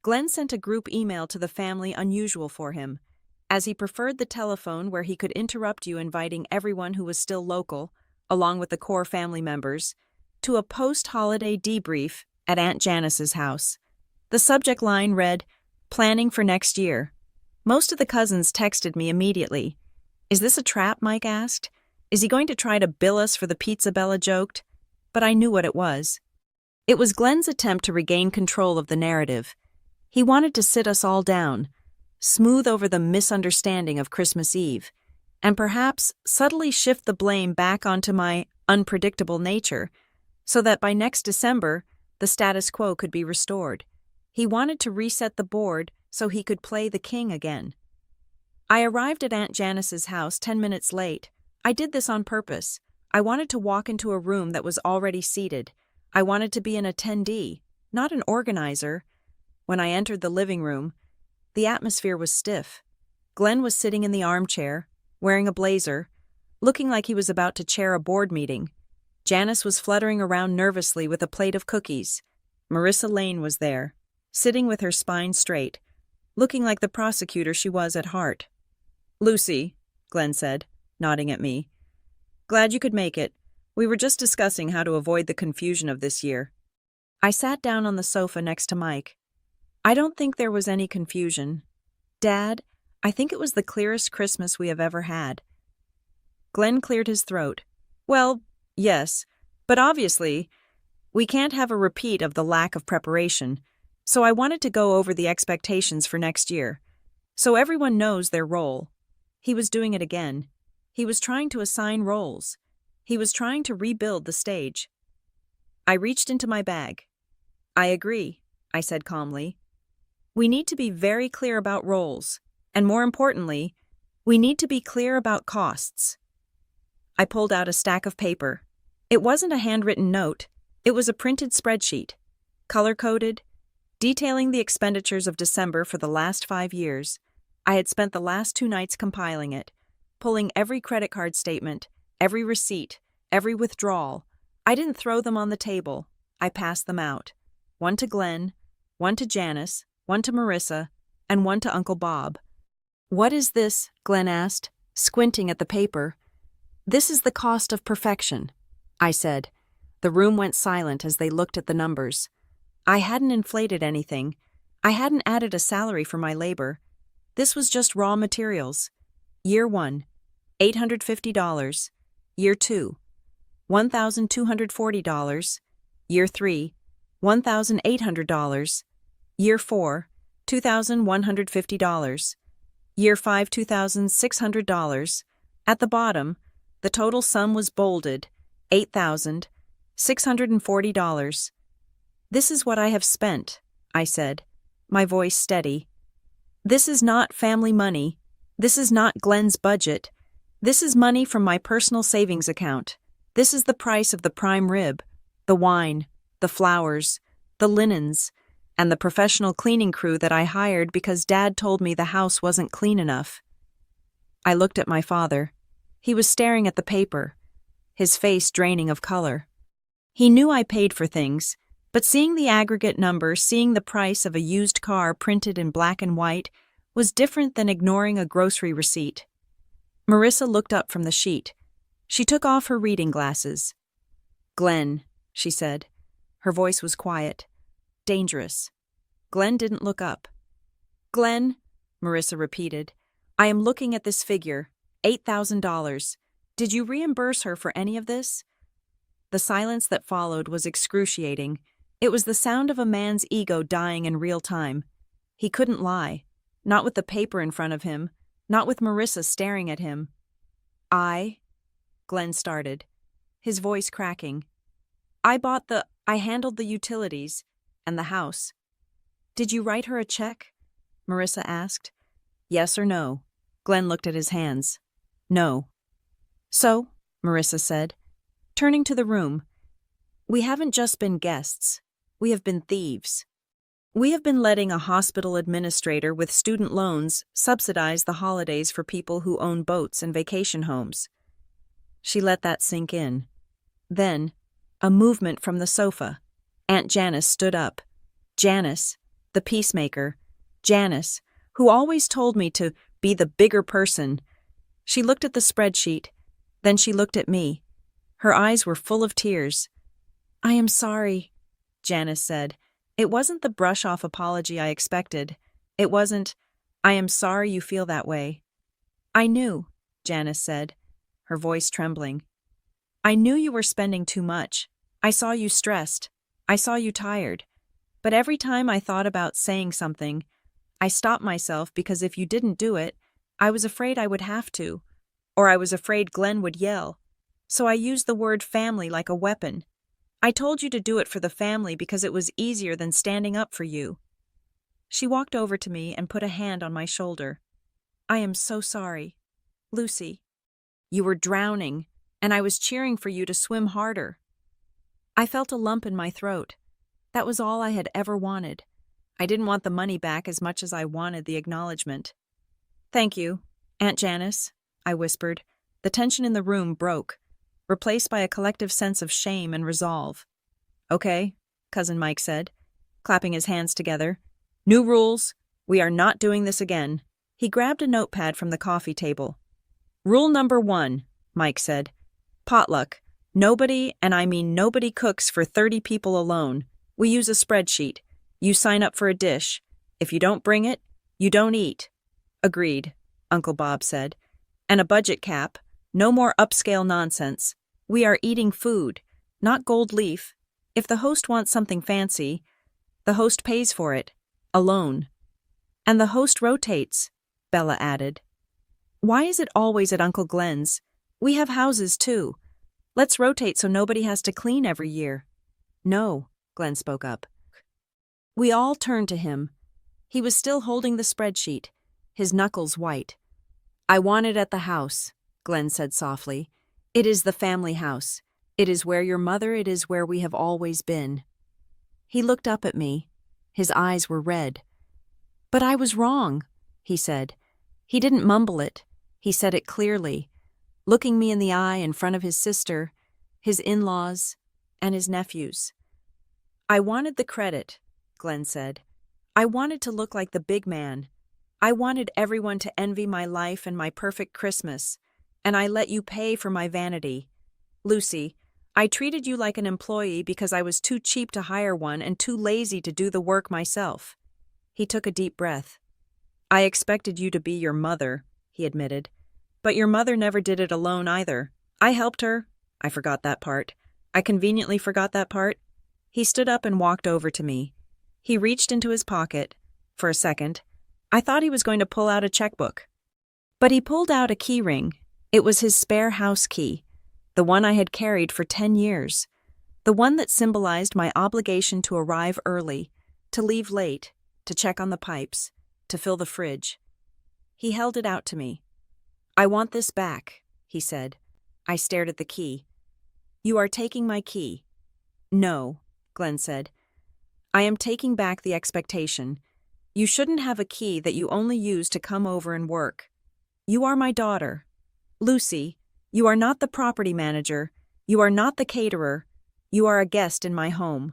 Glenn sent a group email to the family unusual for him, as he preferred the telephone where he could interrupt you inviting everyone who was still local, along with the core family members, to a post-holiday debrief at Aunt Janice's house. The subject line read, Planning for next year. Most of the cousins texted me immediately. Is this a trap, Mike asked. Is he going to try to bill us for the pizza Bella joked? But I knew what it was. It was Glenn's attempt to regain control of the narrative. He wanted to sit us all down, smooth over the misunderstanding of Christmas Eve, and perhaps subtly shift the blame back onto my unpredictable nature, so that by next December, the status quo could be restored. He wanted to reset the board so he could play the king again. I arrived at Aunt Janice's house 10 minutes late. I did this on purpose. I wanted to walk into a room that was already seated. I wanted to be an attendee, not an organizer. When I entered the living room, the atmosphere was stiff. Glenn was sitting in the armchair, wearing a blazer, looking like he was about to chair a board meeting. Janice was fluttering around nervously with a plate of cookies. Marissa Lane was there, sitting with her spine straight, looking like the prosecutor she was at heart. Lucy, Glenn said, nodding at me. Glad you could make it. We were just discussing how to avoid the confusion of this year. I sat down on the sofa next to Mike. I don't think there was any confusion. Dad, I think it was the clearest Christmas we have ever had. Glenn cleared his throat. Well, yes, but obviously, we can't have a repeat of the lack of preparation, so I wanted to go over the expectations for next year, so everyone knows their role. He was doing it again. He was trying to assign roles. He was trying to rebuild the stage. I reached into my bag. I agree, I said calmly. We need to be very clear about roles, and more importantly, we need to be clear about costs. I pulled out a stack of paper. It wasn't a handwritten note. It was a printed spreadsheet, color-coded, detailing the expenditures of December for the last 5 years. I had spent the last 2 nights compiling it, pulling every credit card statement, every receipt, every withdrawal. I didn't throw them on the table. I passed them out. One to Glenn, one to Janice, one to Marissa, and one to Uncle Bob. What is this? Glenn asked, squinting at the paper. This is the cost of perfection, I said. The room went silent as they looked at the numbers. I hadn't inflated anything. I hadn't added a salary for my labor. This was just raw materials. Year 1, $850. Year 2, $1,240. Year 3, $1,800. Year 4, $2,150. Year 5, $2,600. At the bottom, The total sum was bolded, $8,640. This is what I have spent, I said, my voice steady. This is not family money. This is not Glenn's budget. This is money from my personal savings account. This is the price of the prime rib, the wine, the flowers, the linens, and the professional cleaning crew that I hired because Dad told me the house wasn't clean enough. I looked at my father. He was staring at the paper, his face draining of color. He knew I paid for things, but seeing the aggregate number, seeing the price of a used car printed in black and white, was different than ignoring a grocery receipt. Marissa looked up from the sheet. She took off her reading glasses. "Glenn," she said. Her voice was quiet. "Dangerous." Glenn didn't look up. "Glenn," Marissa repeated, "I am looking at this figure, $8,000. Did you reimburse her for any of this?" The silence that followed was excruciating. It was the sound of a man's ego dying in real time. He couldn't lie. Not with the paper in front of him. Not with Marissa staring at him. Glenn started, his voice cracking. I handled the utilities and the house." "Did you write her a check?" Marissa asked. "Yes or no?" Glenn looked at his hands. "No." "So," Marissa said, turning to the room, "we haven't just been guests. We have been thieves. We have been letting a hospital administrator with student loans subsidize the holidays for people who own boats and vacation homes." She let that sink in. Then, a movement from the sofa. Aunt Janice stood up. Janice, the peacemaker. Janice, who always told me to be the bigger person. She looked at the spreadsheet. Then she looked at me. Her eyes were full of tears. "I am sorry," Janice said. It wasn't the brush-off apology I expected. It wasn't, "I am sorry you feel that way." "I knew," Janice said, her voice trembling. "I knew you were spending too much. I saw you stressed. I saw you tired. But every time I thought about saying something, I stopped myself because if you didn't do it, I was afraid I would have to, or I was afraid Glenn would yell. So I used the word family like a weapon. I told you to do it for the family because it was easier than standing up for you." She walked over to me and put a hand on my shoulder. "I am so sorry. Lucy, you were drowning, and I was cheering for you to swim harder." I felt a lump in my throat. That was all I had ever wanted. I didn't want the money back as much as I wanted the acknowledgement. "Thank you, Aunt Janice," I whispered. The tension in the room broke, replaced by a collective sense of shame and resolve. "Okay," Cousin Mike said, clapping his hands together. "New rules. We are not doing this again." He grabbed a notepad from the coffee table. "Rule number 1, Mike said. Potluck. Nobody, and I mean nobody, cooks for 30 people alone. We use a spreadsheet. You sign up for a dish. If you don't bring it, you don't eat." "Agreed," Uncle Bob said. "And a budget cap. No more upscale nonsense. We are eating food, not gold leaf. If the host wants something fancy, the host pays for it, alone. And the host rotates," Bella added. "Why is it always at Uncle Glenn's? We have houses too. Let's rotate so nobody has to clean every year." "No," Glenn spoke up. We all turned to him. He was still holding the spreadsheet, his knuckles white. "I want it at the house," Glenn said softly. "It is the family house. It is where your mother, it is where we have always been." He looked up at me. His eyes were red. "But I was wrong," he said. He didn't mumble it. He said it clearly, looking me in the eye in front of his sister, his in-laws, and his nephews. "I wanted the credit," Glenn said. "I wanted to look like the big man. I wanted everyone to envy my life and my perfect Christmas, and I let you pay for my vanity. Lucy, I treated you like an employee because I was too cheap to hire one and too lazy to do the work myself." He took a deep breath. "I expected you to be your mother," he admitted. "But your mother never did it alone either. I helped her. I forgot that part. I conveniently forgot that part." He stood up and walked over to me. He reached into his pocket. For a second, I thought he was going to pull out a checkbook. But he pulled out a key ring, It was his spare house key, the one I had carried for 10 years, the one that symbolized my obligation to arrive early, to leave late, to check on the pipes, to fill the fridge. He held it out to me. "I want this back," he said. I stared at the key. "You are taking my key." "No," Glenn said. "I am taking back the expectation. You shouldn't have a key that you only use to come over and work. You are my daughter. Lucy, you are not the property manager. You are not the caterer. You are a guest in my home."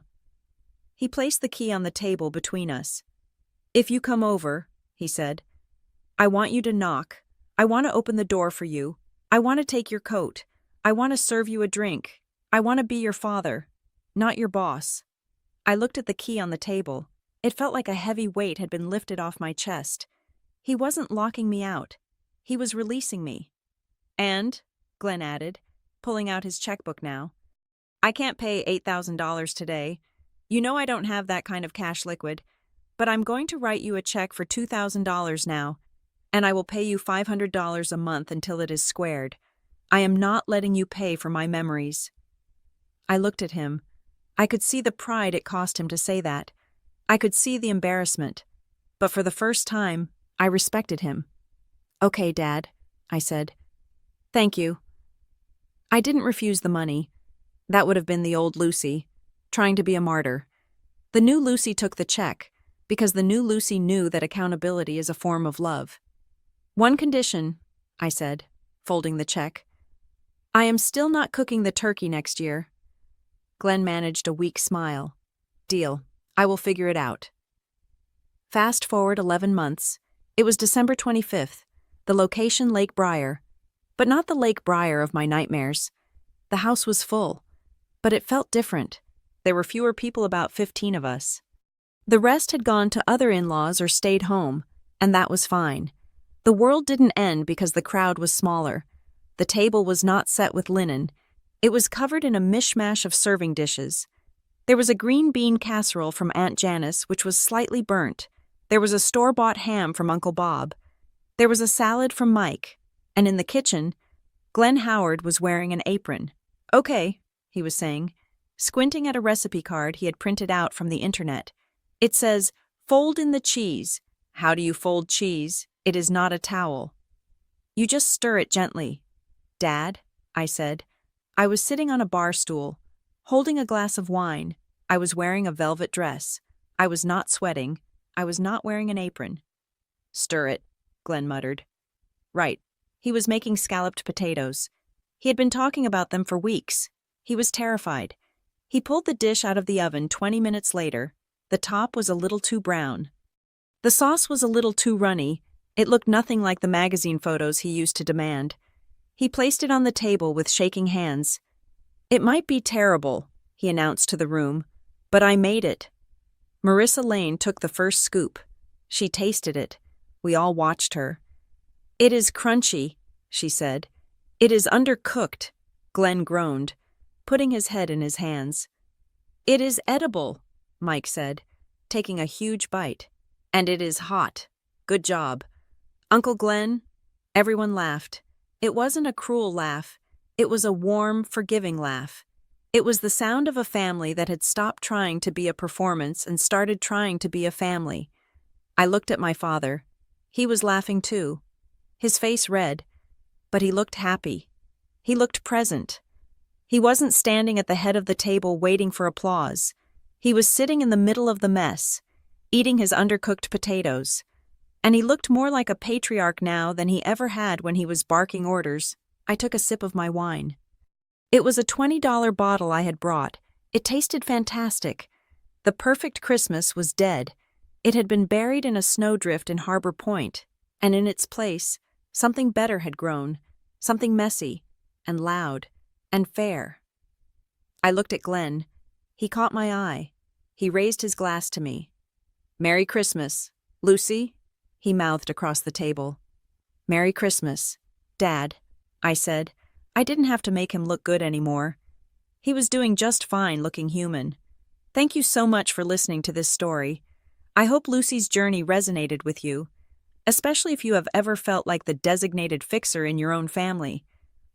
He placed the key on the table between us. "If you come over," he said, "I want you to knock. I want to open the door for you. I want to take your coat. I want to serve you a drink. I want to be your father, not your boss." I looked at the key on the table. It felt like a heavy weight had been lifted off my chest. He wasn't locking me out. He was releasing me. "And," Glenn added, pulling out his checkbook now, "I can't pay $8,000 today. You know I don't have that kind of cash liquid, but I'm going to write you a check for $2,000 now, and I will pay you $500 a month until it is squared. I am not letting you pay for my memories." I looked at him. I could see the pride it cost him to say that. I could see the embarrassment. But for the first time, I respected him. "Okay, Dad," I said. "Thank you." I didn't refuse the money. That would have been the old Lucy, trying to be a martyr. The new Lucy took the check, because the new Lucy knew that accountability is a form of love. "One condition," I said, folding the check. "I am still not cooking the turkey next year." Glenn managed a weak smile. "Deal. I will figure it out." Fast forward 11 months. It was December 25th. The location Lake Briar. But not the Lake Briar of my nightmares. The house was full. But it felt different. There were fewer people, about 15 of us. The rest had gone to other in-laws or stayed home, and that was fine. The world didn't end because the crowd was smaller. The table was not set with linen. It was covered in a mishmash of serving dishes. There was a green bean casserole from Aunt Janice, which was slightly burnt. There was a store-bought ham from Uncle Bob. There was a salad from Mike. And in the kitchen, Glenn Howard was wearing an apron. "Okay," he was saying, squinting at a recipe card he had printed out from the internet. It says, "Fold in the cheese. How do you fold cheese? It is not a towel. You just stir it gently." "Dad," I said. I was sitting on a bar stool, holding a glass of wine. I was wearing a velvet dress. I was not sweating. I was not wearing an apron. "Stir it," Glenn muttered. Right. He was making scalloped potatoes. He had been talking about them for weeks. He was terrified. He pulled the dish out of the oven 20 minutes later. The top was a little too brown. The sauce was a little too runny. It looked nothing like the magazine photos he used to demand. He placed it on the table with shaking hands. "It might be terrible," he announced to the room, "but I made it." Marissa Lane took the first scoop. She tasted it. We all watched her. "It is crunchy," she said. "It is undercooked," Glenn groaned, putting his head in his hands. "It is edible," Mike said, taking a huge bite. "And it is hot. Good job. Uncle Glenn." Everyone laughed. It wasn't a cruel laugh. It was a warm, forgiving laugh. It was the sound of a family that had stopped trying to be a performance and started trying to be a family. I looked at my father. He was laughing too. His face red, but he looked happy. He looked present. He wasn't standing at the head of the table waiting for applause. He was sitting in the middle of the mess, eating his undercooked potatoes. And he looked more like a patriarch now than he ever had when he was barking orders. I took a sip of my wine. It was a $20 bottle I had brought. It tasted fantastic. The perfect Christmas was dead. It had been buried in a snowdrift in Harbor Point, and in its place, something better had grown, something messy, and loud, and fair. I looked at Glenn. He caught my eye. He raised his glass to me. "Merry Christmas, Lucy," he mouthed across the table. "Merry Christmas, Dad," I said. I didn't have to make him look good anymore. He was doing just fine looking human. Thank you so much for listening to this story. I hope Lucy's journey resonated with you, especially if you have ever felt like the designated fixer in your own family.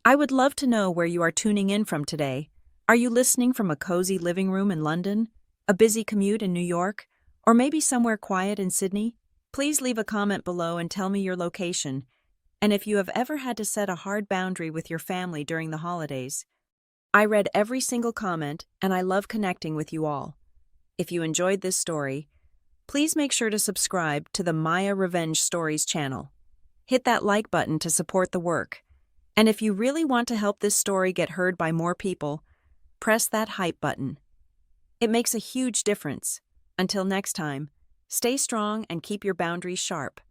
I would love to know where you are tuning in from today. Are you listening from a cozy living room in London, a busy commute in New York, or maybe somewhere quiet in Sydney? Please leave a comment below and tell me your location, and if you have ever had to set a hard boundary with your family during the holidays. I read every single comment, and I love connecting with you all. If you enjoyed this story, please make sure to subscribe to the Maya Revenge Stories channel. Hit that like button to support the work. And if you really want to help this story get heard by more people, press that hype button. It makes a huge difference. Until next time, stay strong and keep your boundaries sharp.